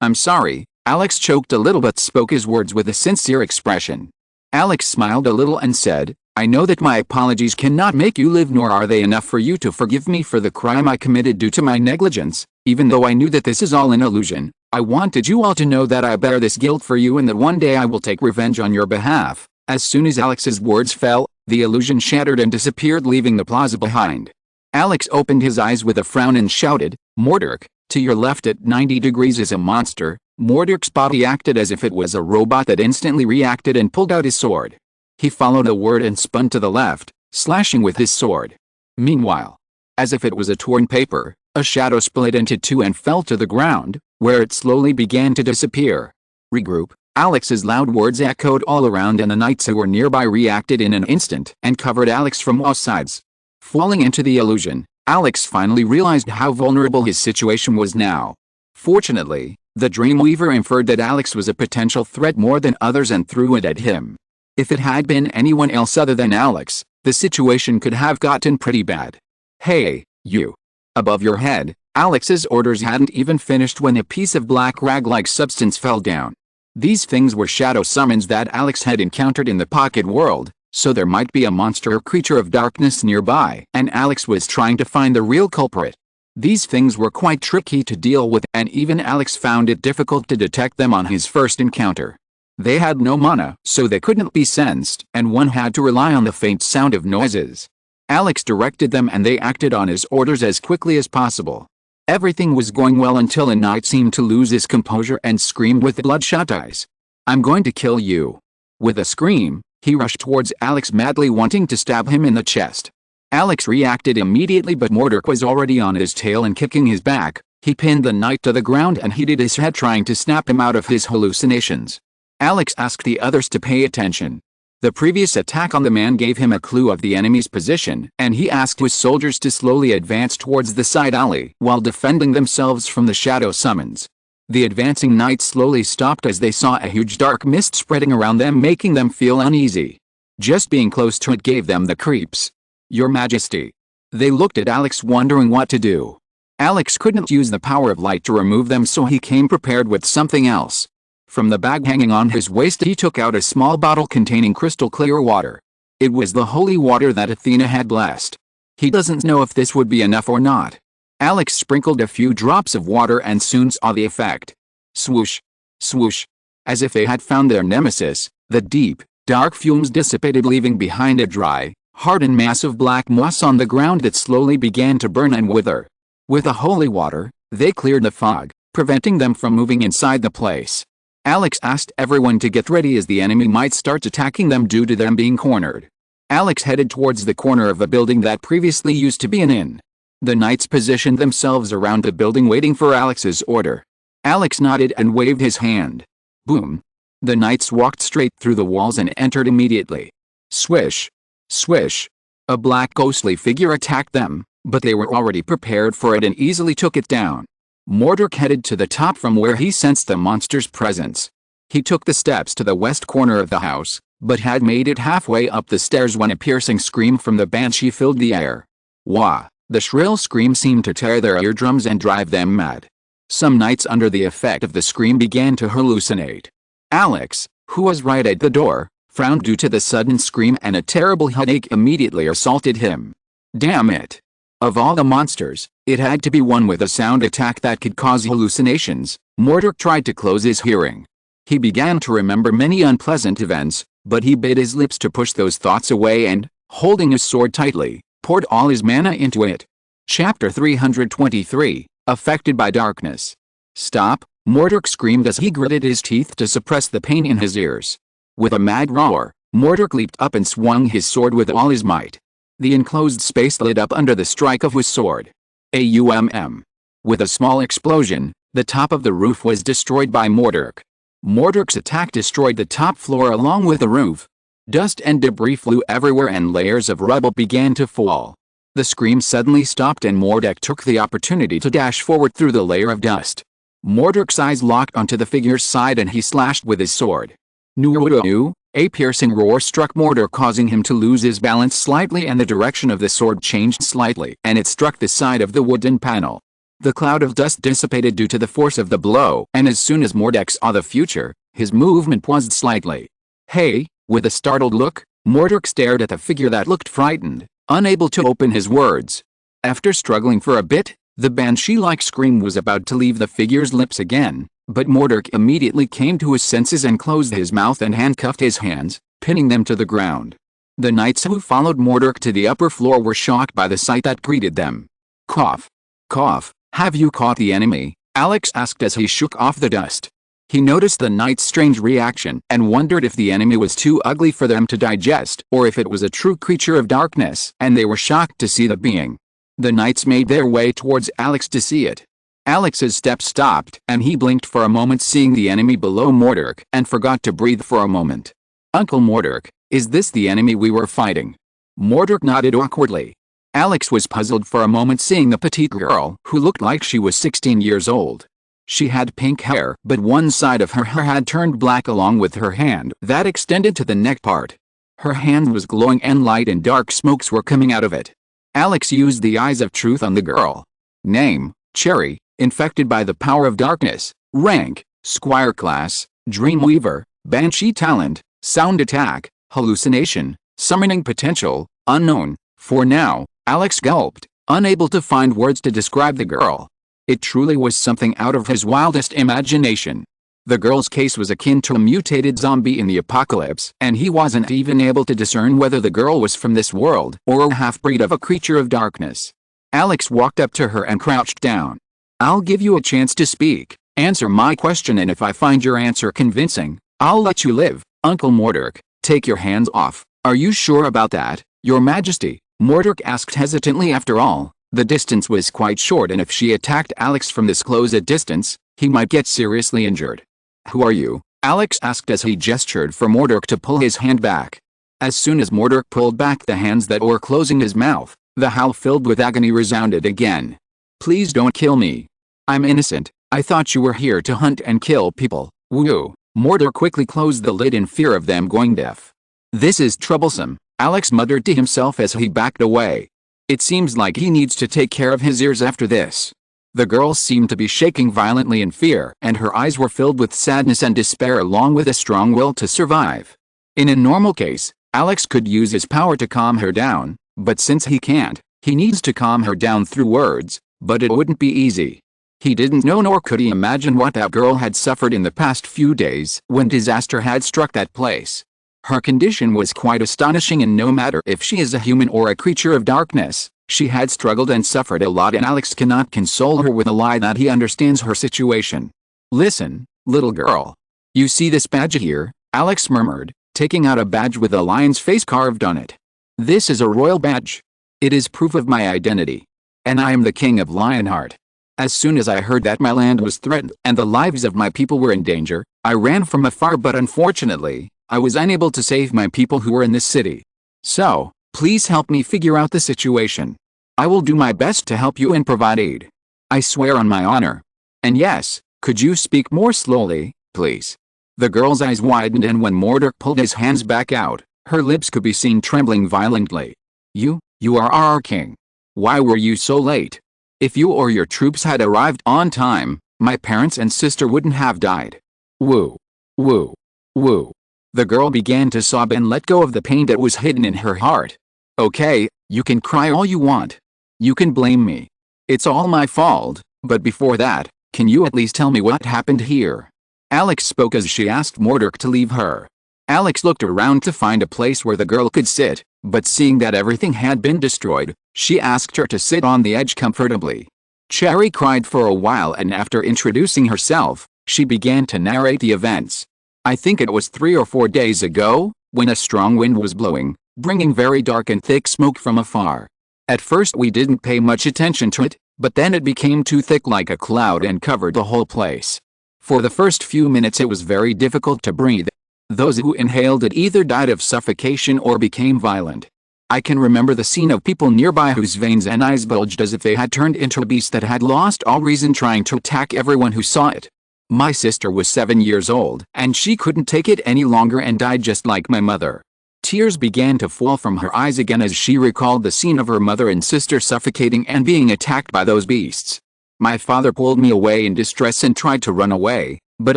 I'm sorry. Alex choked a little but spoke his words with a sincere expression. Alex smiled a little and said, I know that my apologies cannot make you live, nor are they enough for you to forgive me for the crime I committed due to my negligence. Even though I knew that this is all an illusion, I wanted you all to know that I bear this guilt for you and that one day I will take revenge on your behalf. As soon as Alex's words fell, the illusion shattered and disappeared, leaving the plaza behind. Alex opened his eyes with a frown and shouted, Mordurk, to your left at 90 degrees is a monster. Mordurk's body acted as if it was a robot that instantly reacted and pulled out his sword. He followed the word and spun to the left, slashing with his sword. Meanwhile, as if it was a torn paper, a shadow split into two and fell to the ground, where it slowly began to disappear. Regroup. Alex's loud words echoed all around and the knights who were nearby reacted in an instant and covered Alex from all sides. Falling into the illusion, Alex finally realized how vulnerable his situation was now. Fortunately, the Dreamweaver inferred that Alex was a potential threat more than others and threw it at him. If it had been anyone else other than Alex, the situation could have gotten pretty bad. Hey, you. Above your head. Alex's orders hadn't even finished when a piece of black rag-like substance fell down. These things were shadow summons that Alex had encountered in the pocket world, so there might be a monster or creature of darkness nearby, and Alex was trying to find the real culprit. These things were quite tricky to deal with, and even Alex found it difficult to detect them on his first encounter. They had no mana, so they couldn't be sensed, and one had to rely on the faint sound of noises. Alex directed them and they acted on his orders as quickly as possible. Everything was going well until a knight seemed to lose his composure and screamed with bloodshot eyes. I'm going to kill you. With a scream, he rushed towards Alex, madly wanting to stab him in the chest. Alex reacted immediately, but Mordurk was already on his tail and kicking his back. He pinned the knight to the ground and heated his head, trying to snap him out of his hallucinations. Alex asked the others to pay attention. The previous attack on the man gave him a clue of the enemy's position, and he asked his soldiers to slowly advance towards the side alley while defending themselves from the shadow summons. The advancing knights slowly stopped as they saw a huge dark mist spreading around them, making them feel uneasy. Just being close to it gave them the creeps. Your Majesty. They looked at Alex, wondering what to do. Alex couldn't use the power of light to remove them, so he came prepared with something else. From the bag hanging on his waist, he took out a small bottle containing crystal clear water. It was the holy water that Athena had blessed. He doesn't know if this would be enough or not. Alex sprinkled a few drops of water and soon saw the effect. Swoosh. Swoosh. As if they had found their nemesis, the deep, dark fumes dissipated, leaving behind a dry, hardened mass of black moss on the ground that slowly began to burn and wither. With the holy water, they cleared the fog, preventing them from moving inside the place. Alex asked everyone to get ready as the enemy might start attacking them due to them being cornered. Alex headed towards the corner of a building that previously used to be an inn. The knights positioned themselves around the building waiting for Alex's order. Alex nodded and waved his hand. Boom. The knights walked straight through the walls and entered immediately. Swish. Swish. A black ghostly figure attacked them, but they were already prepared for it and easily took it down. Mordurk headed to the top from where he sensed the monster's presence. He took the steps to the west corner of the house, but had made it halfway up the stairs when a piercing scream from the banshee filled the air. Wah! The shrill scream seemed to tear their eardrums and drive them mad. Some knights under the effect of the scream began to hallucinate. Alex, who was right at the door, frowned due to the sudden scream, and a terrible headache immediately assaulted him. Damn it! Of all the monsters, it had to be one with a sound attack that could cause hallucinations. Mordurk tried to close his hearing. He began to remember many unpleasant events, but he bit his lips to push those thoughts away and, holding his sword tightly, poured all his mana into it. Chapter 323, Affected by Darkness. Stop, Mordred screamed as he gritted his teeth to suppress the pain in his ears. With a mad roar, Mordred leaped up and swung his sword with all his might. The enclosed space lit up under the strike of his sword. With a small explosion, the top of the roof was destroyed by Mordred. Mordred's attack destroyed the top floor along with the roof. Dust and debris flew everywhere and layers of rubble began to fall. The scream suddenly stopped and Mordred took the opportunity to dash forward through the layer of dust. Mordred's eyes locked onto the figure's side and he slashed with his sword. "Nu!" A piercing roar struck Mordred, causing him to lose his balance slightly, and the direction of the sword changed slightly and it struck the side of the wooden panel. The cloud of dust dissipated due to the force of the blow, and as soon as Mordred saw the future, his movement paused slightly. "Hey!" With a startled look, Mordred stared at the figure that looked frightened, unable to open his words. After struggling for a bit, the banshee-like scream was about to leave the figure's lips again, but Mordred immediately came to his senses and closed his mouth and handcuffed his hands, pinning them to the ground. The knights who followed Mordred to the upper floor were shocked by the sight that greeted them. "Cough. Cough. Have you caught the enemy?" Alex asked as he shook off the dust. He noticed the knight's strange reaction and wondered if the enemy was too ugly for them to digest or if it was a true creature of darkness, and they were shocked to see the being. The knights made their way towards Alex to see it. Alex's steps stopped and he blinked for a moment, seeing the enemy below Mordred, and forgot to breathe for a moment. "Uncle Mordred, is this the enemy we were fighting?" Mordred nodded awkwardly. Alex was puzzled for a moment, seeing the petite girl who looked like she was 16 years old. She had pink hair, but one side of her hair had turned black along with her hand that extended to the neck part. Her hand was glowing and light and dark smokes were coming out of it. Alex used the eyes of truth on the girl. Name, Cherry, infected by the power of darkness. Rank, Squire class, Dreamweaver, Banshee talent, sound attack, hallucination, summoning potential, unknown. For now, Alex gulped, unable to find words to describe the girl. It truly was something out of his wildest imagination. The girl's case was akin to a mutated zombie in the apocalypse, and he wasn't even able to discern whether the girl was from this world or a half-breed of a creature of darkness. Alex walked up to her and crouched down. "I'll give you a chance to speak. Answer my question, and if I find your answer convincing, I'll let you live." "Uncle Mordred, take your hands off. Are you sure about that, Your Majesty?" Mordred asked hesitantly. After all, the distance was quite short, and if she attacked Alex from this close a distance, he might get seriously injured. "Who are you?" Alex asked as he gestured for Mordred to pull his hand back. As soon as Mordred pulled back the hands that were closing his mouth, the howl filled with agony resounded again. "Please don't kill me. I'm innocent. I thought you were here to hunt and kill people." "Woo!" Mordred quickly closed the lid in fear of them going deaf. "This is troublesome," Alex muttered to himself as he backed away. "It seems like he needs to take care of his ears after this." The girl seemed to be shaking violently in fear, and her eyes were filled with sadness and despair along with a strong will to survive. In a normal case, Alex could use his power to calm her down, but since he can't, he needs to calm her down through words, but it wouldn't be easy. He didn't know, nor could he imagine, what that girl had suffered in the past few days when disaster had struck that place. Her condition was quite astonishing, and no matter if she is a human or a creature of darkness, she had struggled and suffered a lot, and Alex cannot console her with a lie that he understands her situation. "Listen, little girl. You see this badge here?" Alex murmured, taking out a badge with a lion's face carved on it. "This is a royal badge. It is proof of my identity. And I am the King of Lionheart. As soon as I heard that my land was threatened and the lives of my people were in danger, I ran from afar, but unfortunately, I was unable to save my people who were in this city. So, please help me figure out the situation. I will do my best to help you and provide aid. I swear on my honor. And yes, could you speak more slowly, please?" The girl's eyes widened, and when Mordred pulled his hands back out, her lips could be seen trembling violently. You are our king. Why were you so late? If you or your troops had arrived on time, my parents and sister wouldn't have died." "Woo. Woo. Woo." The girl began to sob and let go of the pain that was hidden in her heart. "Okay, you can cry all you want. You can blame me. It's all my fault, but before that, can you at least tell me what happened here?" Alex spoke as she asked Mordecai to leave her. Alex looked around to find a place where the girl could sit, but seeing that everything had been destroyed, she asked her to sit on the edge comfortably. Cherry cried for a while, and after introducing herself, she began to narrate the events. I think it was 3 or 4 days ago, when a strong wind was blowing, bringing very dark and thick smoke from afar. At first we didn't pay much attention to it, but then it became too thick like a cloud and covered the whole place. For the first few minutes it was very difficult to breathe. Those who inhaled it either died of suffocation or became violent. I can remember the scene of people nearby whose veins and eyes bulged as if they had turned into a beast that had lost all reason, trying to attack everyone who saw it. My sister was 7 years old, and she couldn't take it any longer and died just like my mother. Tears began to fall from her eyes again as she recalled the scene of her mother and sister suffocating and being attacked by those beasts. My father pulled me away in distress and tried to run away, but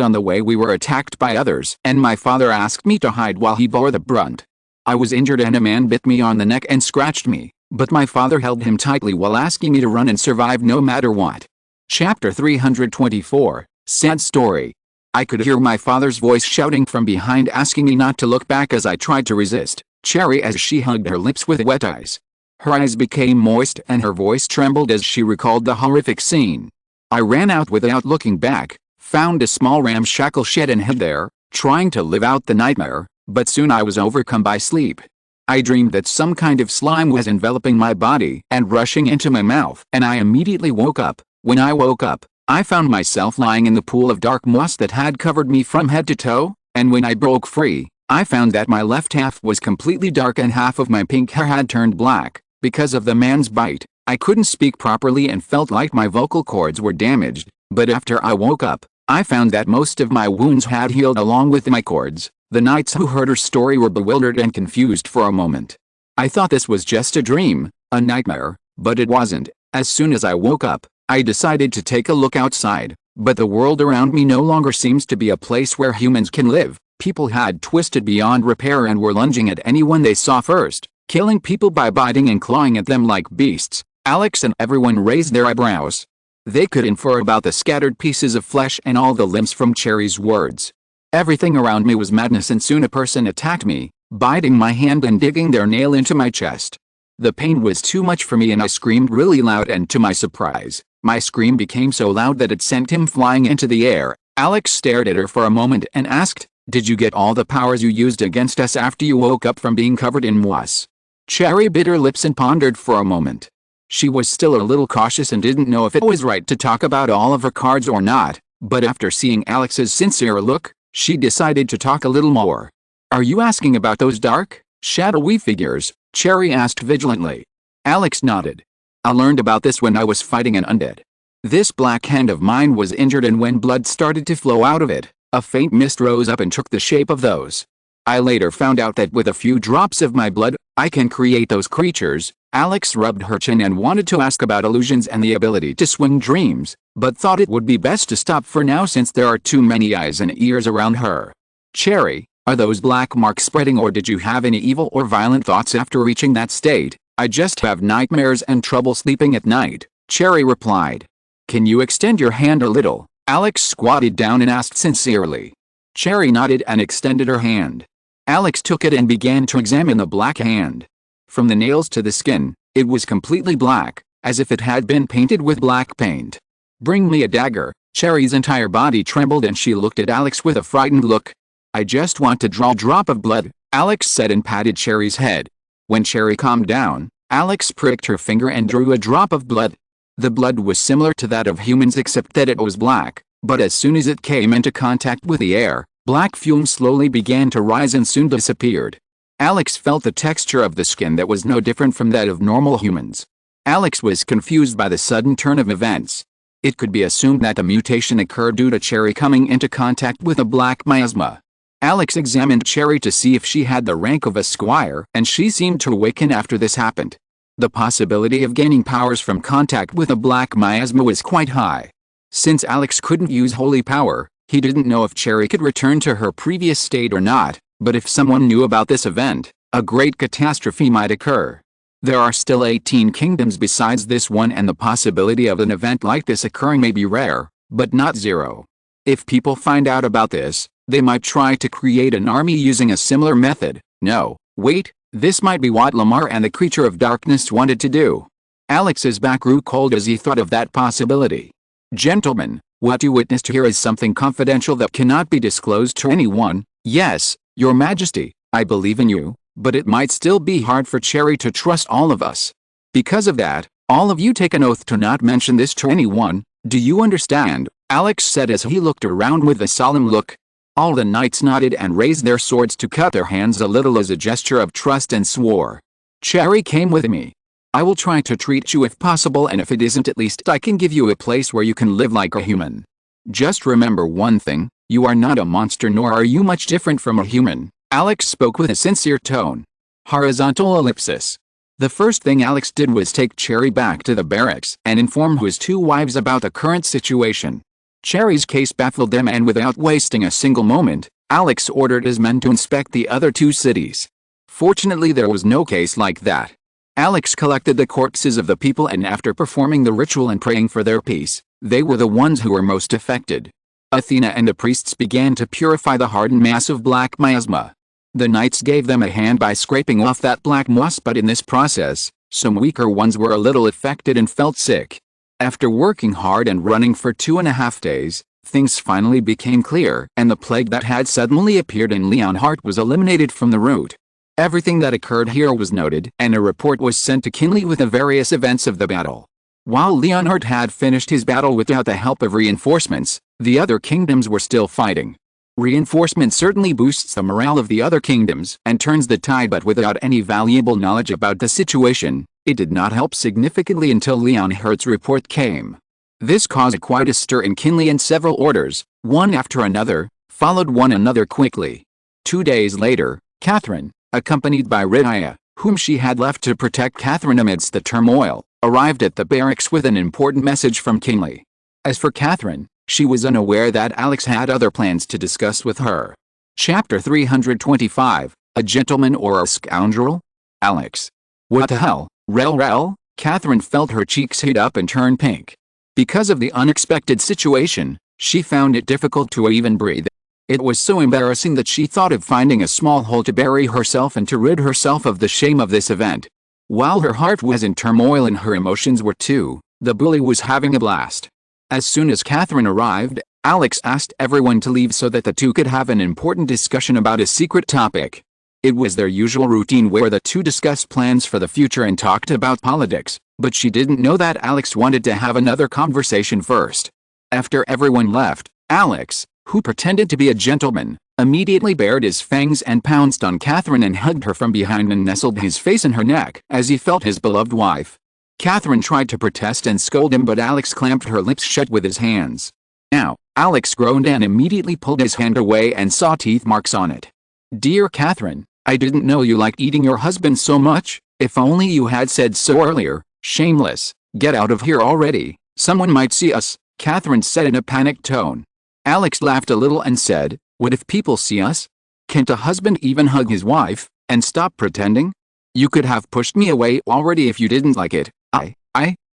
on the way we were attacked by others, and my father asked me to hide while he bore the brunt. I was injured and a man bit me on the neck and scratched me, but my father held him tightly while asking me to run and survive no matter what. Chapter 324, Sad Story. I could hear my father's voice shouting from behind, asking me not to look back as I tried to resist Cherry as she hugged her lips with wet eyes. Her eyes became moist and her voice trembled as she recalled the horrific scene. I ran out without looking back, found a small ramshackle shed and hid there, trying to live out the nightmare, but soon I was overcome by sleep. I dreamed that some kind of slime was enveloping my body and rushing into my mouth, and I immediately woke up. When I woke up, I found myself lying in the pool of dark moss that had covered me from head to toe, and when I broke free, I found that my left half was completely dark and half of my pink hair had turned black. Because of the man's bite, I couldn't speak properly and felt like my vocal cords were damaged, but after I woke up, I found that most of my wounds had healed along with my cords. The knights who heard her story were bewildered and confused for a moment. I thought this was just a dream, a nightmare, but it wasn't. As soon as I woke up, I decided to take a look outside, but the world around me no longer seems to be a place where humans can live. People had twisted beyond repair and were lunging at anyone they saw first, killing people by biting and clawing at them like beasts. Alex and everyone raised their eyebrows. They could infer about the scattered pieces of flesh and all the limbs from Cherry's words. Everything around me was madness, and soon a person attacked me, biting my hand and digging their nail into my chest. The pain was too much for me and I screamed really loud, and to my surprise, my scream became so loud that it sent him flying into the air. Alex stared at her for a moment and asked, "Did you get all the powers you used against us after you woke up from being covered in moss?" Cherry bit her lips and pondered for a moment. She was still a little cautious and didn't know if it was right to talk about all of her cards or not, but after seeing Alex's sincere look, she decided to talk a little more. "Are you asking about those dark, shadowy figures?" Cherry asked vigilantly. Alex nodded. "I learned about this when I was fighting an undead. This black hand of mine was injured, and when blood started to flow out of it, a faint mist rose up and took the shape of those. I later found out that with a few drops of my blood, I can create those creatures." Alex rubbed her chin and wanted to ask about illusions and the ability to swing dreams, but thought it would be best to stop for now since there are too many eyes and ears around her. "Cherry, are those black marks spreading, or did you have any evil or violent thoughts after reaching that state?" "I just have nightmares and trouble sleeping at night," Cherry replied. "Can you extend your hand a little?" Alex squatted down and asked sincerely. Cherry nodded and extended her hand. Alex took it and began to examine the black hand. From the nails to the skin, it was completely black, as if it had been painted with black paint. "Bring me a dagger." Cherry's entire body trembled and she looked at Alex with a frightened look. "I just want to draw a drop of blood," Alex said and patted Cherry's head. When Cherry calmed down, Alex pricked her finger and drew a drop of blood. The blood was similar to that of humans except that it was black, but as soon as it came into contact with the air, black fumes slowly began to rise and soon disappeared. Alex felt the texture of the skin that was no different from that of normal humans. Alex was confused by the sudden turn of events. It could be assumed that the mutation occurred due to Cherry coming into contact with a black miasma. Alex examined Cherry to see if she had the rank of a squire, and she seemed to awaken after this happened. The possibility of gaining powers from contact with a black miasma was quite high. Since Alex couldn't use holy power, he didn't know if Cherry could return to her previous state or not, but if someone knew about this event, a great catastrophe might occur. There are still 18 kingdoms besides this one, and the possibility of an event like this occurring may be rare, but not zero. If people find out about this, they might try to create an army using a similar method. No, wait, this might be what Lamar and the creature of darkness wanted to do. Alex's back grew cold as he thought of that possibility. Gentlemen, what you witnessed here is something confidential that cannot be disclosed to anyone. Yes, Your Majesty, I believe in you, but it might still be hard for Cherry to trust all of us. Because of that, all of you take an oath to not mention this to anyone. Do you understand? Alex said as he looked around with a solemn look. All the knights nodded and raised their swords to cut their hands a little as a gesture of trust and swore. Cherry came with me. I will try to treat you if possible, and if it isn't, at least I can give you a place where you can live like a human. Just remember one thing, you are not a monster, nor are you much different from a human. Alex spoke with a sincere tone. Horizontal ellipsis. The first thing Alex did was take Cherry back to the barracks and inform his two wives about the current situation. Cherry's case baffled them, and without wasting a single moment, Alex ordered his men to inspect the other two cities. Fortunately, there was no case like that. Alex collected the corpses of the people, and after performing the ritual and praying for their peace, they were the ones who were most affected. Athena and the priests began to purify the hardened mass of black miasma. The knights gave them a hand by scraping off that black moss, but in this process, some weaker ones were a little affected and felt sick. After working hard and running for 2.5 days, things finally became clear, and the plague that had suddenly appeared in Leonhardt was eliminated from the root. Everything that occurred here was noted, and a report was sent to Kinley with the various events of the battle. While Leonhardt had finished his battle without the help of reinforcements, the other kingdoms were still fighting. Reinforcement certainly boosts the morale of the other kingdoms and turns the tide, but without any valuable knowledge about the situation, it did not help significantly until Leonhardt's report came. This caused quite a stir in Kinley, and several orders, one after another, followed one another quickly. 2 days later, Catherine, accompanied by Rydia, whom she had left to protect Catherine amidst the turmoil, arrived at the barracks with an important message from Kinley. As for Catherine, she was unaware that Alex had other plans to discuss with her. Chapter 325, A Gentleman or a Scoundrel? Alex. What the hell, Rel? Catherine felt her cheeks heat up and turn pink. Because of the unexpected situation, she found it difficult to even breathe. It was so embarrassing that she thought of finding a small hole to bury herself and to rid herself of the shame of this event. While her heart was in turmoil and her emotions were too, the bully was having a blast. As soon as Catherine arrived, Alex asked everyone to leave so that the two could have an important discussion about a secret topic. It was their usual routine where the two discussed plans for the future and talked about politics, but she didn't know that Alex wanted to have another conversation first. After everyone left, Alex, who pretended to be a gentleman, immediately bared his fangs and pounced on Catherine and hugged her from behind and nestled his face in her neck as he felt his beloved wife. Catherine tried to protest and scold him, but Alex clamped her lips shut with his hands. Now, Alex groaned and immediately pulled his hand away and saw teeth marks on it. Dear Catherine, I didn't know you liked eating your husband so much. If only you had said so earlier. Shameless. Get out of here already. Someone might see us, Catherine said in a panicked tone. Alex laughed a little and said, what if people see us? Can't a husband even hug his wife, and stop pretending? You could have pushed me away already if you didn't like it.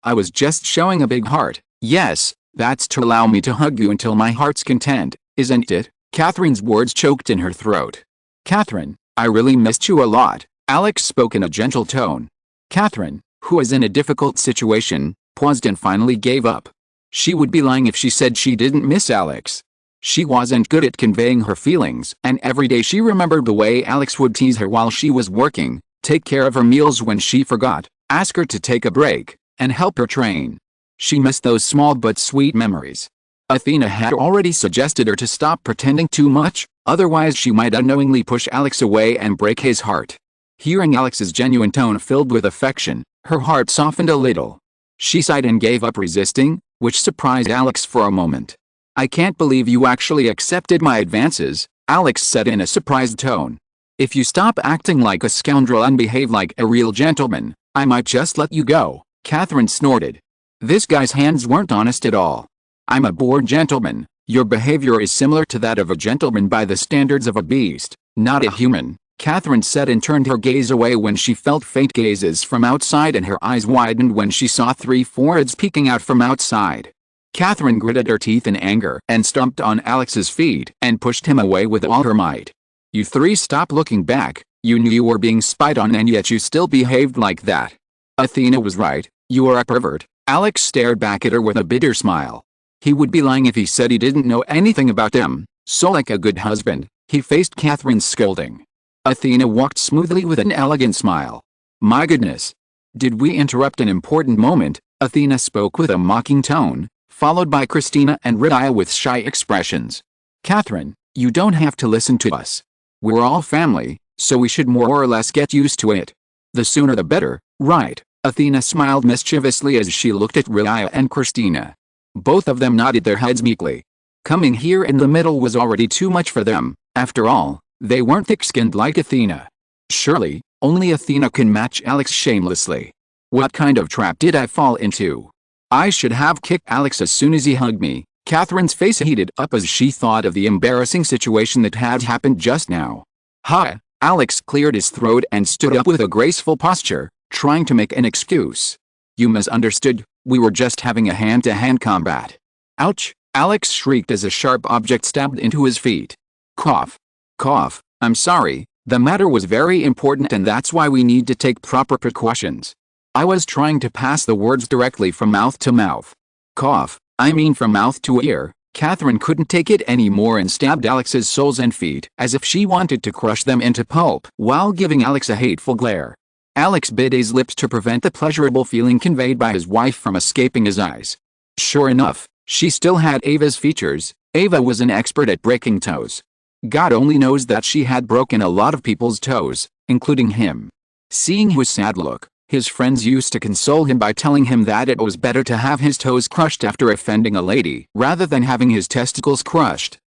I was just showing a big heart. Yes, that's to allow me to hug you until my heart's content, isn't it? Catherine's words choked in her throat. Catherine, I really missed you a lot, Alex spoke in a gentle tone. Catherine, who was in a difficult situation, paused and finally gave up. She would be lying if she said she didn't miss Alex. She wasn't good at conveying her feelings, and every day she remembered the way Alex would tease her while she was working, take care of her meals when she forgot, ask her to take a break, and help her train. She missed those small but sweet memories. Athena had already suggested her to stop pretending too much, otherwise she might unknowingly push Alex away and break his heart. Hearing Alex's genuine tone filled with affection, her heart softened a little. She sighed and gave up resisting, which surprised Alex for a moment. I can't believe you actually accepted my advances, Alex said in a surprised tone. If you stop acting like a scoundrel and behave like a real gentleman, I might just let you go, Catherine snorted. This guy's hands weren't honest at all. I'm a born gentleman. Your behavior is similar to that of a gentleman by the standards of a beast, not a human, Catherine said and turned her gaze away when she felt faint gazes from outside, and her eyes widened when she saw 3 foreheads peeking out from outside. Catherine gritted her teeth in anger and stomped on Alex's feet and pushed him away with all her might. You three stop looking back. You knew you were being spied on and yet you still behaved like that. Athena was right. You are a pervert. Alex stared back at her with a bitter smile. He would be lying if he said he didn't know anything about them, so like a good husband, he faced Catherine's scolding. Athena walked smoothly with an elegant smile. My goodness. Did we interrupt an important moment? Athena spoke with a mocking tone, followed by Christina and Rydia with shy expressions. Catherine, you don't have to listen to us. We're all family, so we should more or less get used to it. The sooner the better, right? Athena smiled mischievously as she looked at Rydia and Christina. Both of them nodded their heads meekly. Coming here in the middle was already too much for them. After all, they weren't thick-skinned like Athena. Surely, only Athena can match Alex shamelessly. What kind of trap did I fall into? I should have kicked Alex as soon as he hugged me. Catherine's face heated up as she thought of the embarrassing situation that had happened just now. Ha! Alex cleared his throat and stood up with a graceful posture, trying to make an excuse. You misunderstood, we were just having a hand-to-hand combat. Ouch! Alex shrieked as a sharp object stabbed into his feet. Cough. Cough. I'm sorry, the matter was very important and that's why we need to take proper precautions. I was trying to pass the words directly from mouth to mouth. Cough. I mean from mouth to ear. Catherine couldn't take it anymore and stabbed Alex's soles and feet as if she wanted to crush them into pulp while giving Alex a hateful glare. Alex bit his lips to prevent the pleasurable feeling conveyed by his wife from escaping his eyes. Sure enough, she still had Ava's features. Ava was an expert at breaking toes. God only knows that she had broken a lot of people's toes, including him. Seeing his sad look, his friends used to console him by telling him that it was better to have his toes crushed after offending a lady rather than having his testicles crushed.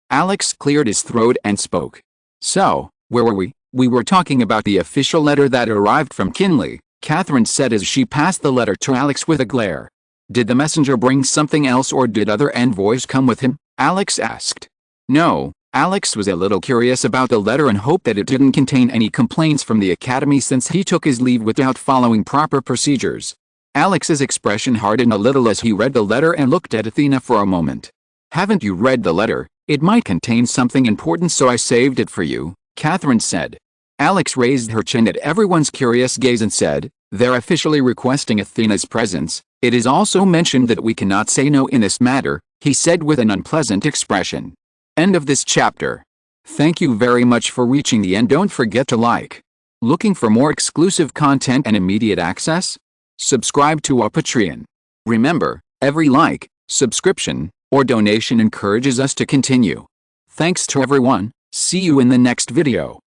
Alex cleared his throat and spoke. So, where were we? We were talking about the official letter that arrived from Kinley, Catherine said as she passed the letter to Alex with a glare. Did the messenger bring something else or did other envoys come with him? Alex asked. No, Alex was a little curious about the letter and hoped that it didn't contain any complaints from the academy since he took his leave without following proper procedures. Alex's expression hardened a little as he read the letter and looked at Athena for a moment. Haven't you read the letter? It might contain something important so I saved it for you, Catherine said. Alex raised her chin at everyone's curious gaze and said, they're officially requesting Athena's presence. It is also mentioned that we cannot say no in this matter, he said with an unpleasant expression. End of this chapter. Thank you very much for reaching the end. Don't forget to like. Looking for more exclusive content and immediate access? Subscribe to our Patreon. Remember, every like, subscription, or donation encourages us to continue. Thanks to everyone. See you in the next video.